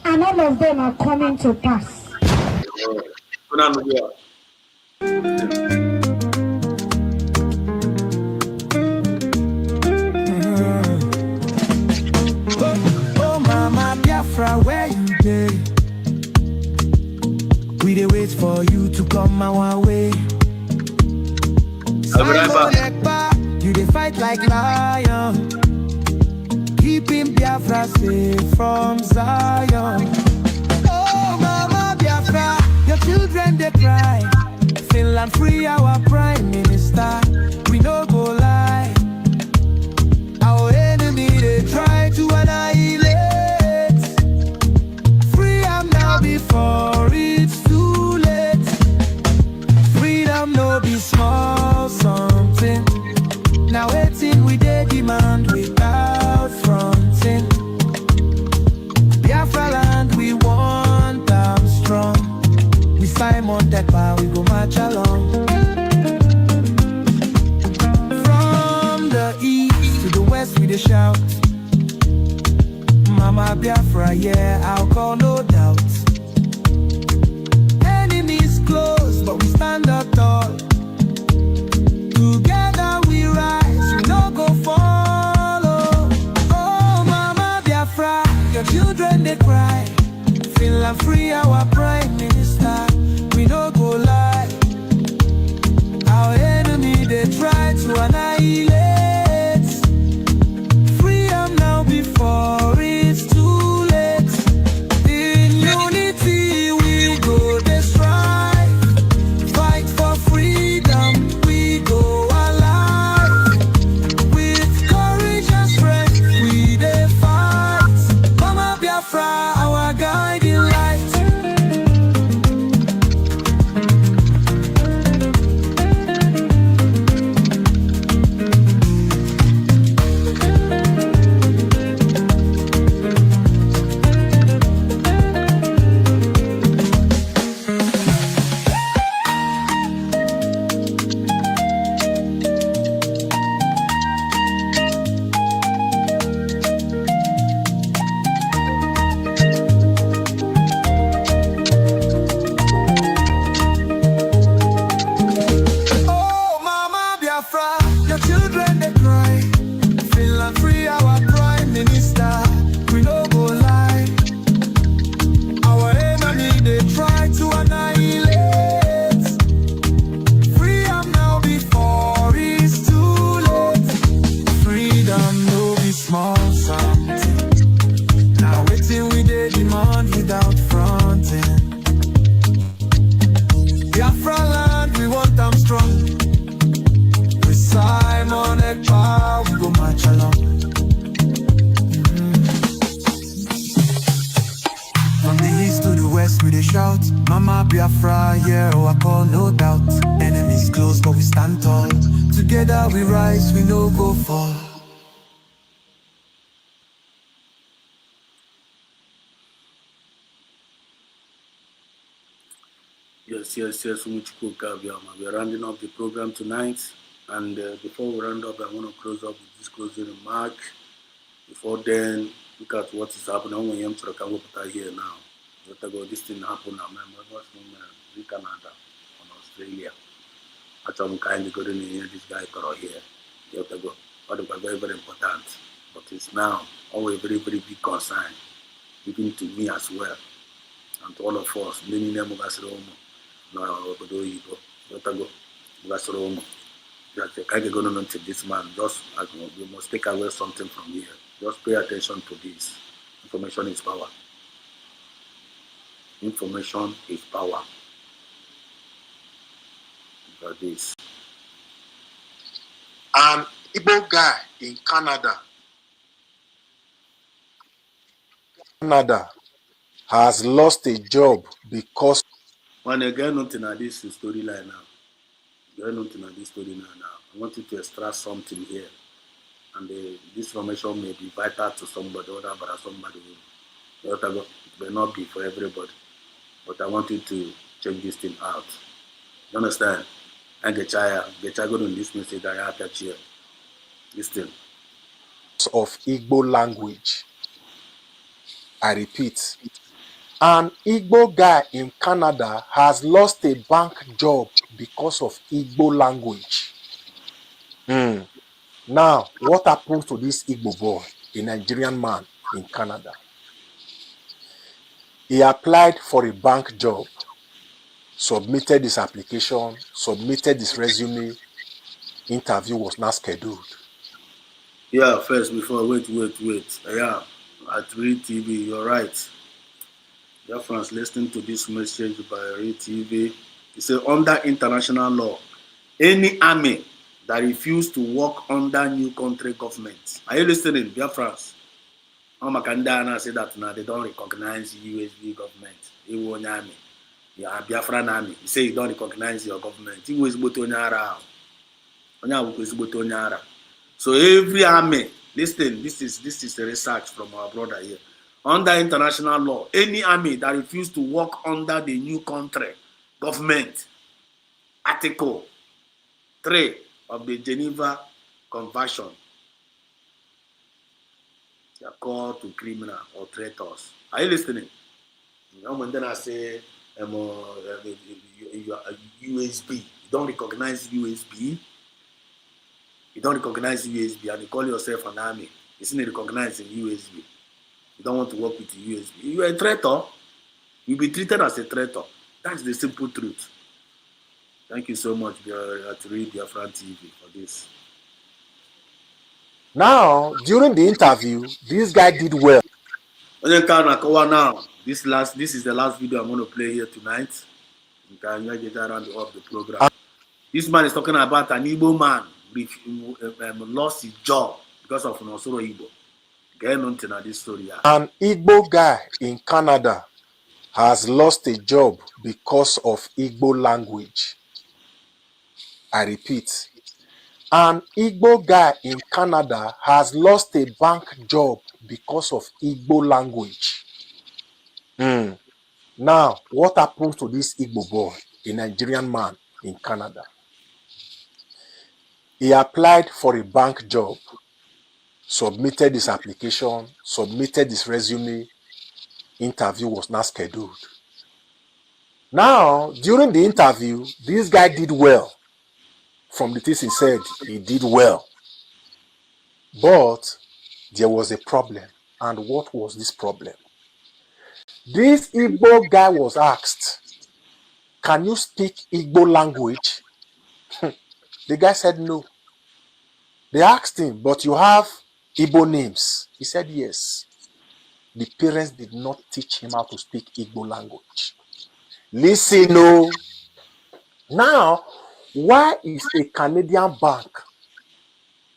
and all of them are coming to pass. Oh, Mama Biafra, where you dey? We dey wait for you to come our way. Simon Ekpa, you dey fight like lion, keeping Biafra safe from Zion. Oh, Mama Biafra, your children they cry. Finland free our prime minister. We no go lie. Our enemy they try to annihilate. Free am now before it's too late. Freedom no be small something. Now waiting we dey demand without fronting. Biafra land we want them strong. We Simon Ekpa we go march along. From the east to the west we dey shout. Mama Biafra, yeah, I'll call no doubt. Enemies close, but we stand up tall. Together we rise, we no go follow. Oh, Mama Biafra, your children they cry. Finland free our prime minister. We no go lie. Our enemy they try to annihilate. Free am now before it's too late. In unity we go they strive. Fight for freedom, we go alive. With courage and strength we they fight. Mama Biafra, our guiding light. Oh, Mama Biafra, your children they cry. Finland free our prime minister. We no go lie. Our enemy they try to annihilate. Free am now before it's too late. Freedom no be small something. Now waiting we dey demand without fronting. Biafra land, we want them strong. With Simon Ekpa, we go march along. From the east to the west, we dey shout. Mama Biafra, yeah, I call no doubt. Enemies close, but we stand tall. Together we rise, we no go fall. Yes, we are rounding up the program tonight. And before we round up, I want to close up with this closing remark. Before then, look at what is happening when I'm here now. This thing happened now, man. What's in Canada, on Australia. Actually, I'm kind of going to hear this guy here. You have to go. But it's very, very important. But it's now always very, very big concern, even to me as well, and to all of us. Many names of no, you have to go. Just kind of going on to this man. Just we must take away something from here. Just pay attention to this. Information is power. Information is power. Look at this. An Igbo guy in Canada has lost a job because When you get nothing at this storyline now, I want you to extract something here. And this information may be vital to somebody, or but somebody will may not be for everybody. But I want you to check this thing out. You understand? And get go to this message that I have that here. This thing. of Igbo language. I repeat, an Igbo guy in Canada has lost a bank job because of Igbo language. Now, what happens to this Igbo boy, a Nigerian man in Canada? He applied for a bank job, submitted his application, submitted his resume, interview was not scheduled. Yeah, first, before, wait. Yeah, at Read TV, you're right. Your friends listening to this message by Read TV. It says, under international law, any army that refuse to work under new country government. Are you listening, dear friends? Makandana say that now they don't recognize USB government. Even army, yeah, Biafra army. You say you don't recognize your government. He was Botonyara. So every army, listen, this is a research from our brother here. Under international law, any army that refuses to work under the new country government, Article 3 of the Geneva Convention, they are called to criminal or traitors. Are you listening? When then I say USB, you don't recognize USB. You don't recognize USB and you call yourself an army. It's not recognized in USB. You don't want to work with the USB. You are a traitor. You'll be treated as a traitor. That's the simple truth. Thank you so much, to Read Biafra TV for this. Now, during the interview, this guy did well. Now, this is the last video I'm going to play here tonight. You can get around the program. This man is talking about an Igbo man lost his job because of Nosoro Igbo. Get on to this story. An Igbo guy in Canada has lost a job because of Igbo language. I repeat, an Igbo guy in Canada has lost a bank job because of Igbo language. Now, what happens to this Igbo boy, a Nigerian man in Canada? He applied for a bank job, submitted his application, submitted his resume, interview was not scheduled. Now, during the interview, this guy did well. From the things he said, he did well. But there was a problem. And what was this problem? This Igbo guy was asked, can you speak Igbo language? The guy said no. They asked him, but you have Igbo names. He said yes. The parents did not teach him how to speak Igbo language. Listen, no. Now, why is a Canadian bank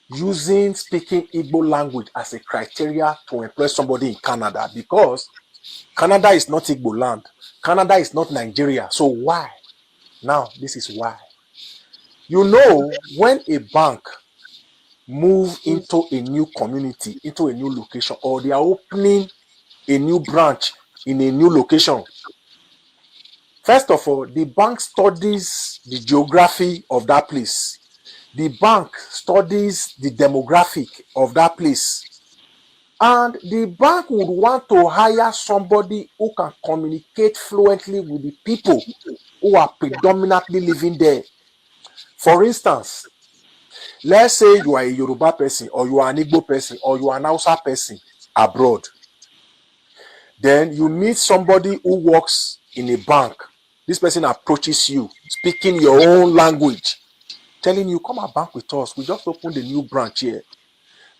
using speaking Igbo language as a criteria to employ somebody in Canada? Because Canada is not Igbo land. Canada is not Nigeria. So why? Now, this is why. You know, when a bank move into a new community, into a new location, or they are opening a new branch in a new location, first of all, the bank studies the geography of that place. The bank studies the demographic of that place. And the bank would want to hire somebody who can communicate fluently with the people who are predominantly living there. For instance, let's say you are a Yoruba person, or you are an Igbo person, or you are an Hausa person abroad. Then you meet somebody who works in a bank. This person approaches you, speaking your own language, telling you, come and bank with us. We just opened a new branch here.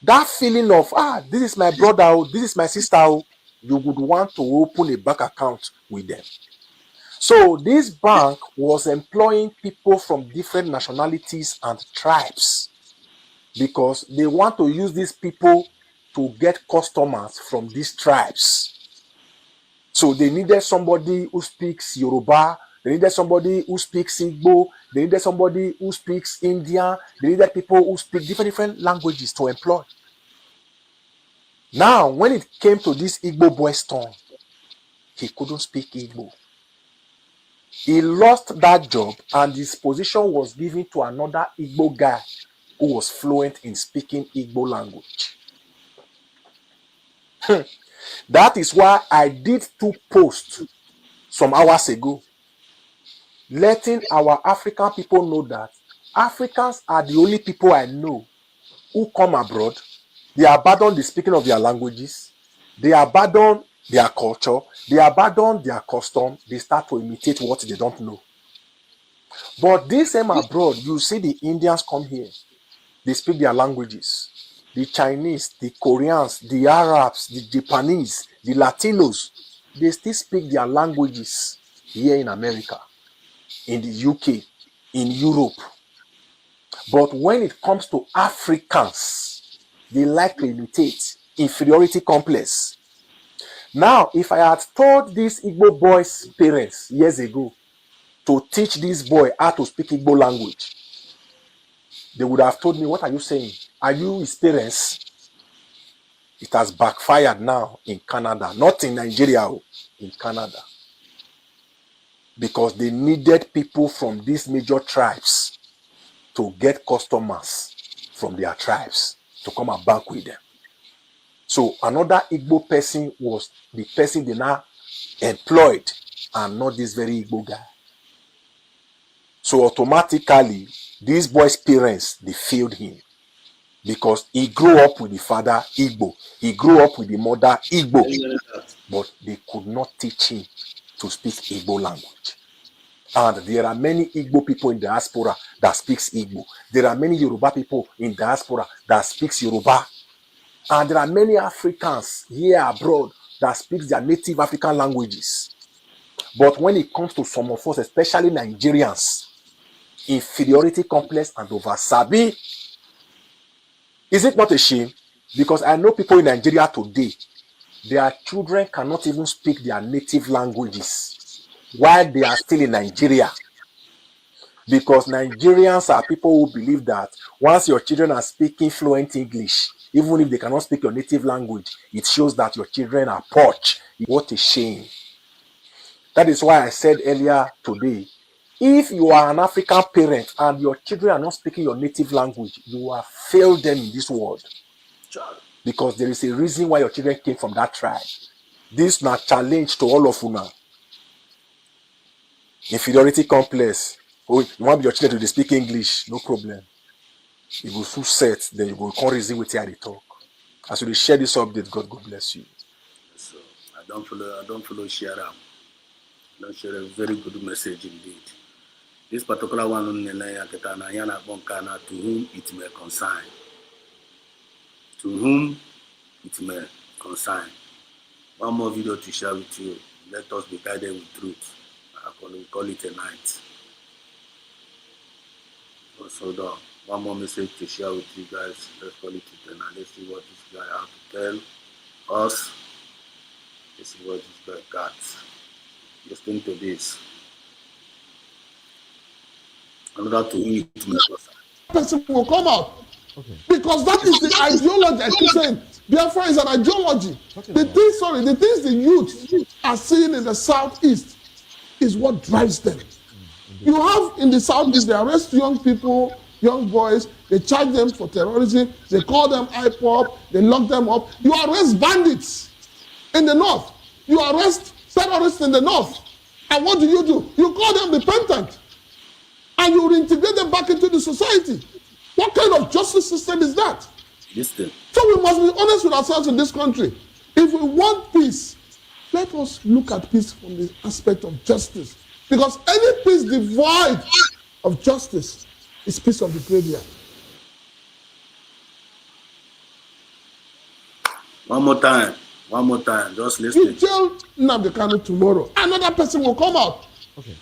That feeling of, this is my brother, this is my sister, you would want to open a bank account with them. So this bank was employing people from different nationalities and tribes because they want to use these people to get customers from these tribes. So they needed somebody who speaks Yoruba, they needed somebody who speaks Igbo, they needed somebody who speaks Indian, they needed people who speak different languages to employ. Now, when it came to this Igbo boy's turn, he couldn't speak Igbo. He lost that job and his position was given to another Igbo guy who was fluent in speaking Igbo language. That is why I did 2 posts some hours ago, letting our African people know that Africans are the only people I know who come abroad. They abandon the speaking of their languages. They abandon their culture. They abandon their custom. They start to imitate what they don't know. But this same abroad, you see the Indians come here. They speak their languages. The Chinese, the Koreans, the Arabs, the Japanese, the Latinos, they still speak their languages here in America, in the UK, in Europe. But when it comes to Africans, they like to imitate inferiority complex. Now, if I had told this Igbo boy's parents years ago to teach this boy how to speak Igbo language, they would have told me, what are you saying? Are you his parents? It has backfired now in Canada, not in Nigeria, in Canada. Because they needed people from these major tribes to get customers from their tribes to come and bank with them. So another Igbo person was the person they now employed and not this very Igbo guy. So automatically, this boy's parents, they failed him because he grew up with the father Igbo. He grew up with the mother Igbo, but they could not teach him to speak Igbo language. And there are many Igbo people in diaspora that speaks Igbo. There are many Yoruba people in diaspora that speaks Yoruba. And there are many Africans here abroad that speaks their native African languages. But when it comes to some of us, especially Nigerians, inferiority complex and over-sabi, is it not a shame? Because I know people in Nigeria today, their children cannot even speak their native languages while they are still in Nigeria. Because Nigerians are people who believe that once your children are speaking fluent English, even if they cannot speak your native language, it shows that your children are poch. What a shame. That is why I said earlier today, if you are an African parent and your children are not speaking your native language, you have failed them in this world. Because there is a reason why your children came from that tribe. This is not a challenge to all of you now. Inferiority complex. Oh, you want your children to speak English? No problem. You go full set, then you go come reason with how they talk. As you share this update, God bless you. So I don't follow share them. Don't share a very good message indeed. This particular one on to whom it may concern. To whom it may concern. One more video to share with you. Let us be guided with truth. We call it a night. So one more message to share with you guys. Let's call it a night. Let's see what this guy has to tell us. This is what this guy got. Listen to this. Another to eat. Person will come out. Because that is the ideology. I keep saying Biafra is an ideology. The things the youth are seeing in the southeast is what drives them. You have in the southeast, they arrest young people, young boys, they charge them for terrorism, they call them IPOP, they lock them up. You arrest bandits in the north, you arrest terrorists in the north. And what do? You call them repentant. And you reintegrate them back into the society. What kind of justice system is that? Listen. So we must be honest with ourselves in this country. If we want peace, let us look at peace from the aspect of justice. Because any peace devoid of justice is peace of the graveyard. One more time, just listen. You tell Nnamdi Kanu tomorrow, another person will come out.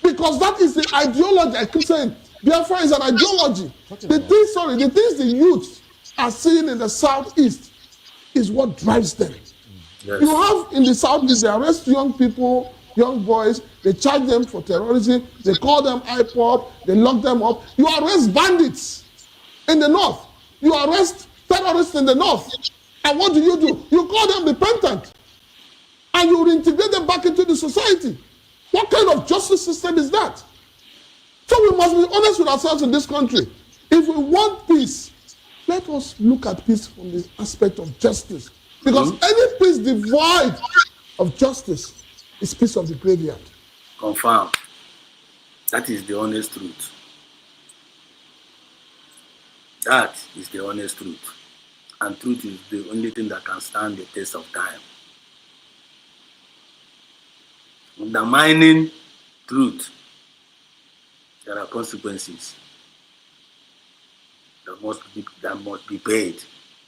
Because that is the ideology. I keep saying Biafra is an ideology. The things the youth are seeing in the southeast is what drives them. Yes. You have in the southeast, they arrest young people, young boys, they charge them for terrorism, they call them IPOP, they lock them up. You arrest bandits in the north, you arrest terrorists in the north. And what do? You call them repentant. And you reintegrate them back into the society. What kind of justice system is that? So we must be honest with ourselves in this country. If we want peace, let us look at peace from the aspect of justice. Because any peace devoid of justice is peace of the graveyard. Confirm. That is the honest truth. That is the honest truth. And truth is the only thing that can stand the test of time. Undermining truth, there are consequences that must be paid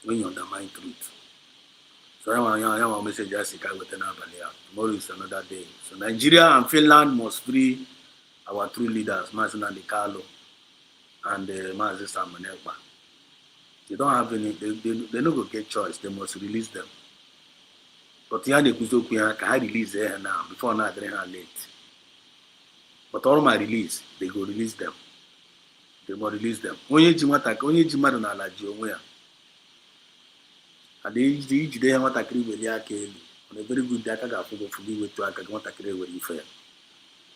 when you undermine truth. So I want to message Jessica tomorrow is another day. So Nigeria and Finland must free our true leaders, Mazen Alikalo and Mazen Samanekba. They don't have any, they don't go get choice, they must release them. But yeah, they can release there now, before now they're late. But all my release, they go release them. They must release them. Only Jimata na la Jomwea. And they have what I create with Yaki. On a very good data that for fully with to I want to create with you fair.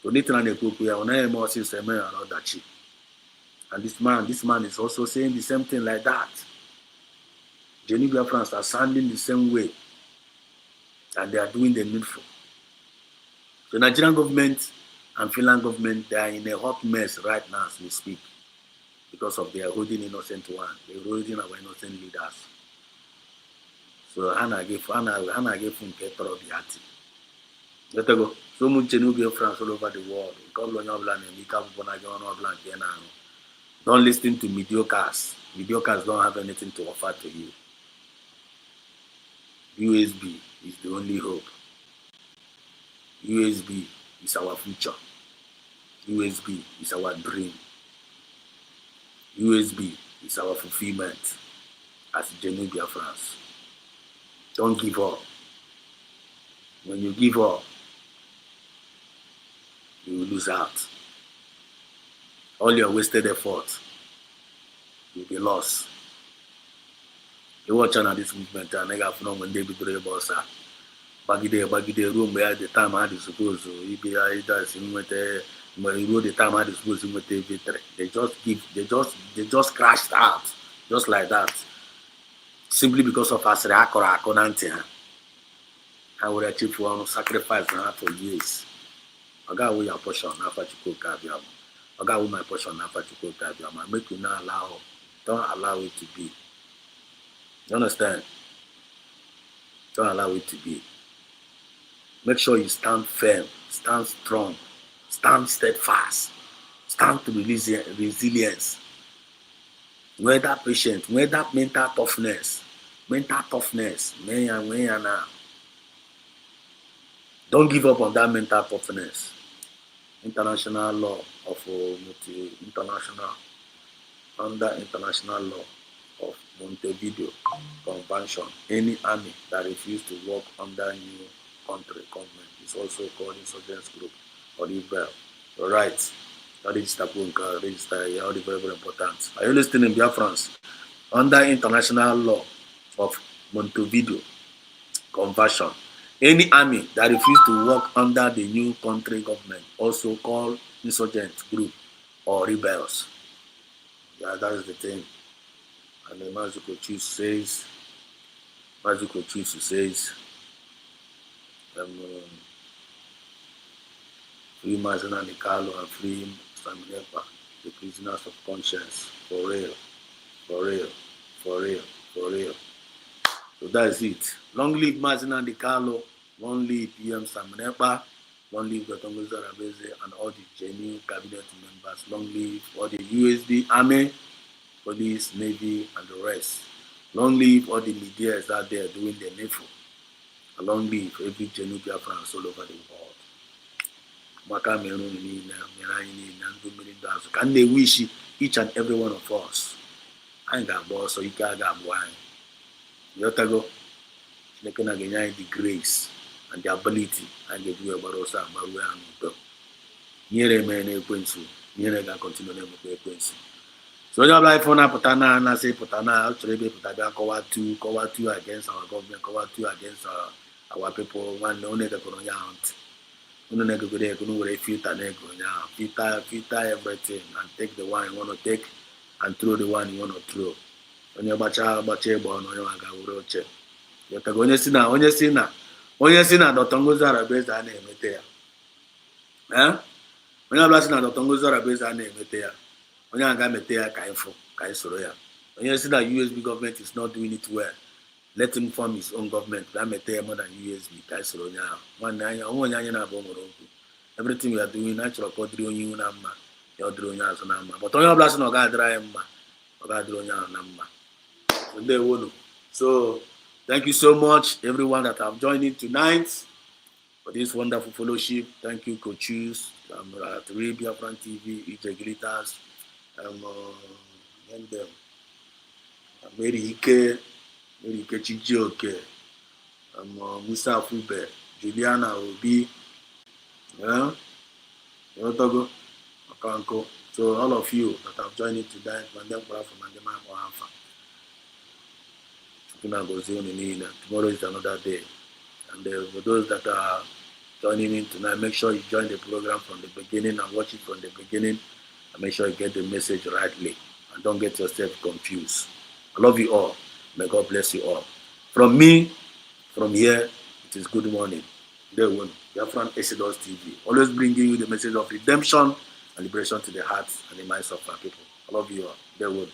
So later on the cook we are on a more system and all that shit. And this man is also saying the same thing like that. Jenny Biafrans are sounding the same way. And they are doing the needful. The Nigerian government and Finland government, they are in a hot mess right now as we speak. Because of their holding innocent one. They're holding our innocent leaders. So Hannah gave from Petro the Ati. Let go. So much Genubian France all over the world. Don't listen to mediocres. Mediocres don't have anything to offer to you. USB is the only hope. USB is our future. USB is our dream. USB is our fulfillment as Genubian France. Don't give up. When you give up, you will lose out. All your wasted effort will be lost. You watch on this movement and I got when they be doing boss. Bagide room where the time I was supposed to be does in with the time I was supposed to with the victory. They just crashed out just like that. Simply because of us Akonantia. I would achieve one sacrifice for years. I got away your portion after you cook Kabiam. I got away my portion after you cook Kabiam. I make you not don't allow it to be. You understand? Don't allow it to be. Make sure you stand firm, stand strong, stand steadfast, stand to resilience. Where that patience, where that mental toughness, now. Don't give up on that mental toughness. International law of under international law of Montevideo Convention, any army that refuses to work under new country government is also called insurgents group or rebel. All right. Register, all the very, very important. Are you listening, Biafrans? Under international law of Montevideo Convention, any army that refuses to work under the new country government, also called insurgent group or rebels. Yeah, that is the thing. And the Mazuko Chief says, free Mazina Nikalo and free Saminepa, the prisoners of conscience, for real. So that is it. Long live Mazina Nikalo, long live PM Saminepa, long live Gatongo Zarabeze and all the genuine cabinet members, long live all the USD Army, Police, Navy, and the rest. Long live all the leaders out there doing the needful. And long live every genuine Biafran all over the world. Can they wish each and every one of us? I ain't got boss, so you can't got wine. You have to go. They can get the grace and the ability and the do about us about where I'm going. Near a man, a quincy. Near a continue to quincy. So you have like for Putana and I say Putana, actually, Putana cover two against our government, cover two against our people. One no nigga going out. No nigga go there, go no filter everything and take the one you want to take and throw the one you want to throw. When you're bacha born, no one can go check. You can go onye si na Dotongo Zarabeza na-emete ya. Onye abụla si na Dotongo Zarabeza na-emete ya. Onye aga mete ya ka info, ka isoro ya. Onye si na USB government is not doing it well. Let him form his own government. That mete ya more than USB, ka isoro ya. Onye anya na abo ngoro okwu. Everything we are doing, natural code diri onye na mma, ya diri onye azụ na mma. But onye abụla si na ọ ga-adịra ya mma, ọ ga-adịra onye ahụ na mma. So thank you so much, everyone that have joined in tonight for this wonderful fellowship. Thank you, coaches, at Biafra TV, Integritas, and Mary Ike Chijioke, Musa Fube, Juliana Obi, Yotogo, Okanko. So all of you that have joined in tonight, Mandem from Mandema or Alpha. Tomorrow is another day. And for those that are joining in tonight, make sure you join the program from the beginning and watch it from the beginning. And make sure you get the message rightly. And don't get yourself confused. I love you all. May God bless you all. From me, from here, it is good morning. Day one, Biafran Exodus TV. Always bringing you the message of redemption and liberation to the hearts and the minds of our people. I love you all. Day one.